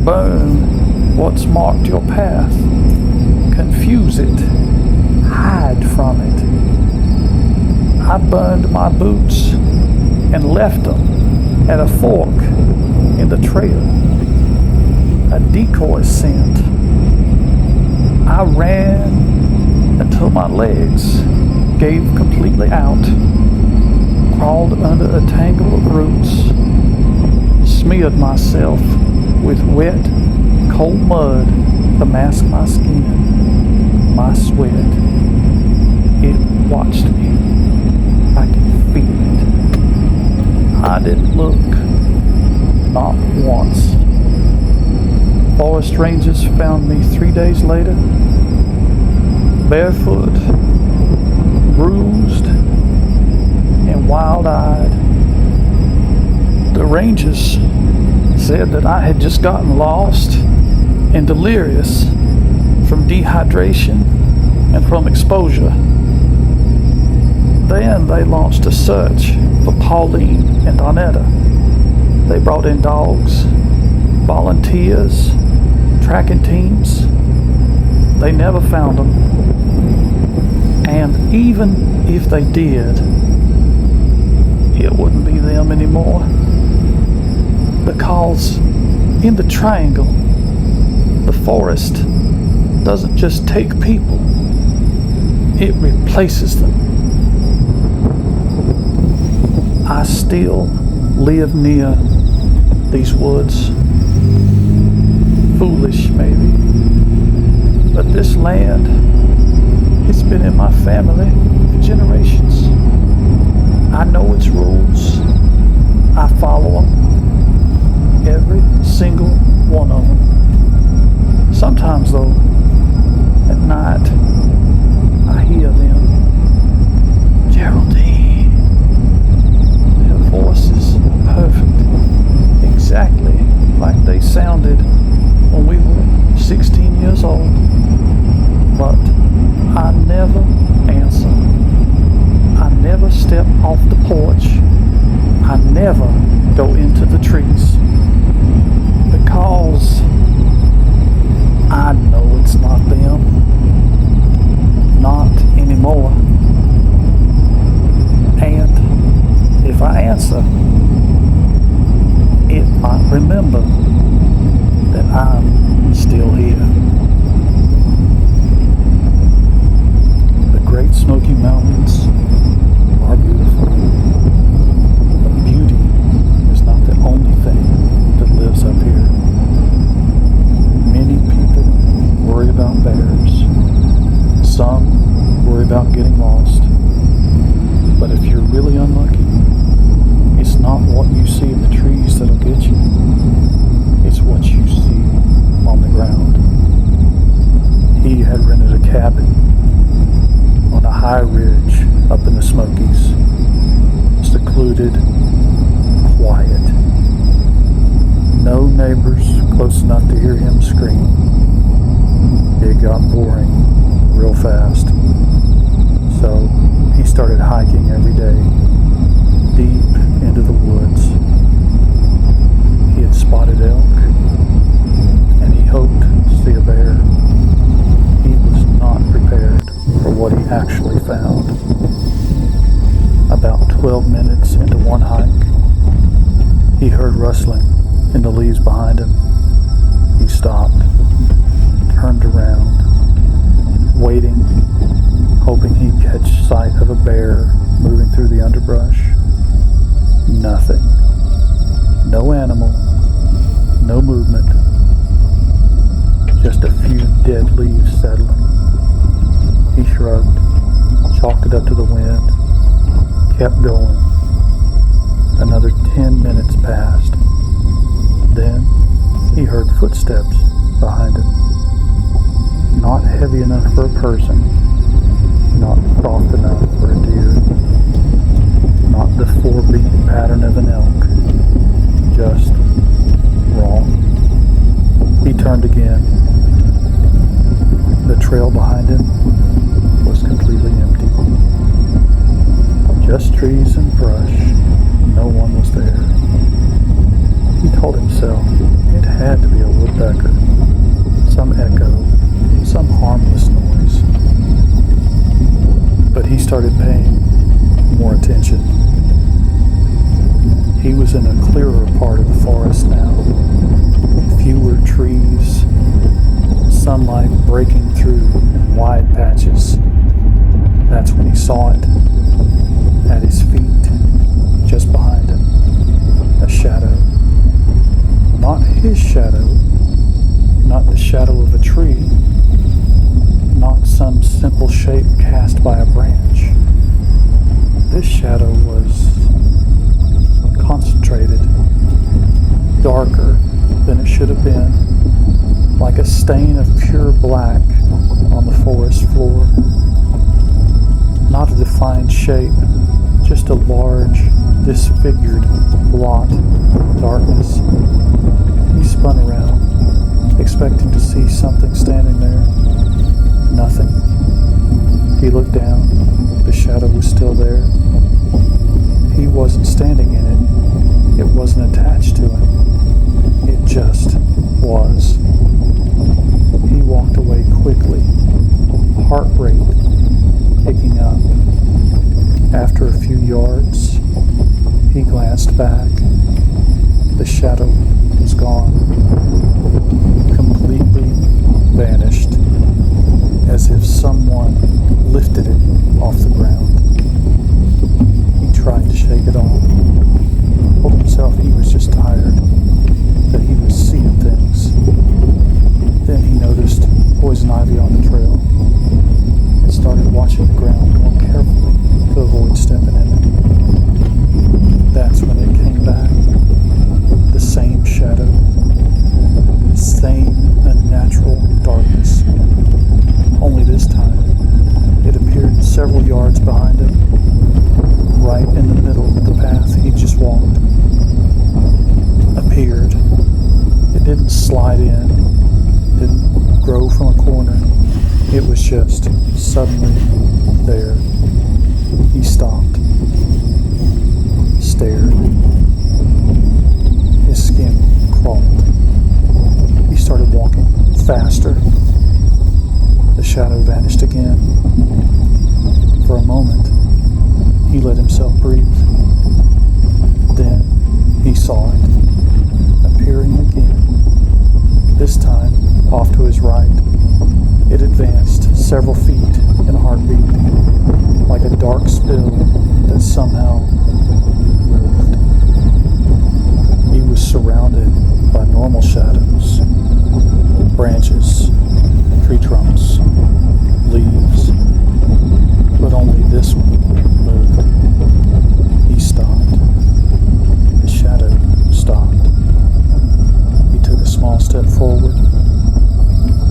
burn what's marked your path. Confuse it. Hide from it. I burned my boots and left them at a fork in the trail. A decoy scent. I ran until my legs gave completely out. Crawled under a tangle of roots. Smeared myself with wet, cold mud to mask my skin, my sweat. It watched me. I could feel it. I didn't look, not once. Forest rangers found me 3 days later, barefoot, bruised, and wild-eyed. The rangers said that I had just gotten lost and delirious from dehydration and from exposure. Then they launched a search for Pauline and Donetta. They brought in dogs, volunteers, tracking teams. They never found them. And even if they did, it wouldn't be them anymore. Because in the triangle, the forest doesn't just take people, it replaces them. I still live near these woods. Foolish, maybe. But this land, it's been in my family for generations. I know its rules. I follow them. Every single one of them. Sometimes, though, at night, I hear them. Geraldine. Their voices are perfect. Exactly like they sounded when we were 16 years old. But I never answer. I never step off the porch. I never go into the trees. Because I know it's not them. Not anymore. And if I answer, it might remember that I'm still here. The Great Smoky Mountains are beautiful. But beauty is not the only thing that lives up here. neighbors close enough to hear him scream. It got boring real fast. So he started hiking every day, deep into the woods. He had spotted elk, and he hoped to see a bear. He was not prepared for what he actually found. About 12 minutes into one hike, he heard rustling in the leaves behind him. He stopped, turned around, waiting, hoping he'd catch sight of a bear moving through the underbrush. Nothing. No animal, no movement, just a few dead leaves settling. He shrugged, chalked it up to the wind, kept going. Another 10 minutes passed. Then he heard footsteps behind him. Not heavy enough for a person, not soft enough for a deer, not the 4-beat pattern of an elk, just wrong. He turned again. The trail behind him was completely empty. Just trees and brush. No one was there. He told himself it had to be a woodpecker, some echo, some harmless noise. But he started paying more attention. He was in a clearer part of the forest now. Fewer trees, sunlight breaking through in wide patches. That's when he saw it. At his feet, just behind him, a shadow. Not his shadow, not the shadow of a tree, not some simple shape cast by a branch. This shadow was concentrated, darker than it should have been, like a stain of pure black on the forest floor. Not a defined shape, just a large, disfigured blot of darkness. He spun around, expecting to see something standing there. Nothing. He looked down. The shadow was still there. He wasn't standing in it. It wasn't attached to him. It just was. He walked away quickly, heart rate picking up. After a few yards, he glanced back. The shadow was gone, completely vanished, as if someone lifted it off the ground. He tried to shake it off, told himself he was just tired, that he was seeing things. Then he noticed poison ivy on the trail and started watching the ground more carefully to avoid stepping in it. That's when it came back. The same shadow, the same unnatural darkness. Only this time, it appeared several yards behind him, right in the middle of the path he just walked. Appeared. It didn't slide in, didn't grow from a corner. It was just suddenly there. He stopped, stared. His skin crawled. He started walking faster. The shadow vanished again. For a moment, he let himself breathe. Then he saw it, appearing again. This time, off to his right. It advanced several feet in a heartbeat, like a dark spill that somehow moved. He was surrounded by normal shadows, branches, tree trunks, leaves, but only this one moved. He stopped. The shadow stopped. He took a small step forward.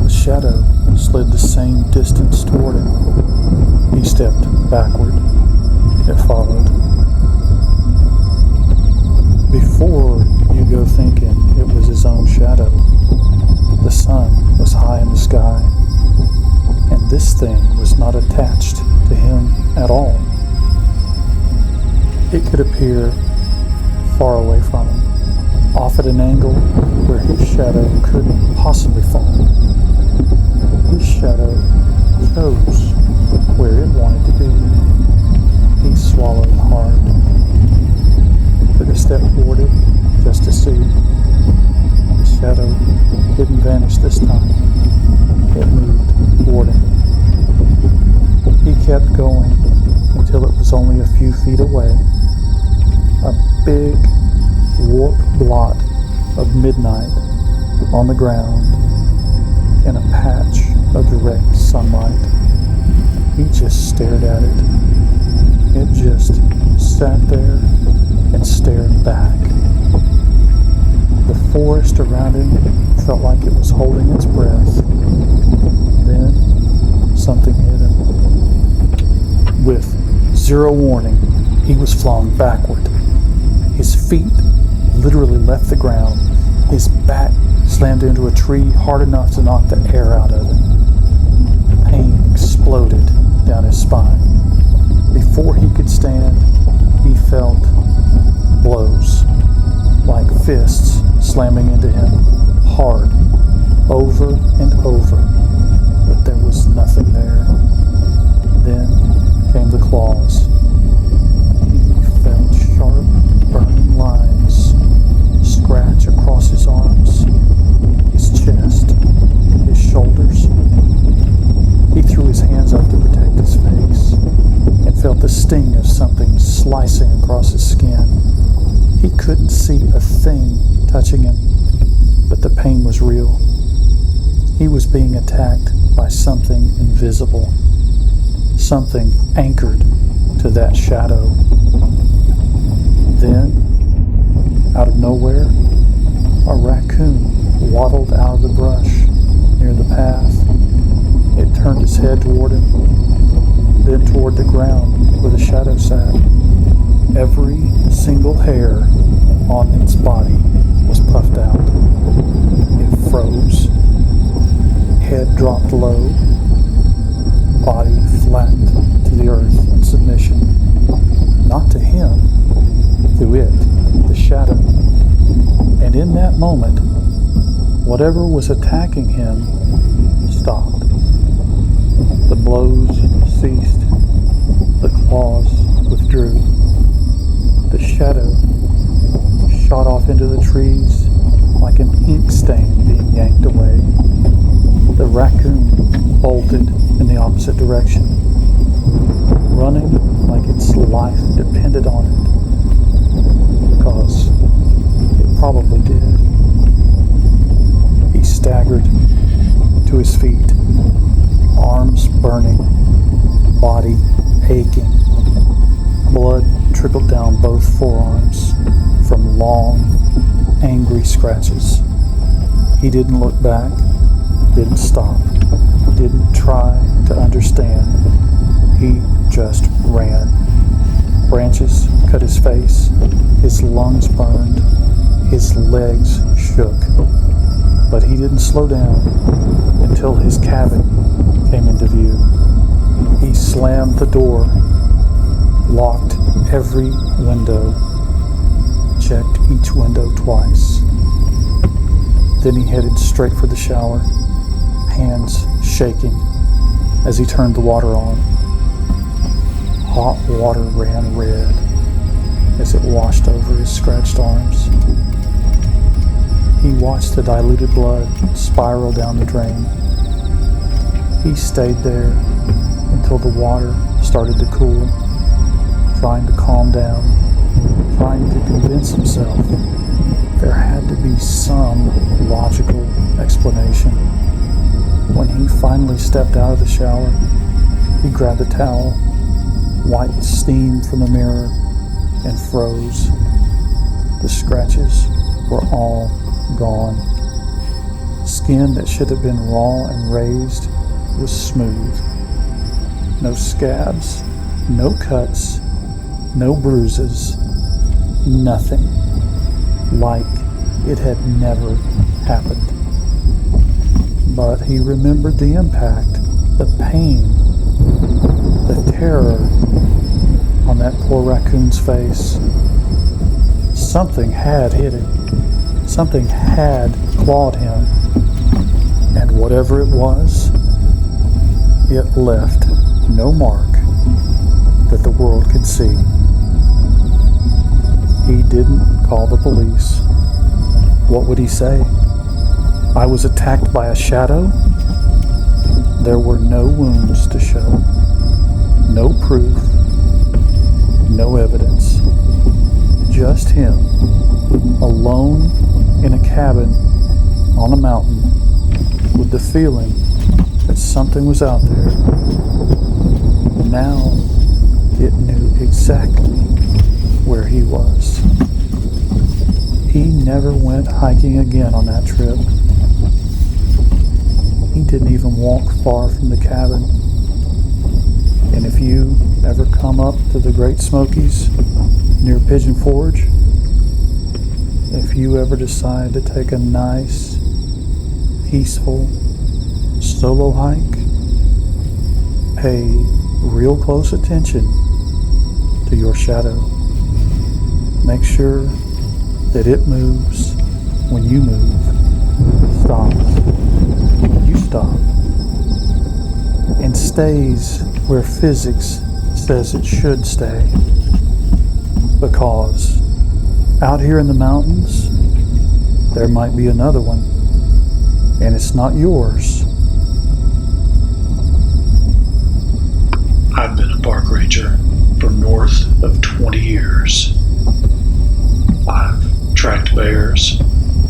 The shadow slid the same distance toward him. He stepped backward. It followed. Before you go thinking high in the sky, and this thing was not attached to him at all. It could appear far away from him, off at an angle where his shadow couldn't possibly fall. His shadow chose where it wanted to be. He swallowed hard, took a step toward it just to see. The shadow didn't vanish this time. It moved toward him. He kept going until it was only a few feet away. A big warped blot of midnight on the ground in a patch of direct sunlight. He just stared at it. It just sat there and stared back. The forest around him felt like it was holding its breath. Then something hit him. With zero warning, he was flung backward. His feet literally left the ground. His back slammed into a tree hard enough to knock the air out of him. Pain exploded down his spine. Before he could stand, he felt blows, like fists slamming into him, hard, over and over, but there was nothing there. Then came the claws. He felt sharp, burning lines scratch across his arms, his chest, his shoulders. He threw his hands up to protect his face and felt the sting of something slicing across his skin. He couldn't see a thing touching him, but the pain was real. He was being attacked by something invisible, something anchored to that shadow. Then, out of nowhere, a raccoon waddled out of the brush near the path. It turned its head toward him, then toward the ground where the shadow sat. Every single hair on its body was puffed out. It froze. Head dropped low. Body flattened to the earth in submission. Not to him, to it, the shadow. And in that moment, whatever was attacking him stopped. The blows ceased. The claws withdrew. The shadow shot off into the trees like an ink stain being yanked away. The raccoon bolted in the opposite direction, running like its life depended on it, because it probably did. He staggered to his feet, arms burning, body aching. Blood trickled down both forearms from long, angry scratches. He didn't look back, didn't stop, didn't try to understand. He just ran. Branches cut his face, his lungs burned, his legs shook. But he didn't slow down until his cabin came into view. He slammed the door, locked every window, checked each window twice. Then he headed straight for the shower, hands shaking as he turned the water on. Hot water ran red as it washed over his scratched arms. He watched the diluted blood spiral down the drain. He stayed there until the water started to cool, trying to calm down, trying to convince himself there had to be some logical explanation. When he finally stepped out of the shower, he grabbed a towel, wiped steam from the mirror, and froze. The scratches were all gone. Skin that should have been raw and raised was smooth. No scabs, no cuts, no bruises, nothing. Like it had never happened. but he remembered the impact, the pain, the terror on that poor raccoon's face. Something had hit him. Something had clawed him. And whatever it was, it left no mark that the world could see. He didn't call the police. What would he say? I was attacked by a shadow? There were no wounds to show, no proof, no evidence. Just him, alone in a cabin on a mountain, with the feeling that something was out there. Now it knew exactly where he was. He never went hiking again on that trip. He didn't even walk far from the cabin. And if you ever come up to the Great Smokies near Pigeon Forge, if you ever decide to take a nice, peaceful, solo hike, pay real close attention to your shadow. Make sure that it moves when you move, stops when you stop, and stays where physics says it should stay. Because out here in the mountains, there might be another one, and it's not yours. I've been a park ranger for north of 20 years. I've tracked bears,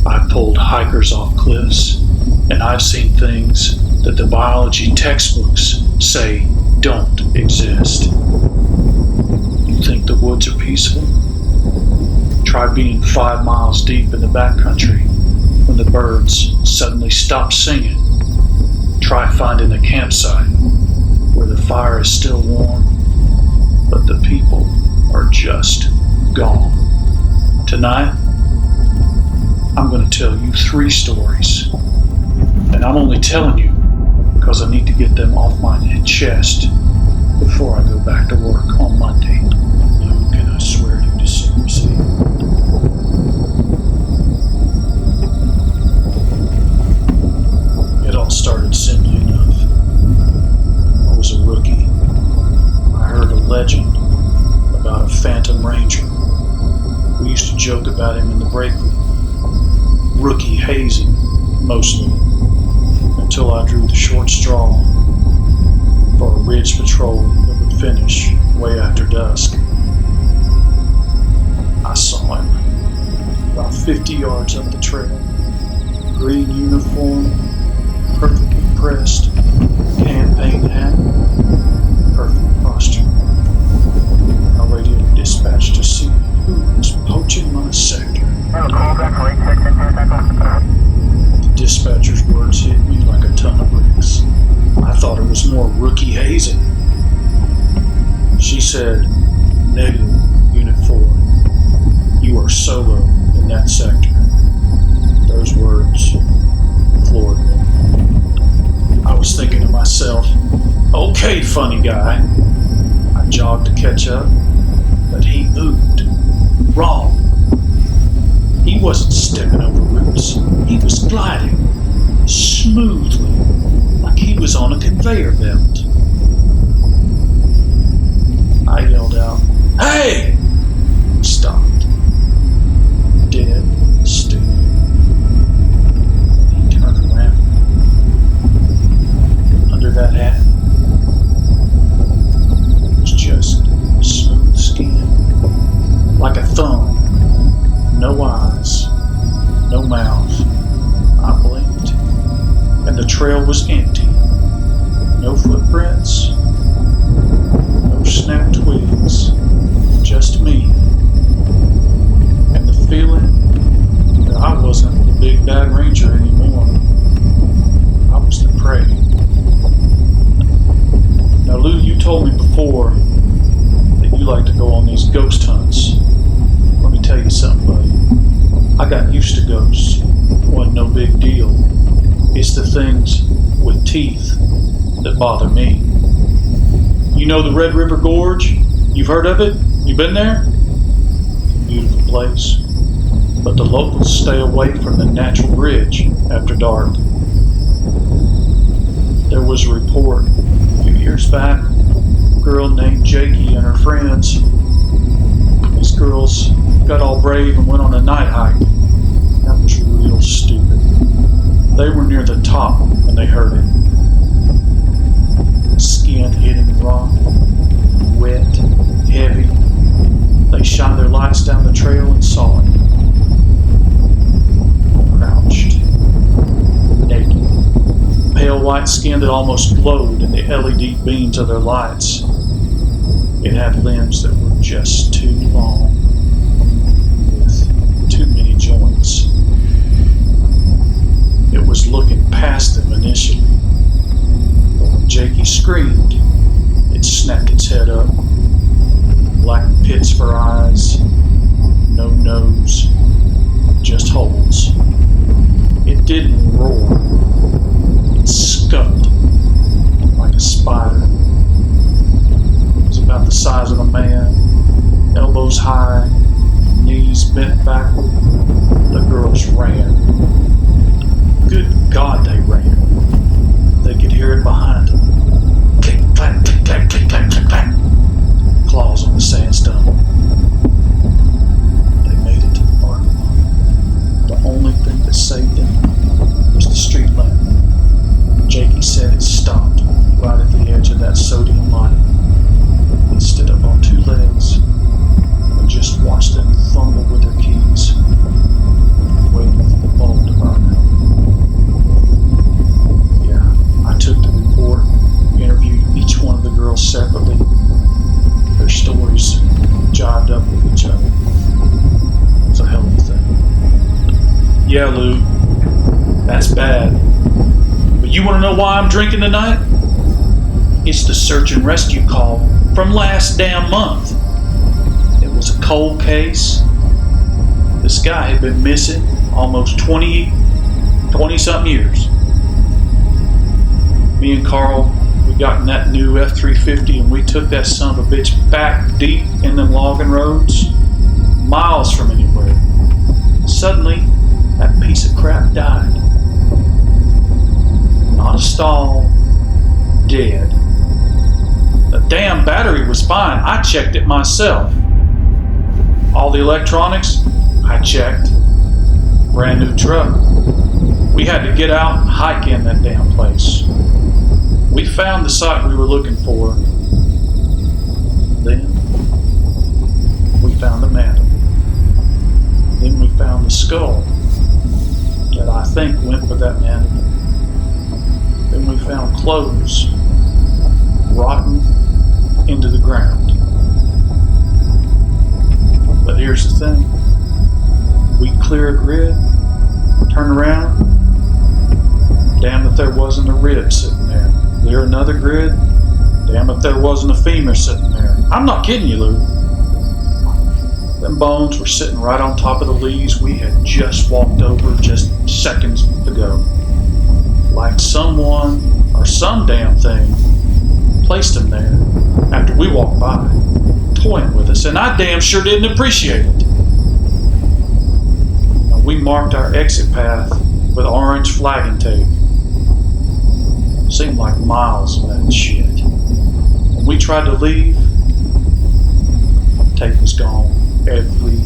I've pulled hikers off cliffs, and I've seen things that the biology textbooks say don't exist. You think the woods are peaceful? Try being 5 miles deep in the backcountry when the birds suddenly stop singing. Try finding a campsite where the fire is still warm, but the people are just gone. Tonight, I'm going to tell you 3 stories, and I'm only telling you because I need to get them off my chest before I go back to work on Monday. Luke, and I swear to secrecy. It all started simply enough. I was a rookie. I heard a legend about a phantom ranger. We used to joke about him in the break room. Rookie hazing, mostly, until I drew the short straw for a ridge patrol that would finish way after dusk. I saw him about 50 yards up the trail. Green uniform, perfectly pressed, campaign hat, perfect posture. I radioed dispatch to see who was poaching my sector. The dispatcher's words hit me like a ton of bricks. I thought it was more rookie hazing. She said, "Negative, Unit 4. You are solo in that sector." Those words floored me. I was thinking to myself, okay, funny guy. I jogged to catch up, but he moved. Wrong. He wasn't stepping over roots. He was gliding smoothly, like he was on a conveyor belt. I yelled out, "Hey!" He stopped. Dead still. He turned around. Under that hat was just smooth skin, like a thumb. No eyes, no mouth. I blinked, and the trail was empty. No footprints, no snapped twigs, just me. And the feeling that I wasn't the big bad ranger anymore. I was the prey. Now, Lou, you told me before that you like to go on these ghost hunts. Let me tell you something, buddy. I got used to ghosts. Wasn't no big deal. It's the things with teeth that bother me. You know the Red River Gorge? You've heard of it? You been there? It's a beautiful place. But the locals stay away from the natural bridge after dark. There was a report a few years back, a girl named Jakey and her friends. These girls got all brave and went on a night hike. That was real stupid. They were near the top when they heard it. Skin hitting rock, wet, heavy. They shone their lights down the trail and saw it. Crouched, naked, pale white skin that almost glowed in the LED beams of their lights. It had limbs that were just too long, with too many joints. It was looking past them initially, but when Jakey screamed, it snapped its head up. Black pits for eyes, no nose, just holes. It didn't roar. It scuffed like a spider. It was about the size of a man, elbows high, knees bent backward. The girls ran. Good God, they ran. They could hear it behind them. Click, clack, click, clack, click, clack, click, clack. Claws on the sandstone. They made it to the parking lot. The only thing that saved them was the street lamp. Jakey said it stopped right at the edge of that sodium light. It stood up on two legs and just watched them fumble with their keys, waiting for the bulb to burn out. Yeah, I took the report, interviewed each one of the girls separately. Their stories jived up with each other. It was a hell of a thing. Yeah, Lou, that's bad. But you want to know why I'm drinking tonight? It's the search and rescue call from last damn month. It was a cold case. This guy had been missing almost 20-something years. Me and Carl, we got in that new F-350 and we took that son of a bitch back deep in them logging roads, miles from anywhere. Suddenly, that piece of crap died. Not a stall, dead. The damn battery was fine. I checked it myself. All the electronics, I checked. Brand new truck. We had to get out and hike in that damn place. We found the site we were looking for. Then we found the mantle. Then we found the skull that I think went with that mantle. Then we found clothes rotten into the ground. But here's the thing. We'd clear a grid, turn around, damn if there wasn't a rib sitting there. Clear another grid, damn if there wasn't a femur sitting there. I'm not kidding you, Lou. Them bones were sitting right on top of the leaves we had just walked over just seconds ago. Like someone or some damn thing placed them there after we walked by, toying with us, and I damn sure didn't appreciate it. Now, we marked our exit path with orange flagging tape. Seemed like miles of that shit. When we tried to leave, tape was gone. Every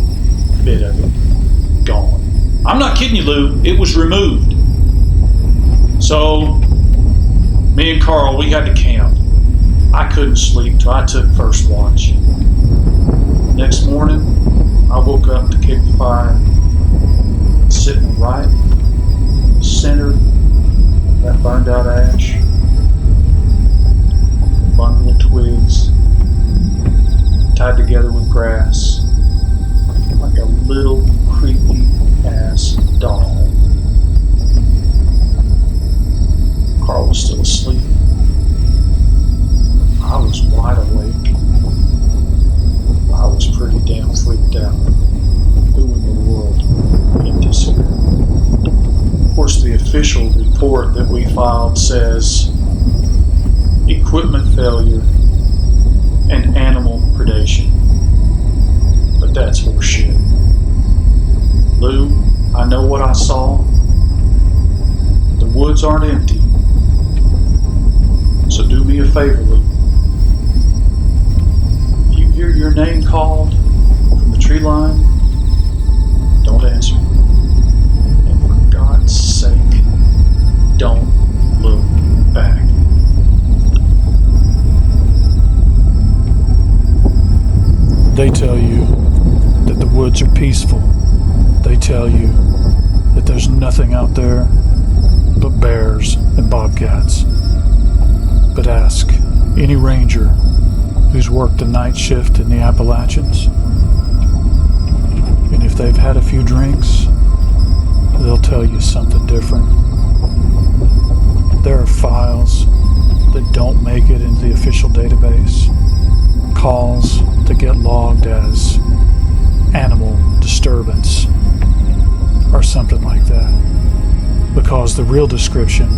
bit of it gone. I'm not kidding you, Lou. It was removed. So, me and Carl, we had to camp. I couldn't sleep till I took first watch. Next morning, I woke up to kick the fire, sitting right in the center of that burned out ash. A bundle of twigs tied together with grass, like a little creepy ass doll. Carl was still asleep. I was wide awake. I was pretty damn freaked out. Who in the world hit this here? Of course, the official report that we filed says equipment failure and animal predation. But that's horseshit. Lou, I know what I saw. The woods aren't empty. So do me a favor, Lou. If you hear your name called from the tree line, don't answer. And for God's sake, don't look back. They tell you that the woods are peaceful. They tell you that there's nothing out there but bears and bobcats. But ask any ranger who's worked the night shift in the Appalachians, and if they've had a few drinks, they'll tell you something different. There are files that don't make it into the official database, calls that get logged as animal disturbance or something like that, because the real description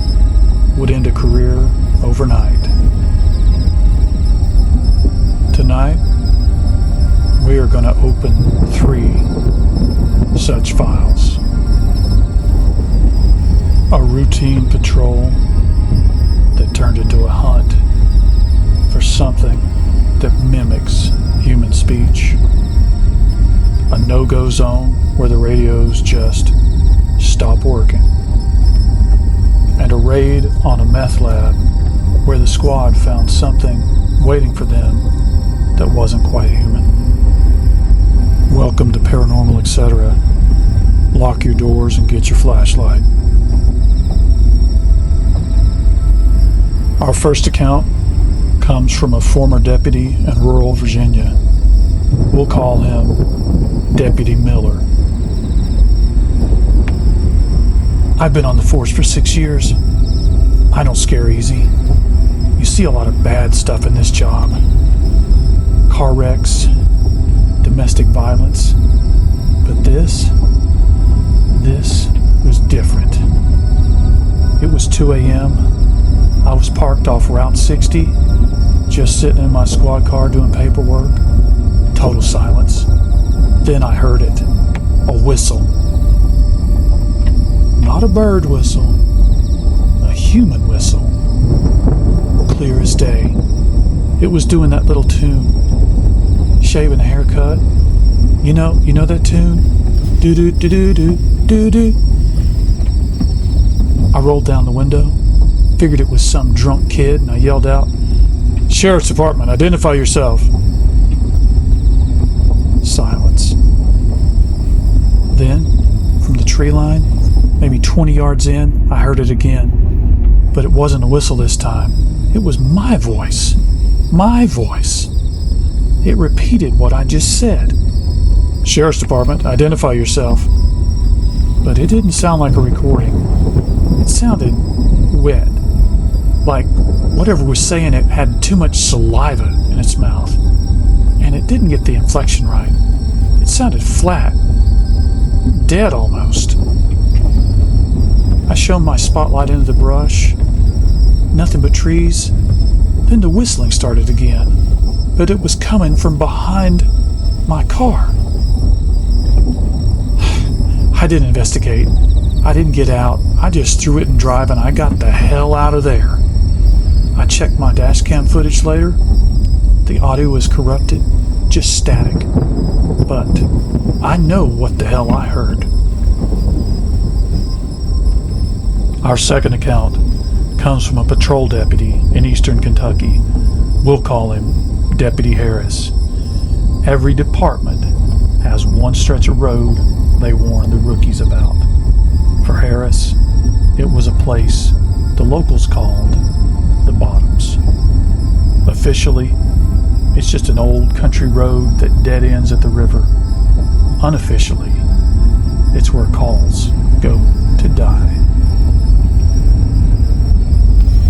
would end a career overnight. Tonight, we are going to open 3 such files. A routine patrol that turned into a hunt for something that mimics human speech. A no-go zone where the radios just stop working. And a raid on a meth lab where the squad found something waiting for them that wasn't quite human. Welcome to Paranormal, etc. Lock your doors and get your flashlight. Our first account comes from a former deputy in rural Virginia. We'll call him Deputy Miller. I've been on the force for 6 years. I don't scare easy. You see a lot of bad stuff in this job. Car wrecks, domestic violence. But this was different. It was 2 a.m. I was parked off Route 60, just sitting in my squad car doing paperwork. Total silence. Then I heard it. A whistle. Not a bird whistle. A human whistle. Clear as day. It was doing that little tune. Shaving a haircut. You know that tune? Do-do-do-do-do-do-do. I rolled down the window. Figured it was some drunk kid, and I yelled out, "Sheriff's Department, identify yourself." Silence. Then, from the tree line, maybe 20 yards in, I heard it again. But it wasn't a whistle this time. It was my voice. My voice. It repeated what I just said. "Sheriff's Department, identify yourself." But it didn't sound like a recording. It sounded wet. Like whatever was saying it had too much saliva in its mouth. And it didn't get the inflection right. It sounded flat. Dead almost. I shone my spotlight into the brush. Nothing but trees. Then the whistling started again. But it was coming from behind my car. I didn't investigate. I didn't get out. I just threw it in drive and I got the hell out of there. I checked my dash cam footage later. The audio was corrupted, just static. But I know what the hell I heard. Our second account comes from a patrol deputy in eastern Kentucky. We'll call him Deputy Harris. Every department has one stretch of road they warn the rookies about. For Harris, it was a place the locals called the Bottoms. Officially, it's just an old country road that dead ends at the river. Unofficially, it's where calls go to die.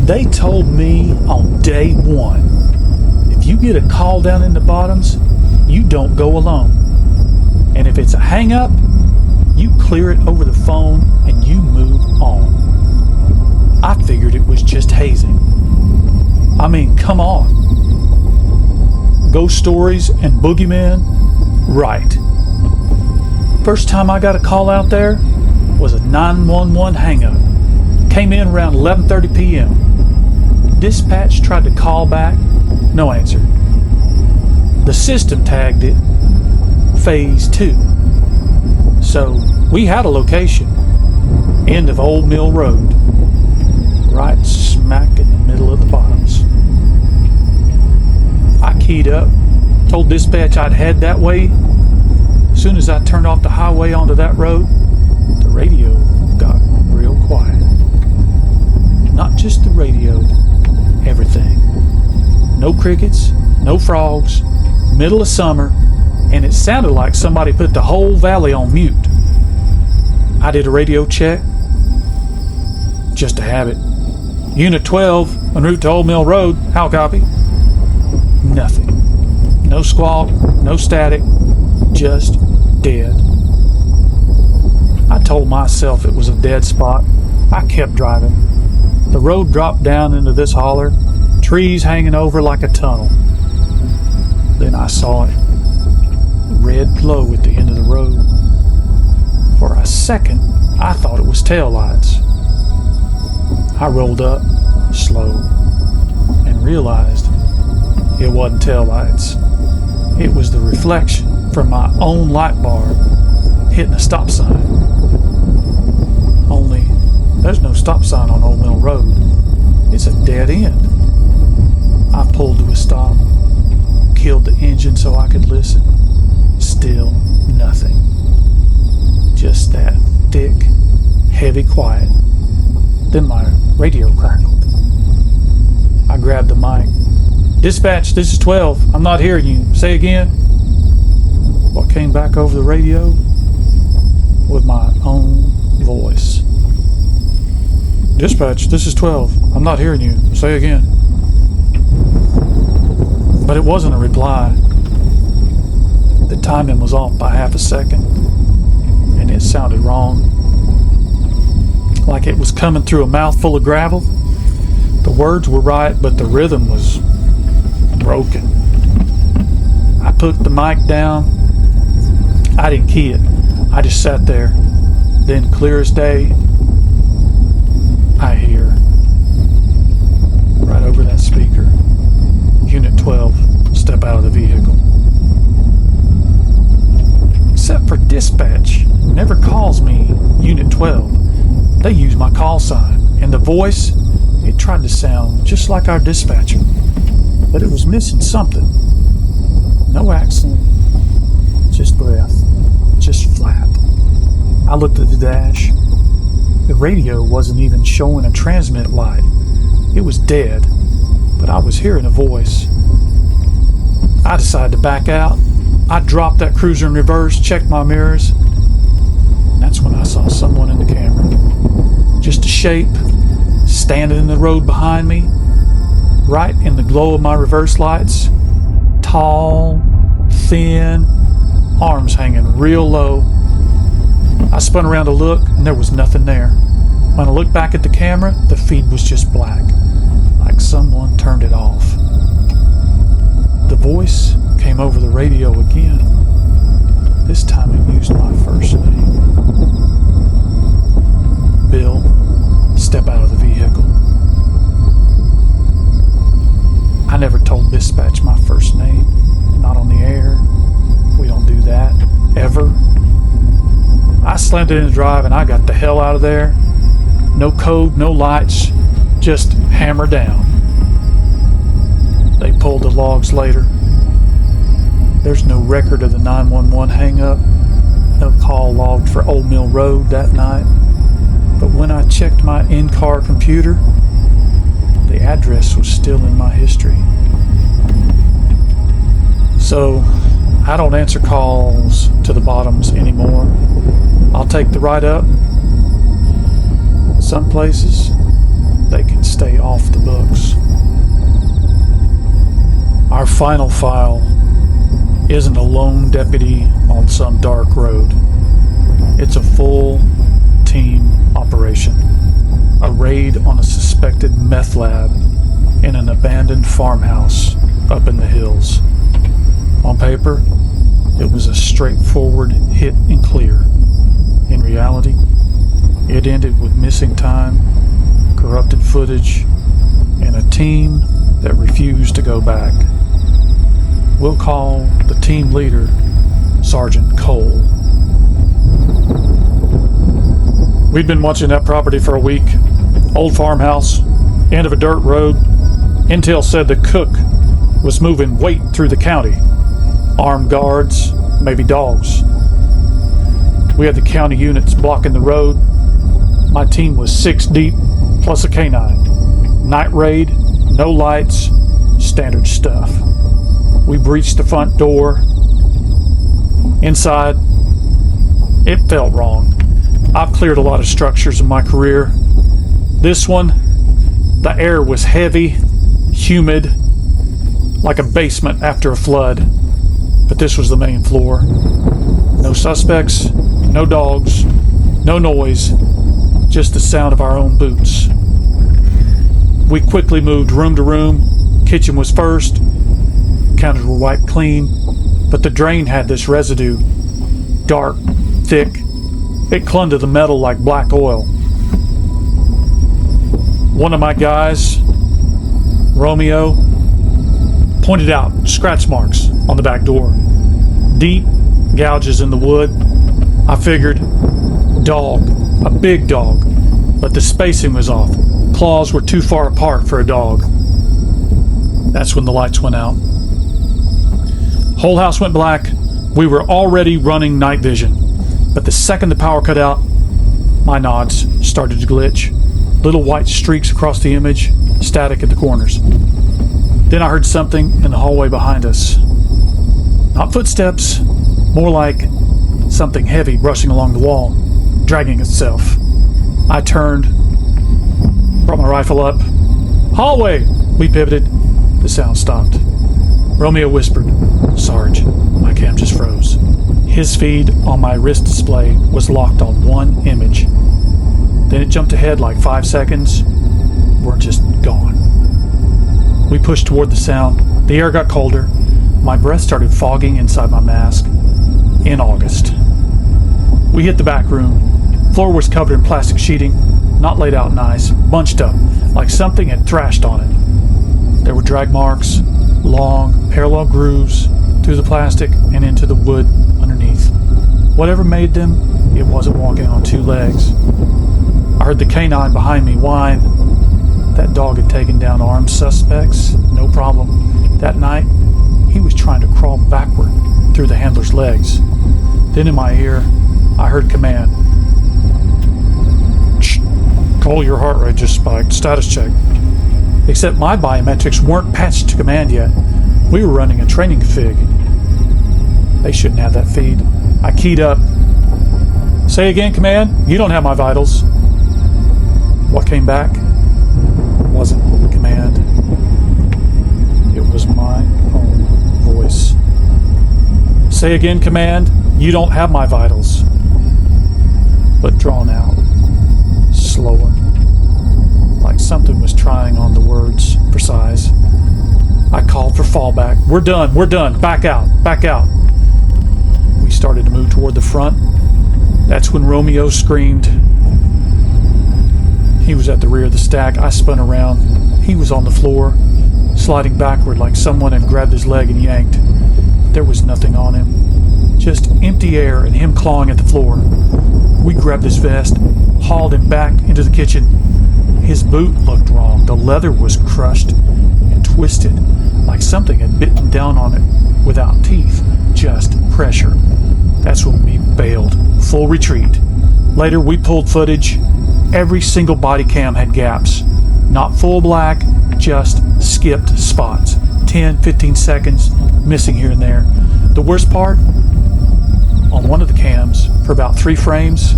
They told me on day one, if you get a call down in the Bottoms, you don't go alone. And if it's a hang-up, you clear it over the phone and you move on. just hazing. I mean, come on. Ghost stories and boogeymen? Right. First time I got a call out there was a 911 hang-up. Came in around 11:30 p.m. Dispatch tried to call back. No answer. The system tagged it Phase 2. So we had a location. End of Old Mill Road. Right smack in the middle of the bottoms. I keyed up, told dispatch I'd head that way. As soon as I turned off the highway onto that road, the radio got real quiet. Not just the radio, everything. No crickets, no frogs, middle of summer, and it sounded like somebody put the whole valley on mute. I did a radio check, just to have it. Unit 12, en route to Old Mill Road, how copy? Nothing. No squawk, no static, just dead. I told myself it was a dead spot. I kept driving. The road dropped down into this holler, trees hanging over like a tunnel. Then I saw it. Red glow at the end of the road. For a second, I thought it was taillights. I rolled up, slow, and realized it wasn't taillights. It was the reflection from my own light bar hitting a stop sign. Only, there's no stop sign on Old Mill Road. It's a dead end. I pulled to a stop, killed the engine so I could listen. Still nothing. Just that thick, heavy quiet. Then my radio crackled. I grabbed the mic. Dispatch, this is 12. I'm not hearing you. Say again. What came back over the radio was my own voice. Dispatch, this is 12. I'm not hearing you. Say again. But it wasn't a reply. The timing was off by half a second, and it sounded wrong. Like it was coming through a mouthful of gravel. The words were right, but the rhythm was broken. I put the mic down. I didn't key it. I just sat there. Then, clear as day, I hear, right over that speaker, Unit 12, step out of the vehicle. Except for dispatch, never calls me Unit 12. They use my call sign, and the voice, it tried to sound just like our dispatcher, but it was missing something. No accent, just breath, just flat. I looked at the dash. The radio wasn't even showing a transmit light. It was dead, but I was hearing a voice. I decided to back out. I dropped that cruiser in reverse, checked my mirrors, and that's when I saw someone in the camera. Just a shape, standing in the road behind me, right in the glow of my reverse lights. Tall, thin, arms hanging real low. I spun around to look, and there was nothing there. When I looked back at the camera, the feed was just black, like someone turned it off. The voice came over the radio again. This time it used my first name. Bill, step out of the vehicle. I never told dispatch my first name. Not on the air. We don't do that, ever. I slammed it in the drive and I got the hell out of there. No code, no lights, just hammer down. They pulled the logs later. There's no record of the 911 hang-up, no call logged for Old Mill Road that night. But when I checked my in-car computer, the address was still in my history. So, I don't answer calls to the bottoms anymore. I'll take the ride up. Some places, they can stay off the books. Our final file isn't a lone deputy on some dark road. It's a full team operation. a raid on a suspected meth lab in an abandoned farmhouse up in the hills. On paper, it was a straightforward hit and clear. In reality, it ended with missing time, corrupted footage, and a team that refused to go back. We'll call the team leader Sergeant Cole. We'd been watching that property for a week. Old farmhouse, end of a dirt road. Intel said the cook was moving weight through the county. Armed guards, maybe dogs. We had the county units blocking the road. My team was 6 deep, plus a canine. Night raid, no lights, standard stuff. We breached the front door. Inside, it felt wrong. I've cleared a lot of structures in my career. This one, the air was heavy, humid, like a basement after a flood. But this was the main floor. No suspects, no dogs, no noise, just the sound of our own boots. We quickly moved room to room. Kitchen was first. Counters were wiped clean, but the drain had this residue. Dark, thick. It clung to the metal like black oil. One of my guys, Romeo, pointed out scratch marks on the back door. Deep gouges in the wood. I figured, dog, a big dog, but the spacing was off. Claws were too far apart for a dog. That's when the lights went out. Whole house went black. We were already running night vision, but the second the power cut out, my nods started to glitch. Little white streaks across the image, static at the corners. Then I heard something in the hallway behind us. Not footsteps, more like something heavy brushing along the wall, dragging itself. I turned, brought my rifle up. Hallway! We pivoted. The sound stopped. Romeo whispered, "Sarge, my cam just froze." His feed on my wrist display was locked on one image. Then it jumped ahead like 5 seconds. We're just gone. We pushed toward the sound. The air got colder. My breath started fogging inside my mask. In August. We hit the back room. Floor was covered in plastic sheeting, not laid out nice, bunched up, like something had thrashed on it. There were drag marks, long, parallel grooves through the plastic and into the wood underneath. Whatever made them, it wasn't walking on 2 legs. I heard the canine behind me whine. That dog had taken down armed suspects, no problem. That night, he was trying to crawl backward through the handler's legs. Then in my ear, I heard command. "Shh, Cole, your heart rate just spiked. Status check." Except my biometrics weren't patched to command yet. We were running a training config. They shouldn't have that feed. I keyed up. "Say again, command. You don't have my vitals." What came back wasn't command. It was my own voice. "Say again, command. You don't have my vitals." But drawn out, slower, like something was trying on the words for size. I called for fallback. We're done, back out. We started to move toward the front. That's when Romeo screamed. He was at the rear of the stack. I spun around. He was on the floor, sliding backward like someone had grabbed his leg and yanked. There was nothing on him, just empty air and him clawing at the floor. We grabbed his vest, hauled him back into the kitchen. His boot looked wrong. The leather was crushed and twisted, like something had bitten down on it without teeth, just pressure. That's when we bailed. Full retreat. Later, we pulled footage. Every single body cam had gaps. Not full black, just skipped spots. 10, 15 seconds, missing here and there. The worst part? On one of the cams, for about 3 frames,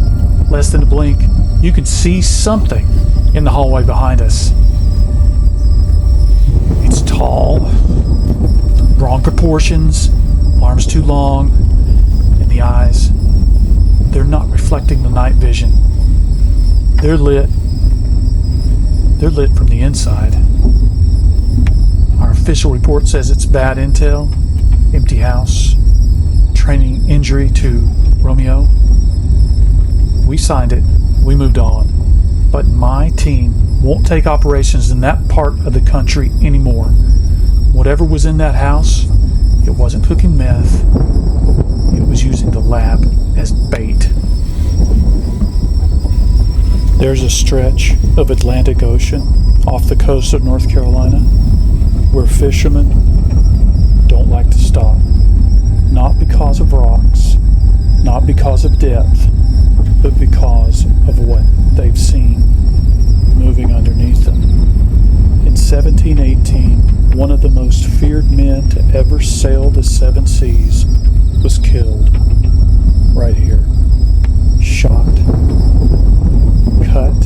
less than a blink, you could see something in the hallway behind us. It's tall, wrong proportions, arms too long, and the eyes, they're not reflecting the night vision. They're lit They're lit from the inside. Our official report says it's bad intel, empty house, training injury to Romeo. We signed it. We moved on. But my team won't take operations in that part of the country anymore. Whatever was in that house, it wasn't cooking meth. It was using the lab as bait. There's a stretch of Atlantic Ocean off the coast of North Carolina where fishermen don't like to stop. Not because of rocks, not because of depth, but because of what they've seen moving underneath them. In 1718, one of the most feared men to ever sail the seven seas was killed right here. Shot, cut,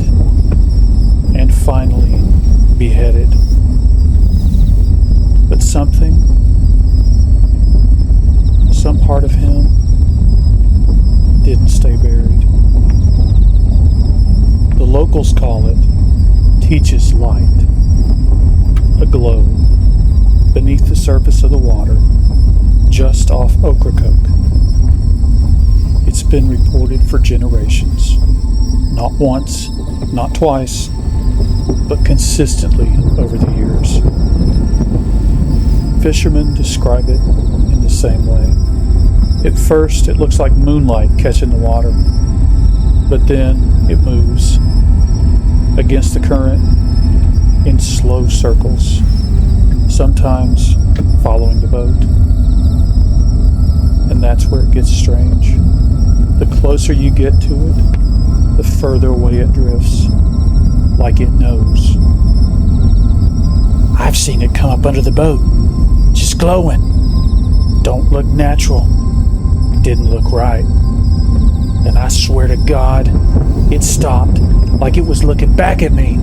and finally beheaded. But some part of him didn't stay buried. The locals call it Teach's Light, a glow beneath the surface of the water just off Ocracoke. It's been reported for generations, not once, not twice, but consistently over the years. Fishermen describe it in the same way. At first, it looks like moonlight catching the water, but then it moves against the current in slow circles, sometimes following the boat. And that's where it gets strange. The closer you get to it, the further away it drifts, like it knows. I've seen it come up under the boat, just glowing. Don't look natural. Didn't look right. And I swear to God, it stopped like it was looking back at me.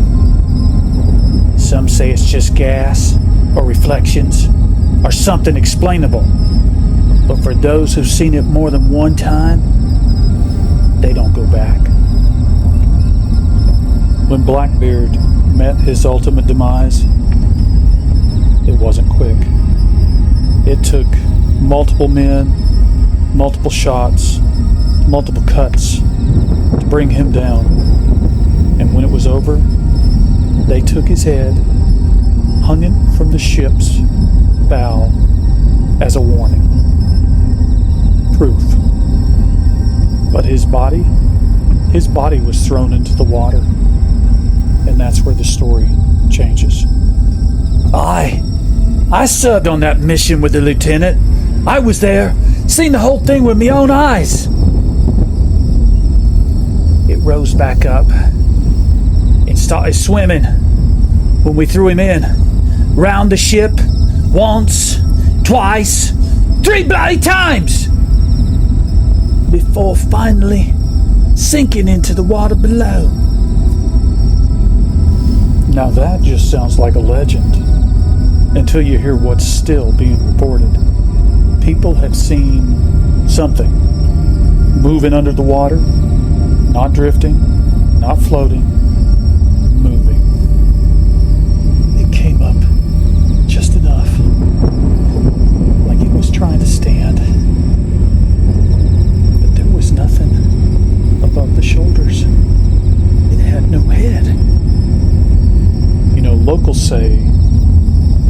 Some say it's just gas, or reflections, or something explainable. But for those who've seen it more than one time, they don't go back. When Blackbeard met his ultimate demise, it wasn't quick. It took multiple men, multiple shots, multiple cuts to bring him down. And when it was over, they took his head, hung it from the ship's bow as a warning. Proof. But his body was thrown into the water. And that's where the story changes. I subbed on that mission with the lieutenant. I was there, seen the whole thing with my own eyes. It rose back up and started swimming when we threw him in. Round the ship, once, twice, 3 bloody times, before finally sinking into the water below. Now that just sounds like a legend, until you hear what's still being reported. People have seen something moving under the water, not drifting, not floating, moving. It came up just enough, like it was trying to stand. But there was nothing above the shoulders. It had no head. You know, locals say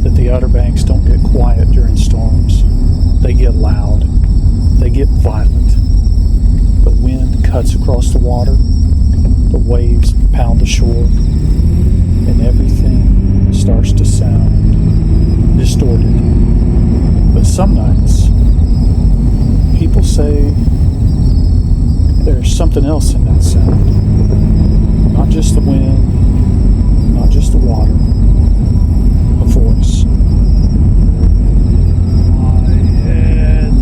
that the Outer Banks don't get quiet during storms. They get loud. They get violent. The wind cuts across the water. The waves pound the shore. And everything starts to sound distorted. But some nights, people say there's something else in that sound. Not just the wind, not just the water. A voice. My head.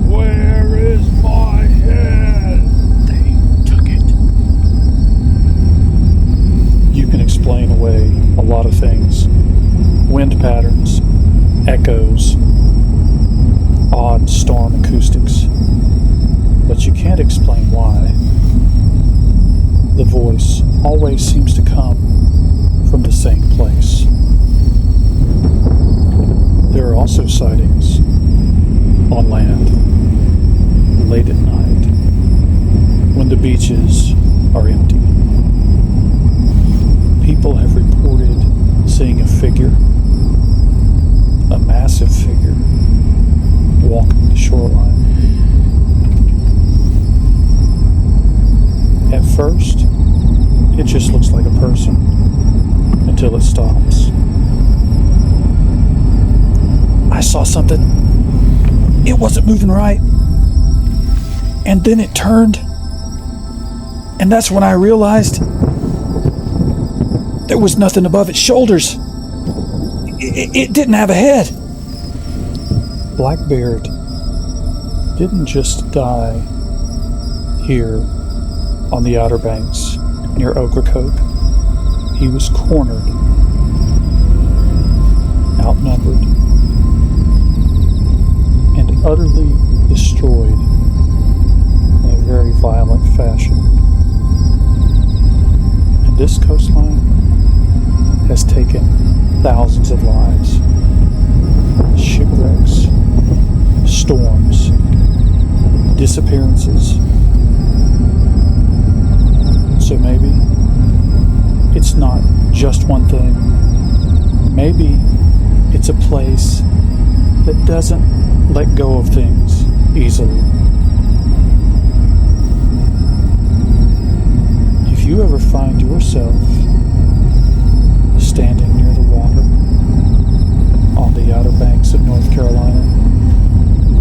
Where is my head? They took it. You can explain away a lot of things. Wind patterns, echoes, odd storm acoustics. But you can't explain why. The voice always seems to come from the same place. There are also sightings on land late at night when the beaches are empty. People have reported seeing a figure, a massive figure, walking the shoreline. At first, it just looks like a person until it stops. I saw something. It wasn't moving right. And then it turned. And that's when I realized there was nothing above its shoulders. It didn't have a head. Blackbeard didn't just die here on the Outer Banks near Ocracoke. He was cornered, outnumbered, and utterly destroyed in a very violent fashion. And this coastline has taken thousands of lives. Shipwrecks, storms, disappearances. So maybe it's not just one thing. Maybe it's a place that doesn't let go of things easily. If you ever find yourself standing near the water on the Outer Banks of North Carolina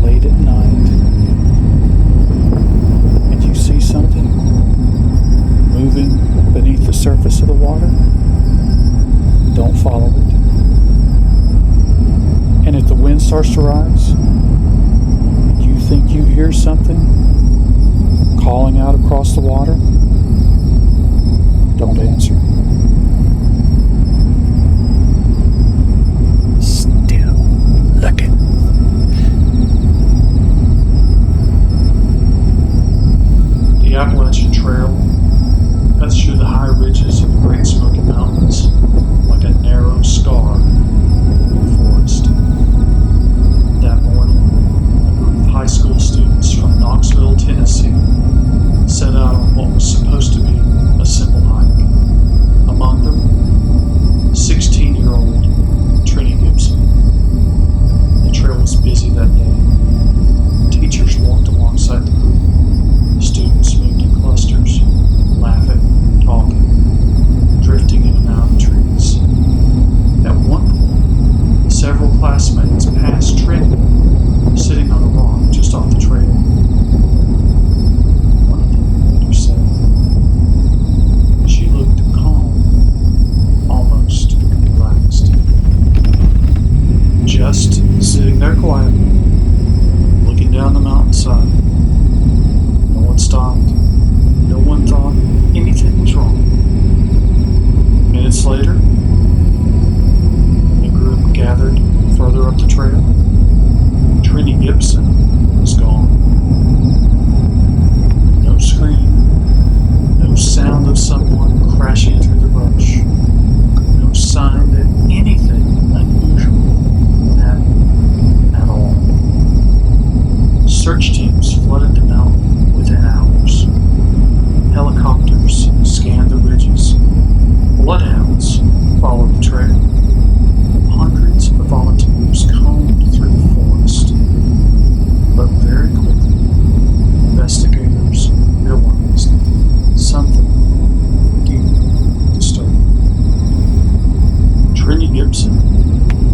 late at night and you see something moving beneath the surface of the water, don't follow it. And if the wind starts to rise, you think you hear something calling out across the water, don't answer. Still looking. The Appalachian Trail cuts through the high ridges of the Great Smoky Mountains like a narrow scar in the forest. That morning, a group of high school students from Knoxville, Tennessee, set out on what was supposed to be a simple hike. Among them, 16-year-old Trini Gibson. The trail was busy that day. Teachers walked alongside the group. Students moved in clusters, laughing, talking, drifting in and out of trees. At one point, several classmates passed Trini, sitting on a rock just off the trail. One of them later said she looked calm, almost relaxed. Just sitting there quietly, looking down the mountainside. No one stopped. No one thought anything was wrong. Minutes later, the group gathered further up the trail. Trini Gibson was gone. No scream, no sound of someone crashing through the brush, no sign that anything unusual happened at all. Search teams flooded the mountain within hours. Helicopters scanned the ridges. Bloodhounds followed the trail. Hundreds of volunteers combed through the forest. But very quickly, investigators realized something deeply disturbing. Trini Gibson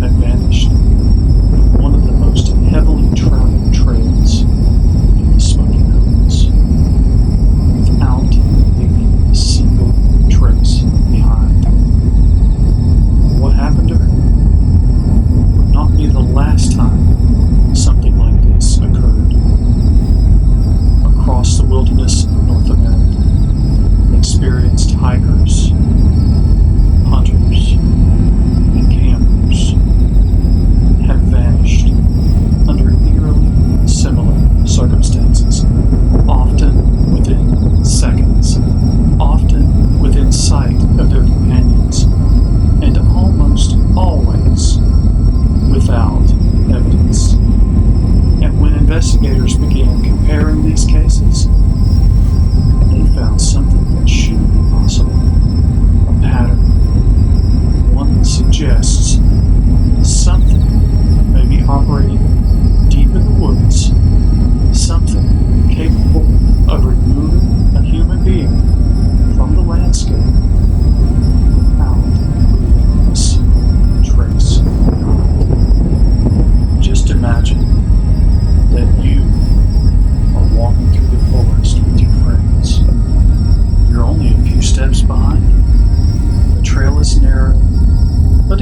had vanished from one of the most heavily traveled trails in the Smoky Mountains, without leaving a single trace behind.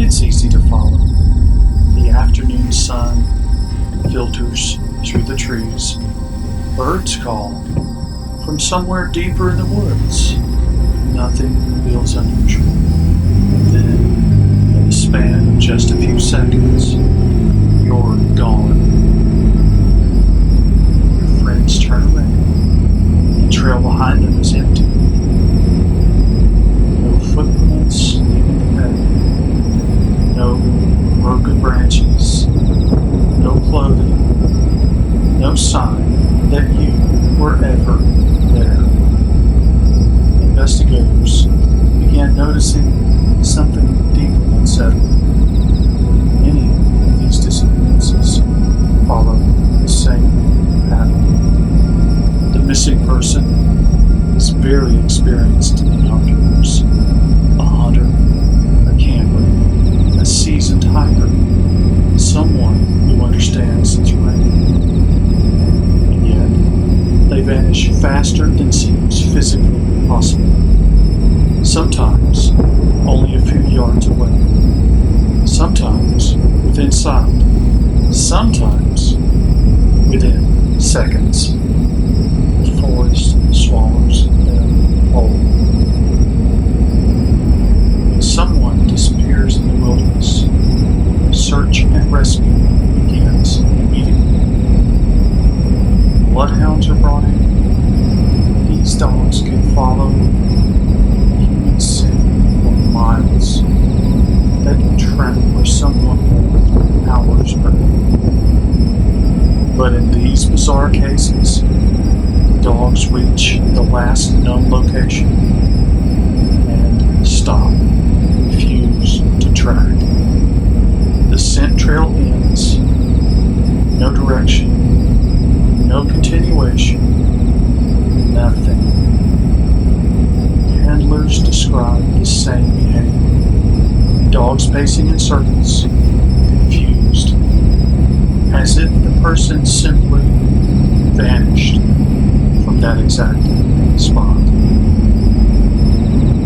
it's easy to follow. The afternoon sun filters through the trees. Birds call from somewhere deeper in the woods. Nothing feels unusual. Then, in the span of just a few seconds, you're gone. Your friends turn around. The trail behind them is empty. No footprints leaving the path. No broken branches. No clothing. No sign that you were ever there. Investigators began noticing something deeply unsettling. Many of these disappearances follow the same pattern. The missing person is very experienced in outdoors. A hunter, a camper, a seasoned hiker, someone who understands the terrain. And yet, they vanish faster than seems physically possible. Sometimes only a few yards away. Sometimes within sight. Sometimes within seconds. The forest swallows them whole. When someone disappears in the wilderness, search and rescue begins immediately. Bloodhounds are brought in. These dogs can follow human scent for miles. They can track where someone walked hours earlier. But in these bizarre cases, the dogs reach the last known location and stop, refuse to track. The scent trail ends. No direction. No continuation. Nothing. Handlers describe the same behavior. Dogs pacing in circles, confused, as if the person simply vanished from that exact spot.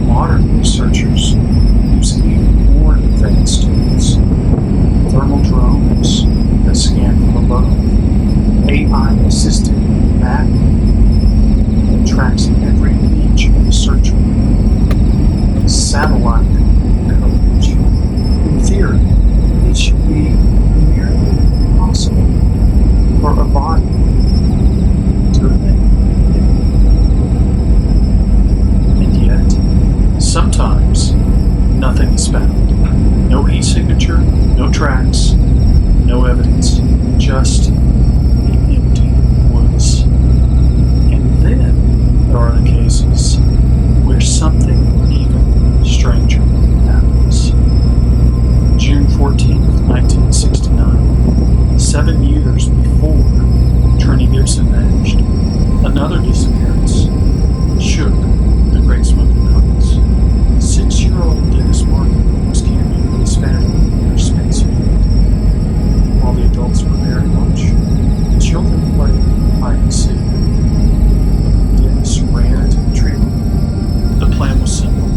Modern researchers use even more advanced tools. Thermal drones that scan from above, AI-assisted mapping that tracks every inch of the search area, satellite coverage. In theory, it should be nearly impossible for a body to remain hidden. And yet, sometimes nothing is found. No e-signature, no tracks, no evidence, just the empty woods. And then there are the cases where something even stranger happens. June 14th, 1969, 7 years before Trini Gibson vanished, another disappearance shook the Great Smoky Mountains. 6-year-old Dennis Martin was camping with his family near Spence Field. While the adults prepared lunch, the children played hide and seek. Dennis ran into the tree line. The plan was simple.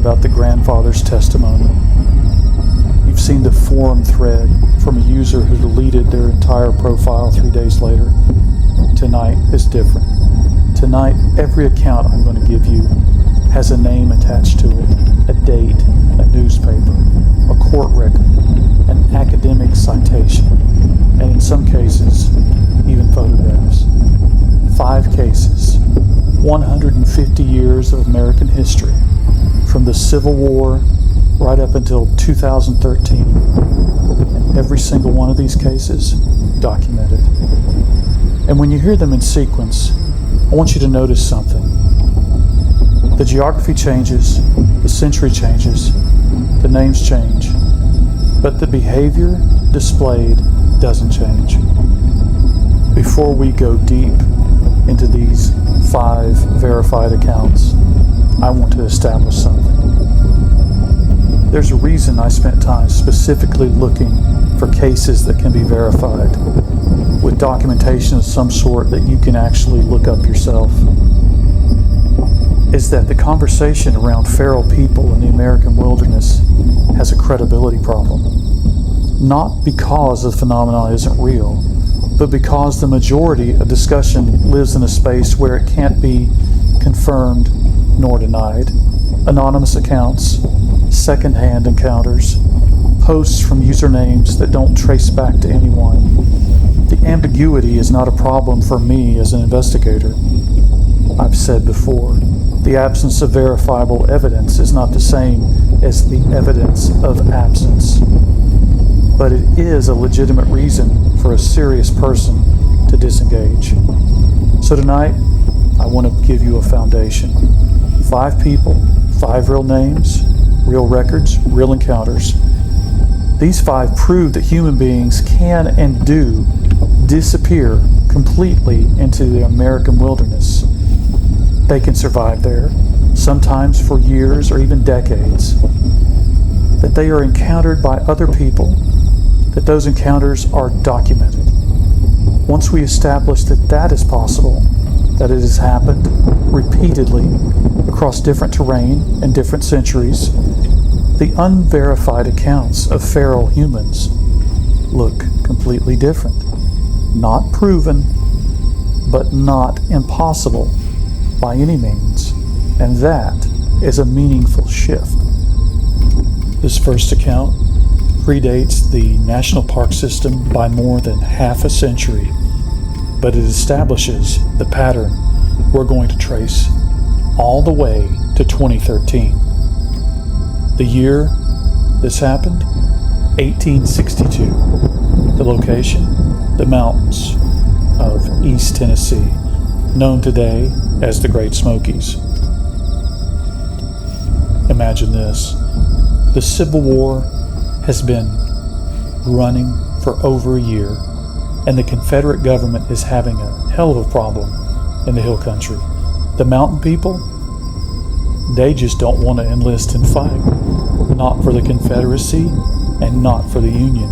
about the grandfather's testimony. You've seen the forum thread from a user who deleted their entire profile 3 days later. Tonight is different. Tonight, every account I'm going to give you has a name attached to it, a date, a newspaper, a court record, an academic citation, and in some cases, even photographs. 5 cases, 150 years of American history, from the Civil War right up until 2013. And every single one of these cases documented. And when you hear them in sequence, I want you to notice something. The geography changes, the century changes, the names change, but the behavior displayed doesn't change. Before we go deep into these 5 verified accounts, I want to establish something. There's a reason I spent time specifically looking for cases that can be verified with documentation of some sort that you can actually look up yourself. Is that the conversation around feral people in the American wilderness has a credibility problem. Not because the phenomenon isn't real, but because the majority of discussion lives in a space where it can't be confirmed nor denied. Anonymous accounts, secondhand encounters, posts from usernames that don't trace back to anyone. The ambiguity is not a problem for me as an investigator. I've said before, the absence of verifiable evidence is not the same as the evidence of absence. But it is a legitimate reason for a serious person to disengage. So tonight, I want to give you a foundation. 5 people, 5 real names, real records, real encounters. These 5 prove that human beings can and do disappear completely into the American wilderness. They can survive there, sometimes for years or even decades. That they are encountered by other people, that those encounters are documented. Once we establish that that is possible, that it has happened repeatedly across different terrain and different centuries, the unverified accounts of feral humans look completely different. Not proven, but not impossible by any means, and that is a meaningful shift. This first account predates the national park system by more than half a century, but it establishes the pattern we're going to trace all the way to 2013. The year this happened, 1862. The location, the mountains of East Tennessee, known today as the Great Smokies. Imagine this. The Civil War has been running for over a year, and the Confederate government is having a hell of a problem in the hill country. The mountain people, they just don't want to enlist and fight. Not for the Confederacy and not for the Union.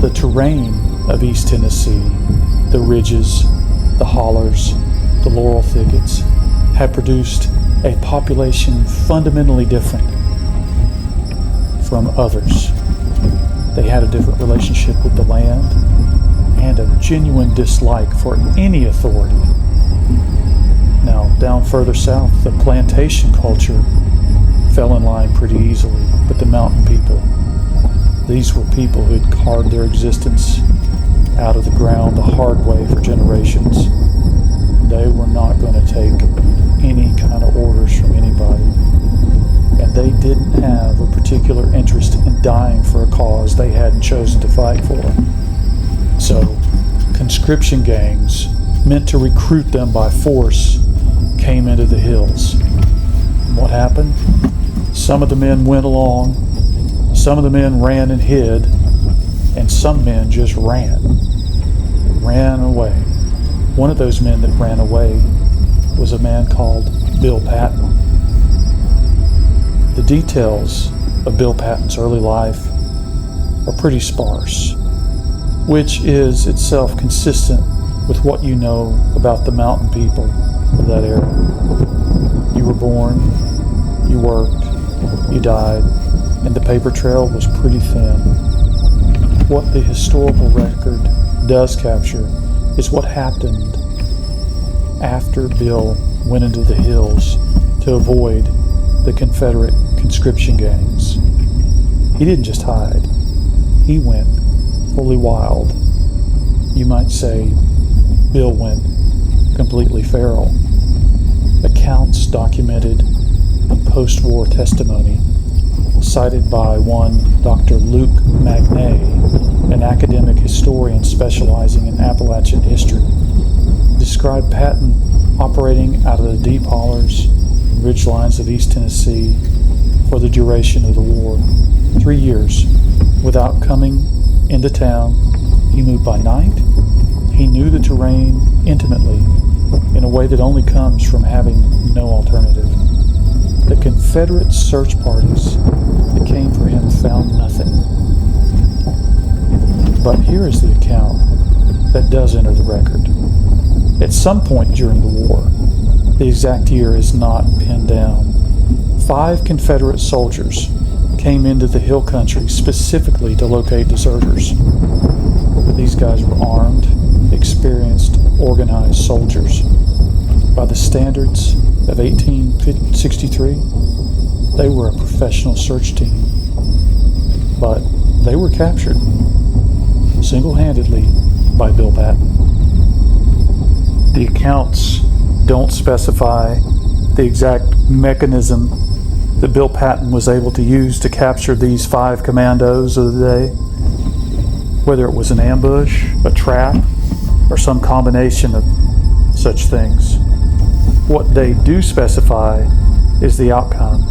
The terrain of East Tennessee, the ridges, the hollers, the laurel thickets, have produced a population fundamentally different from others. They had a different relationship with the land and a genuine dislike for any authority. Now, down further south, the plantation culture fell in line pretty easily, but the mountain people, these were people who had carved their existence out of the ground the hard way for generations. They were not going to take any kind of orders from anybody. And they didn't have a particular interest in dying for a cause they hadn't chosen to fight for. So, conscription gangs meant to recruit them by force came into the hills. And what happened? Some of the men went along, some of the men ran and hid, and some men just ran away. One of those men that ran away was a man called Bill Patton. The details of Bill Patton's early life are pretty sparse, which is itself consistent with what you know about the mountain people of that era. You were born, you worked, you died, and the paper trail was pretty thin. What the historical record does capture is what happened after Bill went into the hills to avoid the Confederate conscription gangs. He didn't just hide, he went fully wild. You might say Bill went completely feral. Accounts documented in post-war testimony cited by one Dr. Luke Magnay, an academic historian specializing in Appalachian history, described Patton operating out of the deep hollers and ridgelines of East Tennessee for the duration of the war, 3 years, without coming into town. He moved by night. He knew the terrain intimately in a way that only comes from having no alternative. The Confederate search parties that came for him found nothing. But here is the account that does enter the record. At some point during the war, the exact year is not pinned down, 5 Confederate soldiers came into the hill country specifically to locate deserters. These guys were armed, experienced, organized soldiers. By the standards of 1863, they were a professional search team. But they were captured single-handedly by Bill Patton. The accounts don't specify the exact mechanism that Bill Patton was able to use to capture these 5 commandos of the day, whether it was an ambush, a trap, or some combination of such things. What they do specify is the outcome.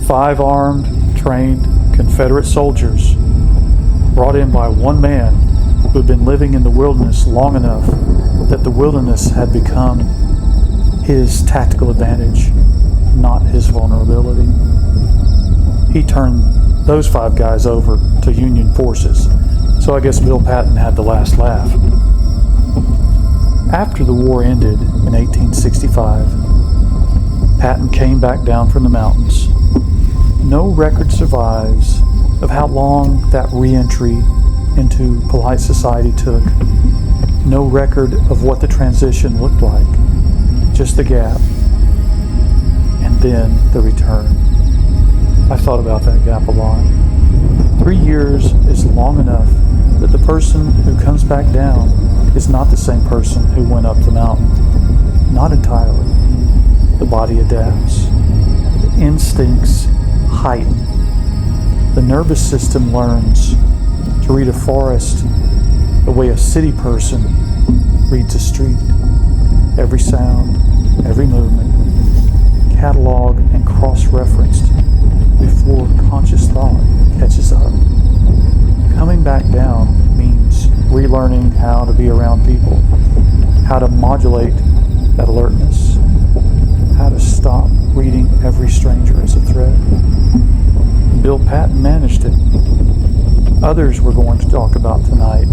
5 armed, trained Confederate soldiers brought in by one man who had been living in the wilderness long enough that the wilderness had become his tactical advantage, not his vulnerability. He turned those 5 guys over to Union forces, so I guess Bill Patton had the last laugh. After the war ended in 1865, Patton came back down from the mountains. No record survives of how long that re-entry into polite society took. No record of what the transition looked like. Just the gap. And then the return. I thought about that gap a lot. 3 years is long enough that the person who comes back down is not the same person who went up the mountain. Not entirely. The body adapts. The instincts heighten. The nervous system learns to read a forest the way a city person reads a street. Every sound, every movement, cataloged and cross-referenced before conscious thought catches up. Coming back down means relearning how to be around people, how to modulate that alertness, how to stop reading every stranger as a threat. Bill Patton managed it. Others we're going to talk about tonight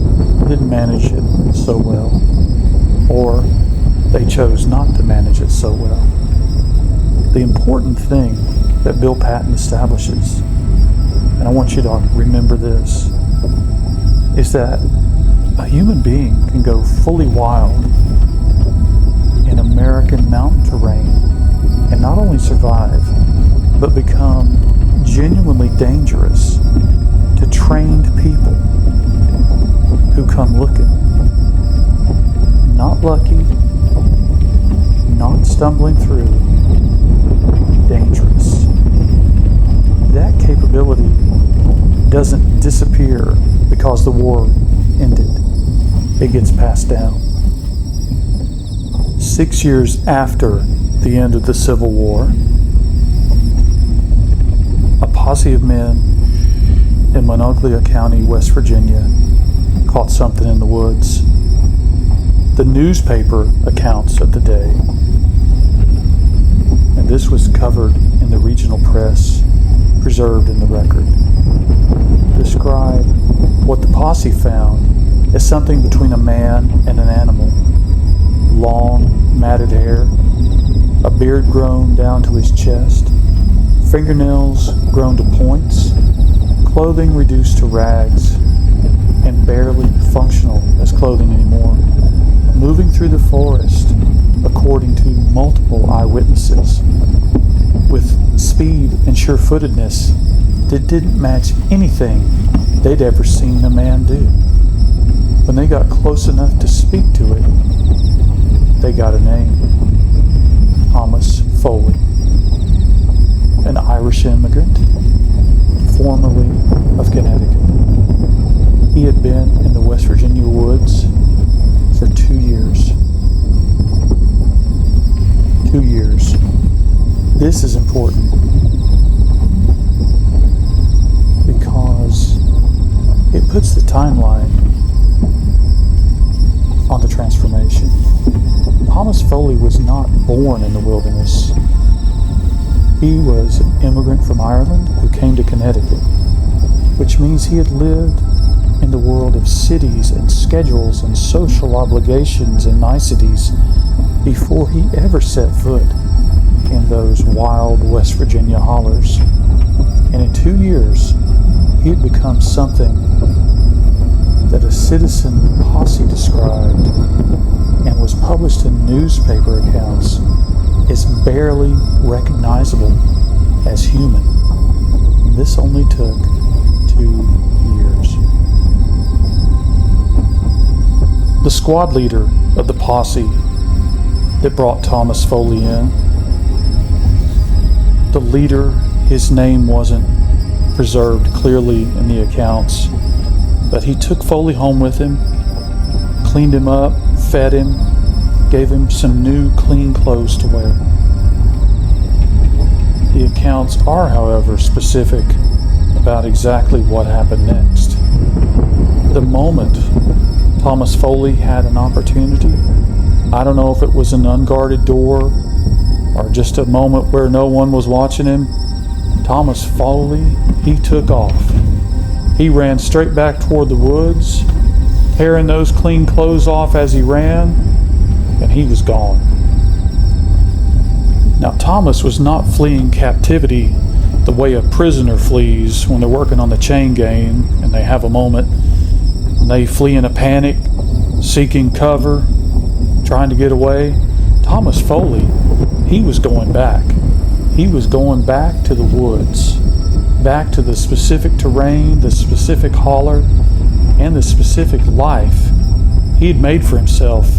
didn't manage it so well, or they chose not to manage it so well. The important thing that Bill Patton establishes, and I want you to remember this, is that a human being can go fully wild in American mountain terrain and not only survive, but become genuinely dangerous to trained people who come looking. Not lucky, not stumbling through, dangerous. That capability doesn't disappear because the war ended. It gets passed down. 6 years after the end of the Civil War, a posse of men in Monongahela County, West Virginia, caught something in the woods. The newspaper accounts of the day, and this was covered in the regional press, preserved in the record, describe what the posse found as something between a man and an animal. Long, matted hair, a beard grown down to his chest, fingernails grown to points, clothing reduced to rags, and barely functional as clothing anymore, moving through the forest, according to multiple eyewitnesses, with speed and sure-footedness that didn't match anything they'd ever seen a man do. When they got close enough to speak to it, they got a name: Thomas Foley, an Irish immigrant, formerly of Connecticut. He had been in the West Virginia woods for 2 years. 2 years. This is important because it puts the timeline on the transformation. Thomas Foley was not born in the wilderness. He was an immigrant from Ireland who came to Connecticut, which means he had lived in the world of cities and schedules and social obligations and niceties before he ever set foot in those wild West Virginia hollers. And in 2 years, he had become something that a citizen posse described and was published in newspaper accounts as barely recognizable as human. And this only took 2 years. The squad leader of the posse that brought Thomas Foley in, the leader, his name wasn't preserved clearly in the accounts, but he took Foley home with him, cleaned him up, fed him, gave him some new clean clothes to wear. The accounts are, however, specific about exactly what happened next. The moment Thomas Foley had an opportunity, I don't know if it was an unguarded door or just a moment where no one was watching him, Thomas Foley, he took off. He ran straight back toward the woods, tearing those clean clothes off as he ran, and he was gone. Now, Thomas was not fleeing captivity the way a prisoner flees when they're working on the chain gang and they have a moment. And they flee in a panic, seeking cover, trying to get away. Thomas Foley, he was going back. He was going back to the woods, back to the specific terrain, the specific holler, and the specific life he had made for himself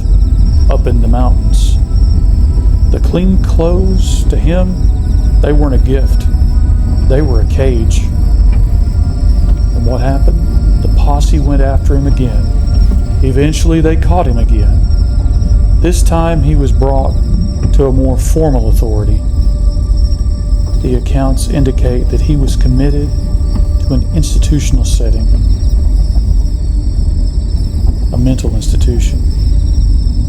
up in the mountains. The clean clothes, to him, they weren't a gift. They were a cage. And what happened? The posse went after him again. Eventually they caught him again. This time he was brought to a more formal authority. The accounts indicate that he was committed to an institutional setting, a mental institution,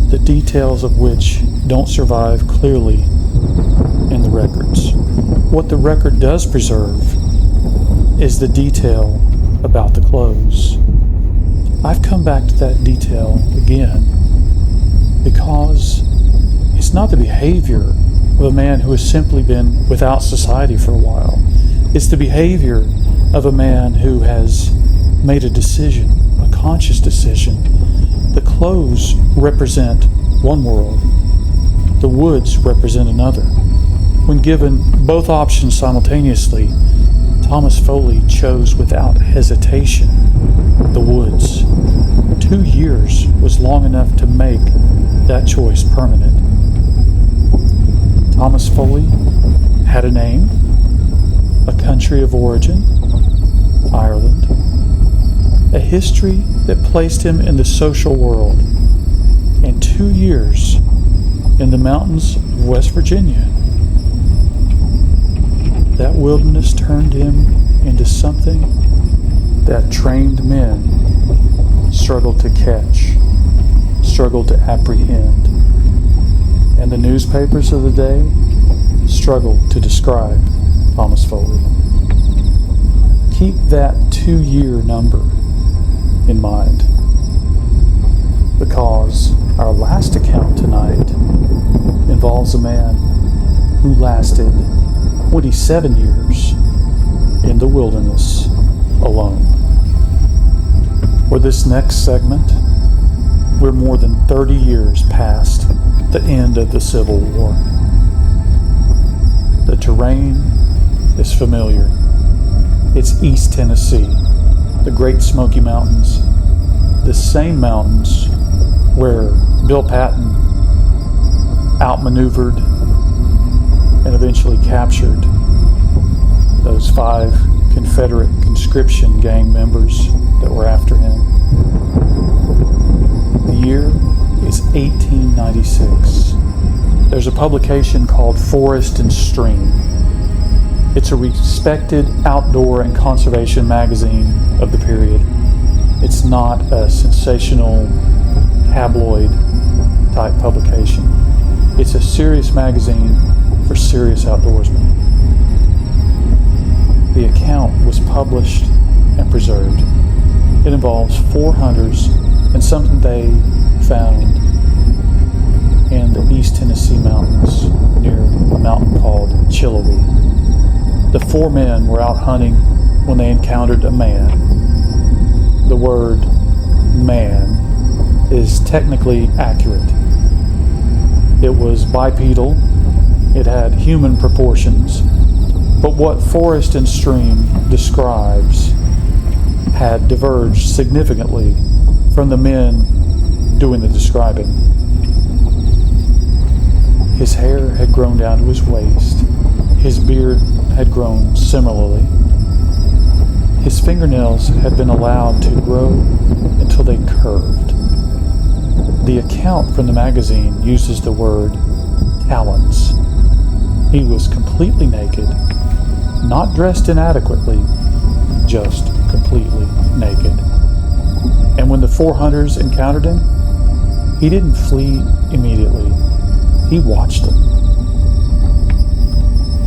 the details of which don't survive clearly in the records. What the record does preserve is the detail about the clothes. I've come back to that detail again because it's not the behavior of a man who has simply been without society for a while. It's the behavior of a man who has made a decision, a conscious decision. The clothes represent one world. The woods represent another. When given both options simultaneously, Thomas Foley chose without hesitation the woods. 2 years was long enough to make that choice permanent. Thomas Foley had a name, a country of origin, Ireland, a history that placed him in the social world, and 2 years in the mountains of West Virginia. That wilderness turned him into something that trained men struggled to catch, struggled to apprehend, and the newspapers of the day struggled to describe Thomas Foley. Keep that 2-year number in mind, because our last account tonight involves a man who lasted 27 years in the wilderness alone. For this next segment, we're more than 30 years past the end of the Civil War. The terrain is familiar. It's East Tennessee, the Great Smoky Mountains, the same mountains where Bill Patton outmaneuvered and eventually captured those 5 Confederate conscription gang members that were after him. The year is 1896. There's a publication called Forest and Stream. It's a respected outdoor and conservation magazine of the period. It's not a sensational tabloid type publication. It's a serious magazine for serious outdoorsmen. The account was published and preserved. It involves 4 hunters and something they found in the East Tennessee mountains near a mountain called Chiloe. The 4 men were out hunting when they encountered a man. The word man is technically accurate. It was bipedal. It had human proportions. But what Forest and Stream describes had diverged significantly from the men doing the describing. His hair had grown down to his waist. His beard had grown similarly. His fingernails had been allowed to grow until they curved. The account from the magazine uses the word talons. He was completely naked, not dressed inadequately, just completely naked. And when the 4 hunters encountered him, he didn't flee immediately. He watched them.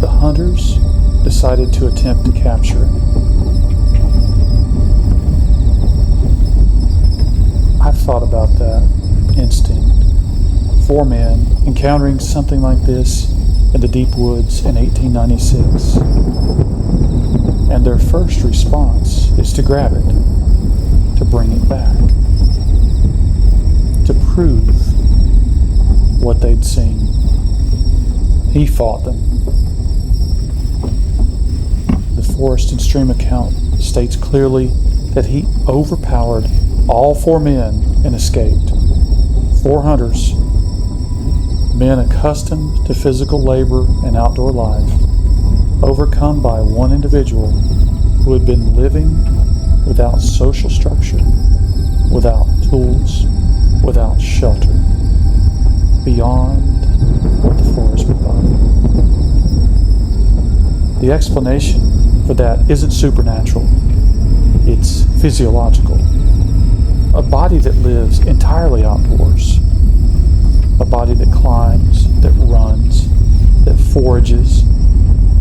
The hunters decided to attempt to capture him. I've thought about that instinct. 4 men encountering something like this in the deep woods in 1896. And their first response is to grab it, to bring it back, to prove what they'd seen. He fought them. The Forest and Stream account states clearly that he overpowered all 4 men and escaped. 4 hunters, men accustomed to physical labor and outdoor life, overcome by one individual who had been living without social structure, without tools, without shelter, beyond what the forest provided. The explanation for that isn't supernatural, it's physiological. A body that lives entirely outdoors, a body that climbs, that runs, that forages,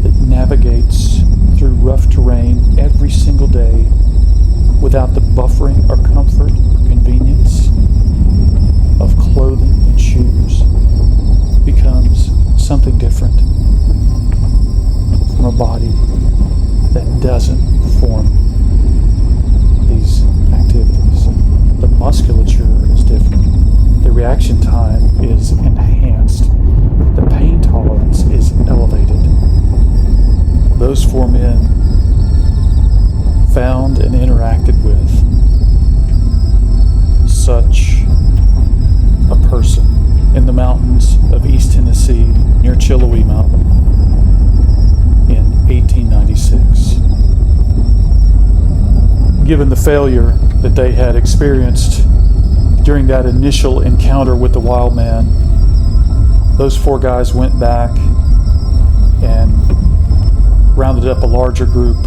that navigates through rough terrain every single day without the buffering or comfort or convenience of clothing and shoes becomes something different from a body that doesn't perform these activities. The musculature is different. The reaction time is enhanced. The pain tolerance is elevated. Those 4 men found and interacted with such a person in the mountains of East Tennessee near Chiloe Mountain in 1896. Given the failure that they had experienced during that initial encounter with the wild man, those 4 guys went back and rounded up a larger group,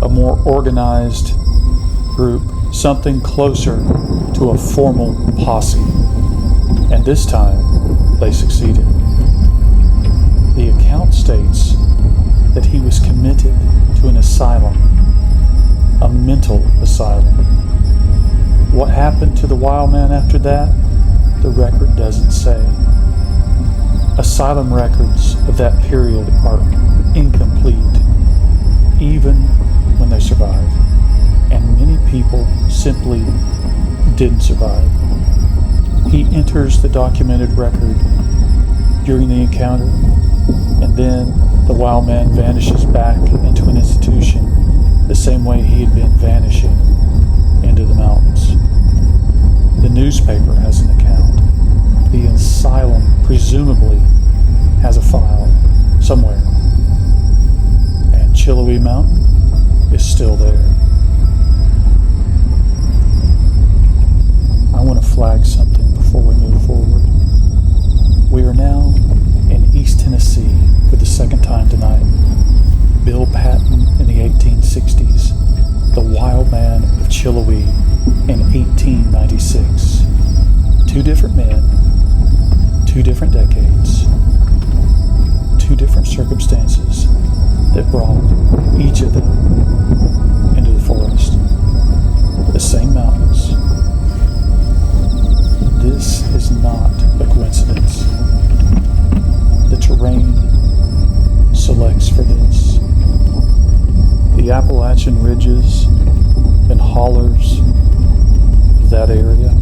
a more organized group, something closer to a formal posse. And this time, they succeeded. The account states that he was committed to an asylum, a mental asylum. What happened to the wild man after that? The record doesn't say. Asylum records of that period are incomplete, even when they survive. And many people simply didn't survive. He enters the documented record during the encounter, and then the wild man vanishes back into an institution the same way he had been vanishing into the mountains. The newspaper has an account. The asylum presumably has a file somewhere. And Chiloe Mountain is still there. I want to flag something before we move forward. We are now in East Tennessee for the second time tonight. Bill Patton in the 1860s, the wild man of Chiloe in 1896. Two different men, 2 different decades, 2 different circumstances that brought each of them into the forest. The same mountains. This is not a coincidence. The terrain selects for this. The Appalachian ridges and hollers of that area,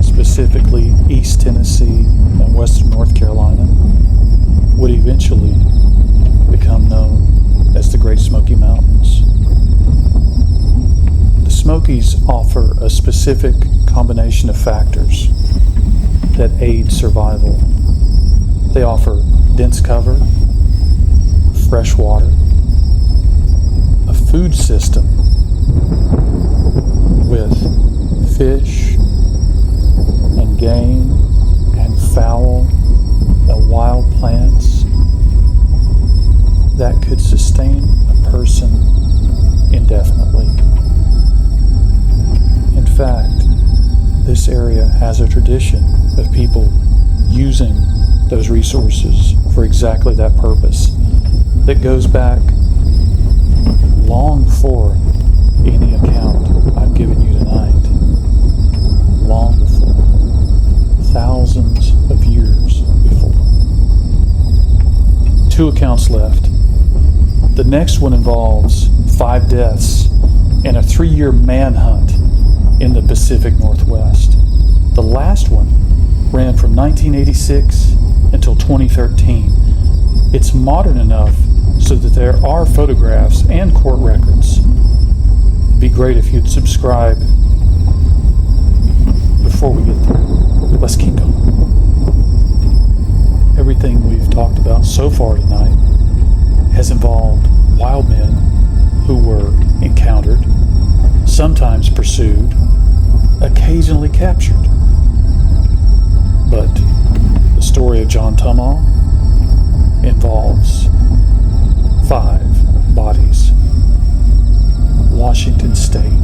specifically East Tennessee and Western North Carolina, would eventually become known as the Great Smoky Mountains. The Smokies offer a specific combination of factors that aid survival. They offer dense cover, fresh water, a food system with fish and game and fowl and wild plants that could sustain a person indefinitely. In fact, this area has a tradition of people using those resources for exactly that purpose that goes back long before any account I've given you tonight. Long before. Thousands of years before. 2 accounts left. The next one involves 5 deaths and a 3-year manhunt in the Pacific Northwest. The last one ran from 1986 until 2013. It's modern enough so that there are photographs and court records. It'd be great if you'd subscribe before we get there. Let's keep going. Everything we've talked about so far tonight has involved wild men who were encountered, sometimes pursued, occasionally captured. But the story of John Tumall involves 5 bodies. Washington State,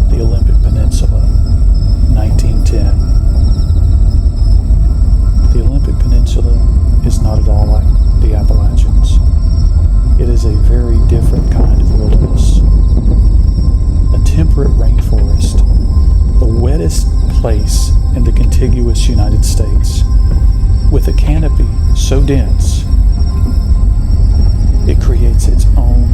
the Olympic Peninsula, 1910. The Olympic Peninsula is not at all like the Appalachians. It is a very different kind of wilderness. A temperate rainforest, the wettest place in the contiguous United States, with a canopy so dense it creates its own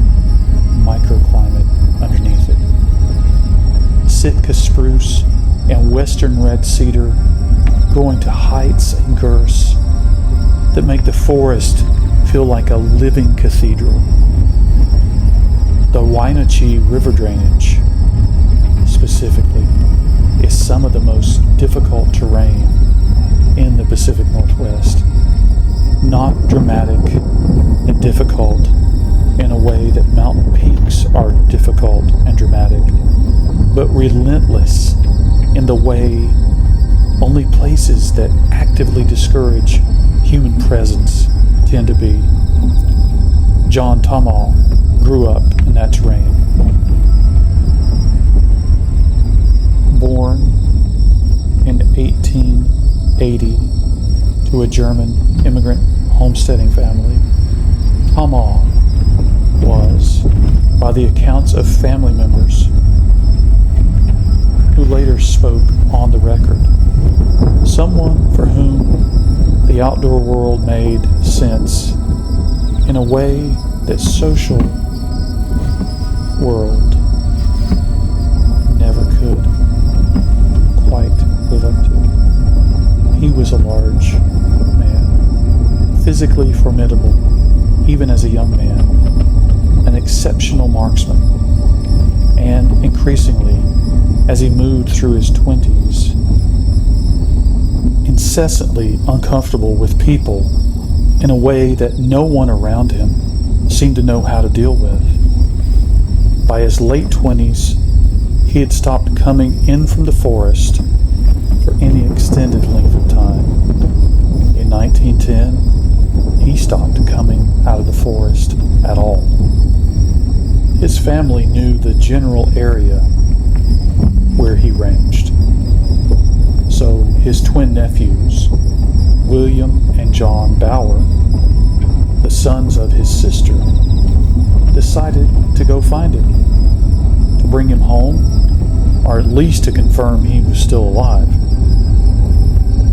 microclimate underneath it. Sitka spruce and western red cedar growing to heights and girths that make the forest feel like a living cathedral. The Wenatchee River drainage, specifically, is some of the most difficult terrain in the Pacific Northwest. Not dramatic and difficult in a way that mountain peaks are difficult and dramatic, but relentless in the way only places that actively discourage human presence tend to be. John Tumall grew up in that terrain. Born in 1880 to a German immigrant homesteading family, Tumall was, by the accounts of family members who later spoke on the record, someone for whom the outdoor world made sense in a way that social world never could quite live up to. He was a large man, physically formidable, even as a young man, an exceptional marksman, and increasingly, as he moved through his 20s, incessantly uncomfortable with people in a way that no one around him seemed to know how to deal with. By his late 20s, he had stopped coming in from the forest for any extended length of time. In 1910, he stopped coming out of the forest at all. His family knew the general area where he ranged. So his twin nephews, William and John Bauer, the sons of his sister, decided to go find him, to bring him home, or at least to confirm he was still alive.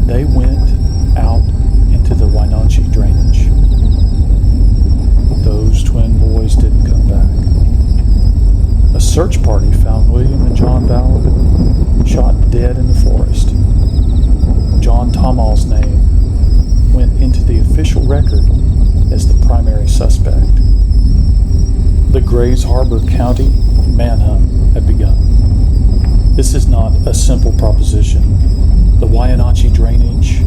They went out into the Wenatchee drainage. Those twin boys didn't come back. A search party found William and John Bauer shot dead in the forest. John Tomall's name went into the official record as the primary suspect. The Grays Harbor County manhunt had begun. This is not a simple proposition. The Wenatchee drainage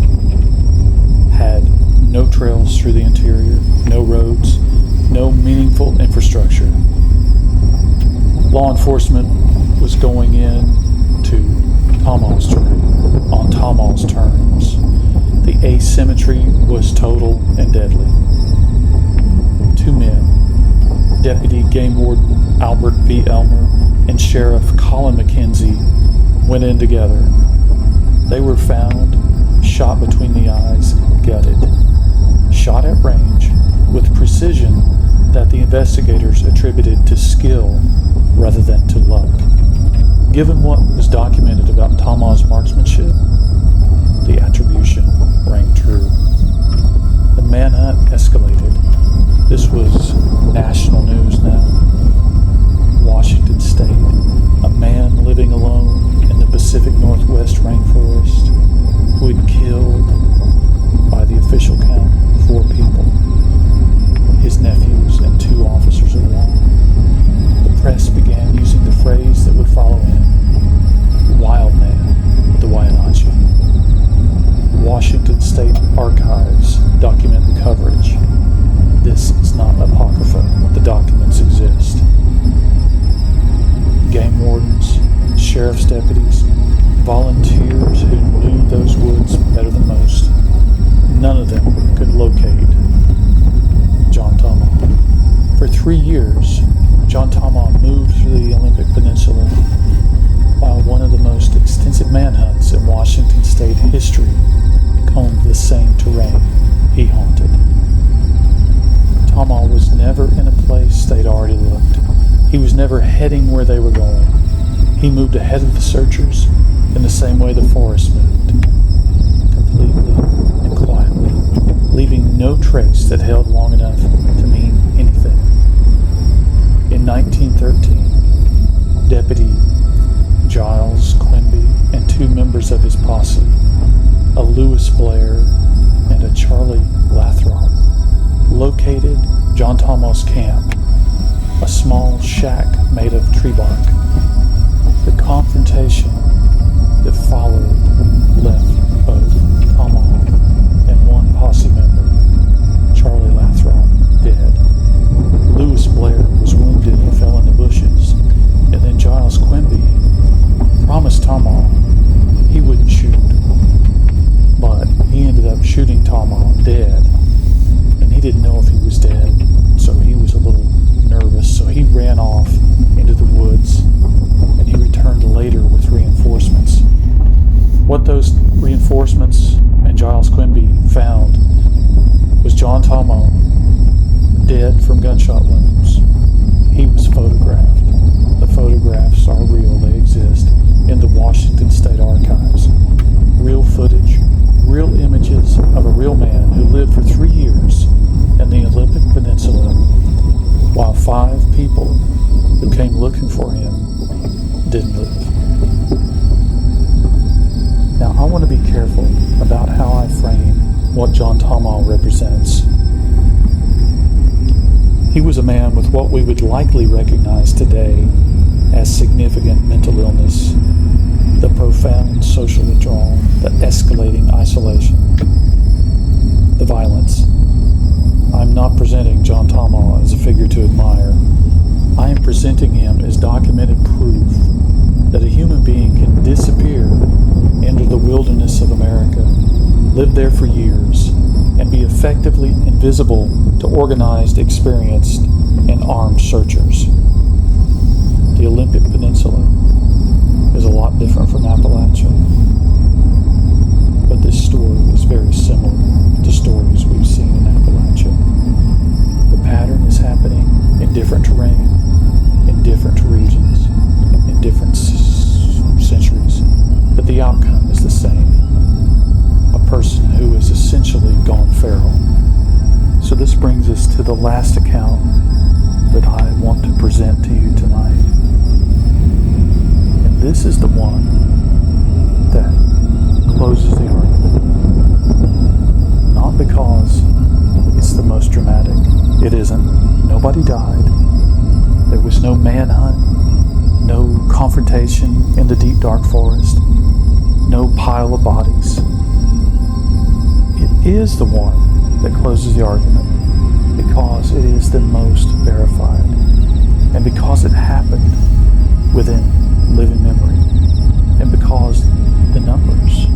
had no trails through the interior, no roads, no meaningful infrastructure. Law enforcement was going in to Tomall's terrain, on Tomall's terms. The asymmetry was total and deadly. Two men, Deputy Game Warden Albert V. Elmer and Sheriff Colin McKenzie, went in together. They were found shot between the eyes, gutted, shot at range with precision that the investigators attributed to skill rather than to luck. Given what was documented about Tomall's marksmanship, the attribution rang true. The manhunt escalated. This was national news now. Washington State, a man living alone in the Pacific Northwest rainforest who had killed, by the official count, 4 people, his nephews and 2 officers of the law. The press began using the phrase that would follow him, wild man of the Wenatchee. Washington State Archives document the coverage. This is not apocrypha. The documents exist. Game wardens, sheriff's deputies, volunteers who knew those woods better than most, none of them could locate John Tomall. For 3 years, John Tomall moved through the Olympic Peninsula while one of the most extensive manhunts in Washington State history combed the same terrain he haunted. Tomall was never in a place they'd already looked. He was never heading where they were going. He moved ahead of the searchers in the same way the forest moved, completely and quietly, leaving no trace that held long enough to mean anything. In 1913, Deputy Giles Quimby and 2 members of his posse, a Lewis Blair and a Charlie Lathrop, located John Tomall's camp, a small shack made of tree bark. The confrontation that followed left both Tomall and 1 posse member, Charlie Lathrop, dead. Lewis Blair was wounded and fell in the bushes, and then Giles Quimby promised Tomall he wouldn't shoot, but he ended up shooting Tomall dead, and he didn't know if he was dead, so he was a little nervous, so he ran off into the woods, and he returned later with reinforcements. What those reinforcements and Giles Quimby found was John Tomall dead from gunshot wounds. He was photographed. The photographs are real. They exist in the Washington State Archives. Real footage, real images of a real man who lived for 3 years in the Olympic Peninsula 5 people who came looking for him didn't live. Now, I want to be careful about how I frame what John Tama represents. He was a man with what we would likely recognize today as significant mental illness, the profound social withdrawal, the escalating isolation, the violence. I'm not presenting John Tama as a figure to admire. I am presenting him as documented proof that a human being can disappear into the wilderness of America, live there for years, and be effectively invisible to organized, experienced, and armed searchers. The Olympic Peninsula is a lot different from Appalachia, but this story is very similar to stories we've seen in Appalachia. The pattern is happening in different terrain, in different regions, in different centuries, but the outcome is the same. A person who is essentially gone feral. So this brings us to the last account that I want to present to you tonight. And this is the one that closes the argument. Not because it's the most dramatic. It isn't. Nobody died. There was no manhunt, no confrontation in the deep dark forest, no pile of bodies. It is the one that closes the argument because it is the most verified and because it happened within living memory and because the numbers,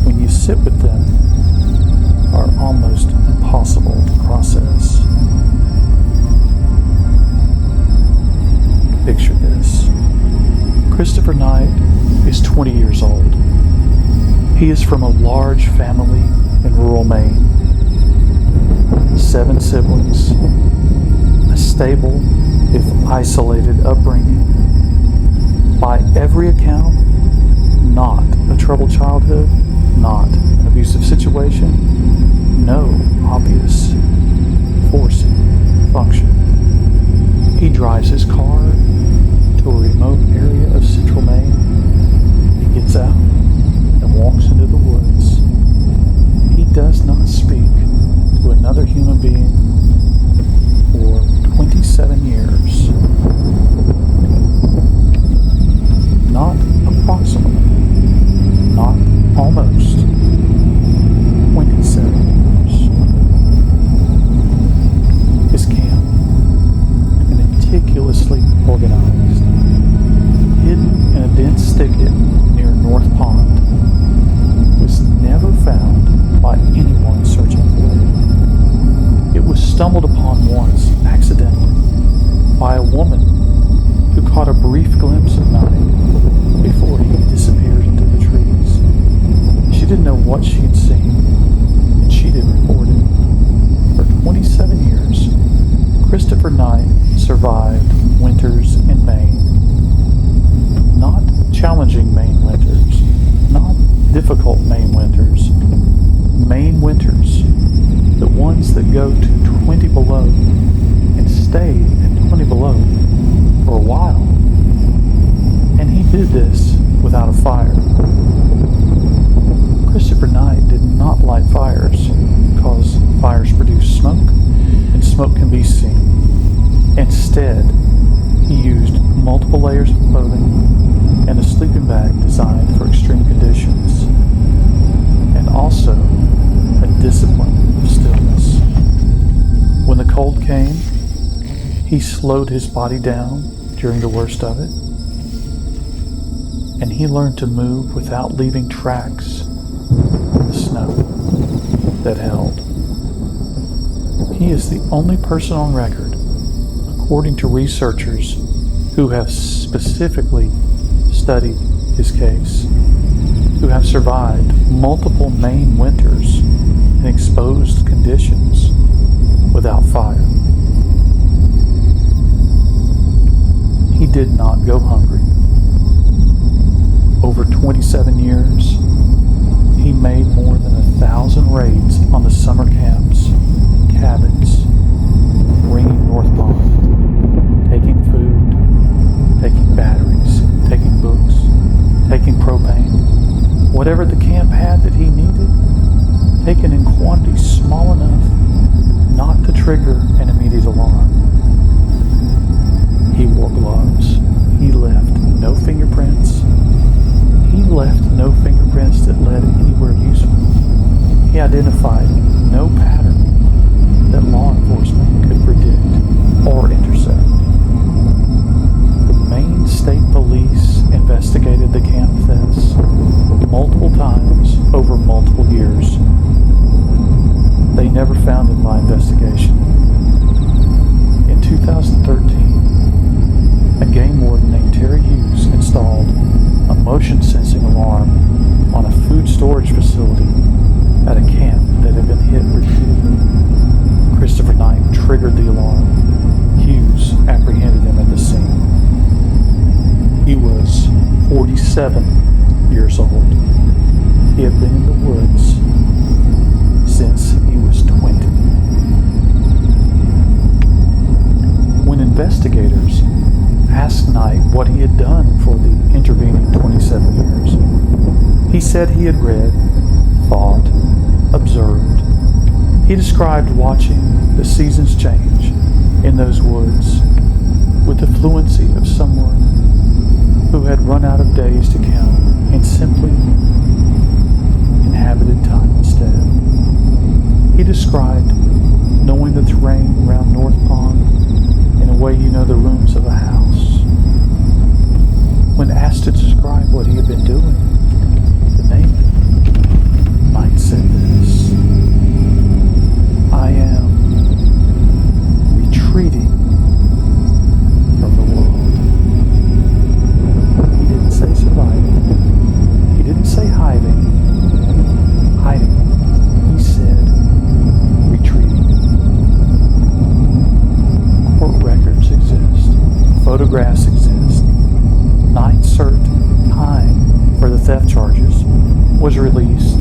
when you sit with them, are almost impossible to process. Picture this. Christopher Knight is 20 years old. He is from a large family in rural Maine. 7 siblings, a stable, if isolated upbringing. By every account, not a troubled childhood, not an abusive situation, no obvious forcing function. He drives his car to a remote area of central Maine. He gets out and walks into the woods. He does not speak to another human being for 27 years. Not approximately, not almost, 27 years. His camp, meticulously organized, hidden in a dense thicket near North Pond, was never found by anyone searching for it. It was stumbled upon once, accidentally, by a woman who caught a brief glimpse of Knight before he disappeared into the trees. She didn't know what she'd seen, and she didn't report it. For 27 years, Christopher Knight survived winters in Maine. Not challenging Maine winters, not difficult Maine winters. Maine winters, the ones that go to 20 below and stay at 20 below for a while. And he did this without a fire. Christopher Knight did not light fires because fires produce smoke and smoke can be seen. Instead, he used multiple layers of clothing and a sleeping bag designed for extreme conditions, and also a discipline of stillness. When the cold came, he slowed his body down during the worst of it, and he learned to move without leaving tracks in the snow that held. He is the only person on record, according to researchers who have specifically studied his case, who have survived multiple Maine winters in exposed conditions without fire. He did not go hungry. Over 27 years, he made more than 1,000 raids on the summer camps, cabins, ringing North Pond. whatever the camp had that he needed, taken in quantities small enough not to trigger an immediate alarm. He wore gloves. He left no fingerprints. He left no fingerprints that led anywhere useful. He identified no pattern that law enforcement could predict or intercept. The Maine State Police investigated the camp thefts multiple times over multiple years. They never found it by investigation. In 2013, a game warden named Terry Hughes installed a motion sensing alarm on a food storage facility at a camp that had been hit repeatedly. Christopher Knight triggered the alarm. Hughes apprehended him at the scene. He was 47 years old. He had been in the woods since he was 20. When investigators asked Knight what he had done for the intervening 27 years, he said he had read, thought, observed. He described watching the seasons change in those woods with the fluency of someone who had run out of days to count and simply inhabited time instead. He described knowing the terrain around North Pond in a way you know the rooms of a house. When asked to describe what he had been doing, to name it, Knight said this: I am retreating from the world. He didn't say surviving. He didn't say hiding. He said retreating. Court records exist. Photographs exist. Knight's certain time for the theft charges was released.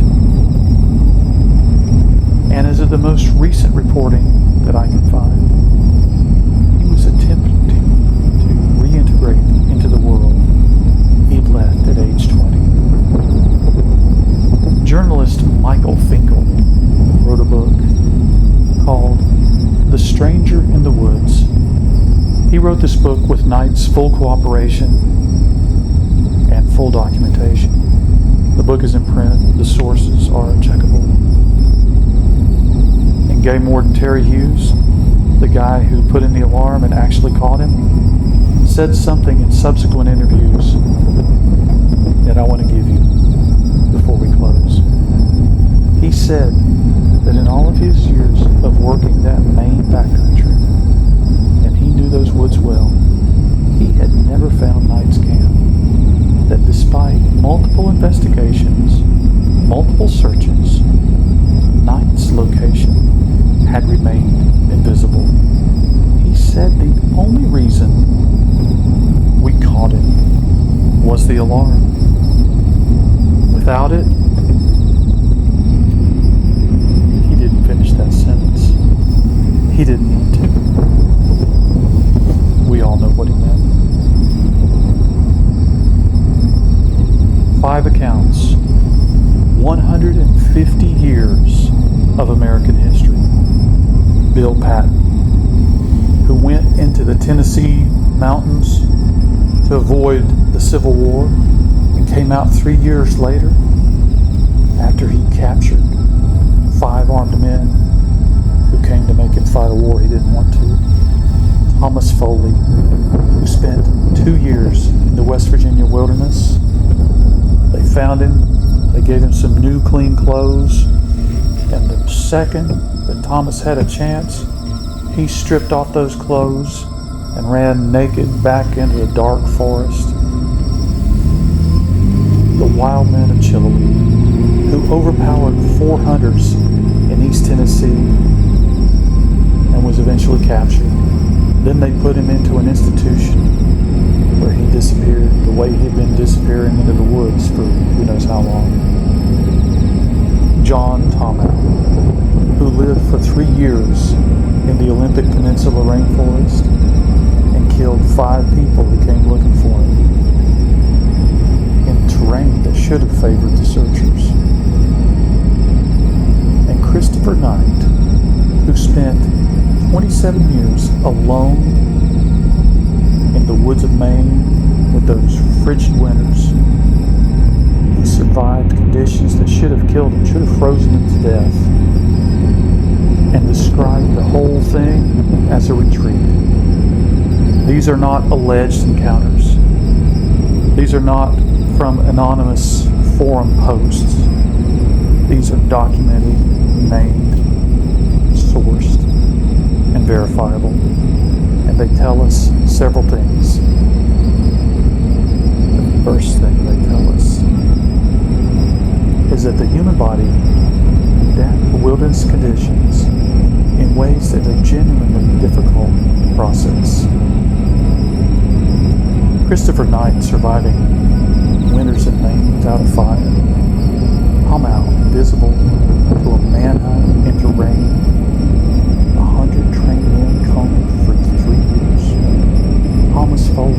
And as of the most recent reporting that I can find, he was attempting to reintegrate into the world he'd left at age 20. Journalist Michael Finkel wrote a book called The Stranger in the Woods. He wrote this book with Knight's full cooperation and full documentation. The book is in print. The sources are checkable. And Game Warden Terry Hughes, the guy who put in the alarm and actually caught him, said something in subsequent interviews that I want to give you before we close. He said that in all of his years of working that Maine backcountry, and he knew those woods well, he had never found Knight's camp. That despite multiple investigations, multiple searches, Knight's location had remained invisible. He said the only reason we caught him was the alarm. Without it, he didn't finish that sentence. He didn't need to. We all know what he meant. 5 accounts, 150 years of American history. Bill Patton, who went into the Tennessee mountains to avoid the Civil War and came out 3 years later after he captured 5 armed men who came to make him fight a war he didn't want to. Thomas Foley, who spent 2 years in the West Virginia wilderness. They found him, they gave him some new clean clothes, and the second that Thomas had a chance, he stripped off those clothes and ran naked back into the dark forest. The wild men of Chilliwack, who overpowered 4 hunters in East Tennessee and was eventually captured. Then they put him into an institution where he disappeared the way he'd been disappearing into the woods for who knows how long. John Tomow, who lived for 3 years in the Olympic Peninsula rainforest and killed 5 people who came looking for him in terrain that should should have favored the searchers. And Christopher Knight, who spent 27 years alone in the woods of Maine with those frigid winters, he survived conditions that should have killed him, should have frozen him to death, and described the whole thing as a retreat. These are not alleged encounters. These are not from anonymous forum posts. These are documented, named, sourced, and verifiable. And they tell us several things. The first thing they tell us is that the human body adapts to wilderness conditions in ways that are genuinely difficult to process. Christopher Knight surviving winters in Maine without a fire, somehow invisible to a manhunt into rain, 100 trained men combed for 3 years. Thomas Foley,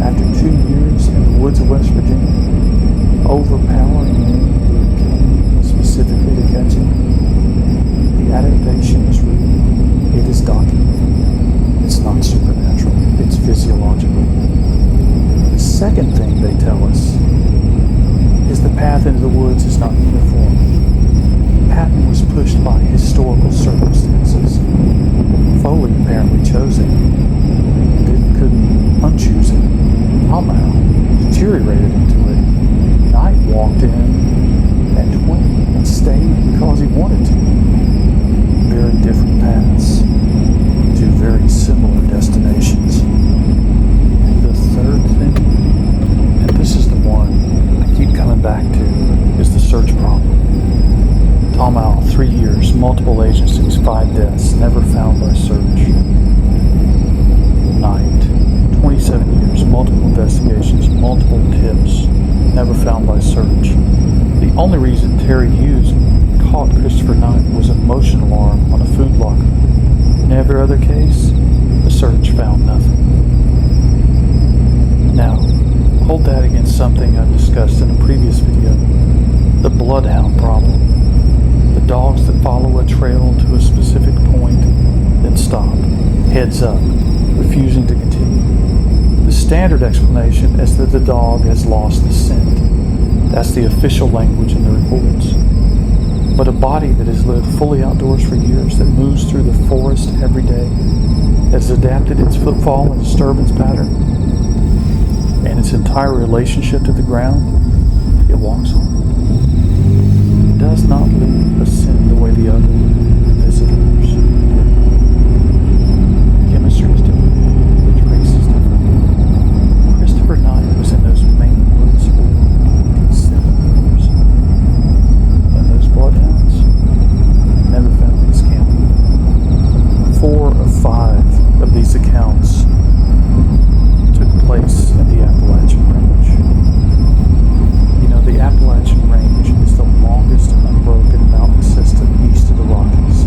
after 2 years in the woods of West Virginia, overpowering men who came specifically to catch him. The adaptation is real. It is documented. It's not supernatural. It's physiological. The second thing they tell us is the path into the woods is not uniform. Patton was pushed by historical circumstances. Foley apparently chose it, and couldn't unchoose it. Somehow deteriorated into it. Knight walked in at 20 and stayed because he wanted to. Very different paths to very similar destinations. The third thing, and this is the one I keep coming back to, is the search problem. Tom Owl, 3 years, multiple agencies, 5 deaths, never found by search. Knight, 27 years, multiple investigations, multiple tips, never found by search. The only reason Terry Hughes caught Christopher Knight was a motion alarm on a food locker. In every other case, the search found nothing. Now, hold that against something I've discussed in a previous video, the bloodhound problem. The dogs that follow a trail to a specific point, then stop, heads up, refusing to continue. The standard explanation is that the dog has lost the scent. That's the official language in the reports. But a body that has lived fully outdoors for years, that moves through the forest every day, has adapted its footfall and disturbance pattern, and its entire relationship to the ground, it walks on. It does not leave a scent the way the other visitors do. Chemistry is different. The trace is different. Christopher Knight was in those Maine woods for 27 years. And those bloodhounds never found his camp. 4 of 5 of these accounts took place in the Appalachian Range. You know, the Appalachian Range is the longest unbroken mountain system east of the Rockies.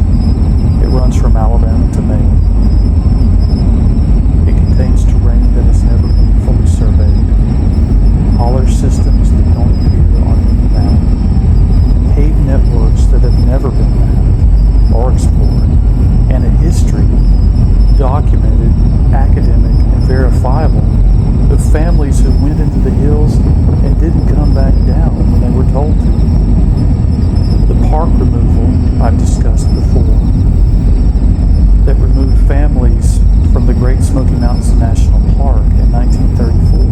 It runs from Alabama to Maine. It contains terrain that has never been fully surveyed, holler systems that don't appear on any map, cave networks that have never been mapped or explored, and a history, documented, academic, and verifiable, of families who went into the hills and didn't come back down when they were told to. The park removal I've discussed before, that removed families from the Great Smoky Mountains National Park in 1934.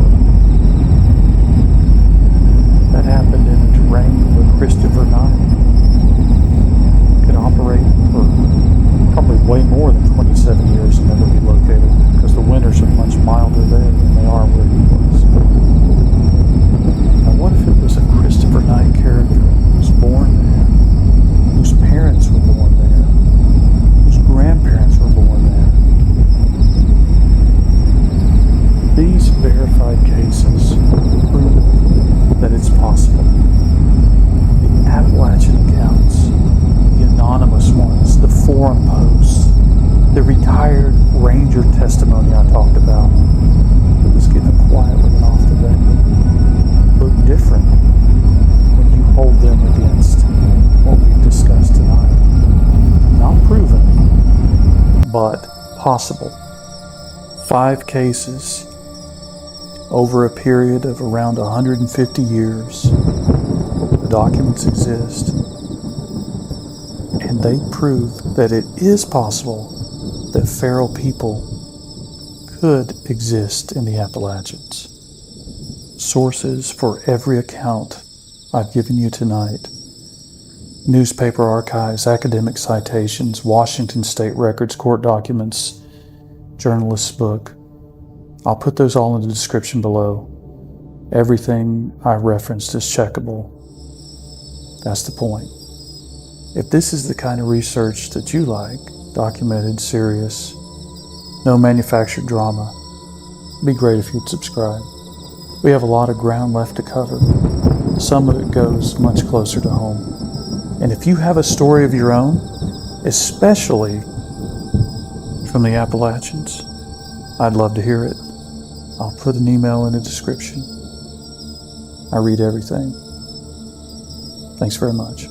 That happened in a terrain where Christopher Knight could operate for probably way more than 27 years and never be located, because the winters are much milder there than they are where he was. Now, what if it was a Christopher Knight character who was born there, whose parents were born there, whose grandparents were born there? These verified cases prove that it's possible. The Appalachian accounts, the anonymous ones, the forum posts, the retired ranger testimony I talked about that was given quietly and off the record, look different possible. 5 cases over a period of around 150 years. The documents exist, and they prove that it is possible that feral people could exist in the Appalachians. Sources for every account I've given you tonight: newspaper archives, academic citations, Washington state records, court documents, journalist's book. I'll put those all in the description below. Everything I referenced is checkable. That's the point. If this is the kind of research that you like, documented, serious, no manufactured drama, it'd be great if you'd subscribe. We have a lot of ground left to cover. Some of it goes much closer to home. And if you have a story of your own, especially from the Appalachians, I'd love to hear it. I'll put an email in the description. I read everything. Thanks very much.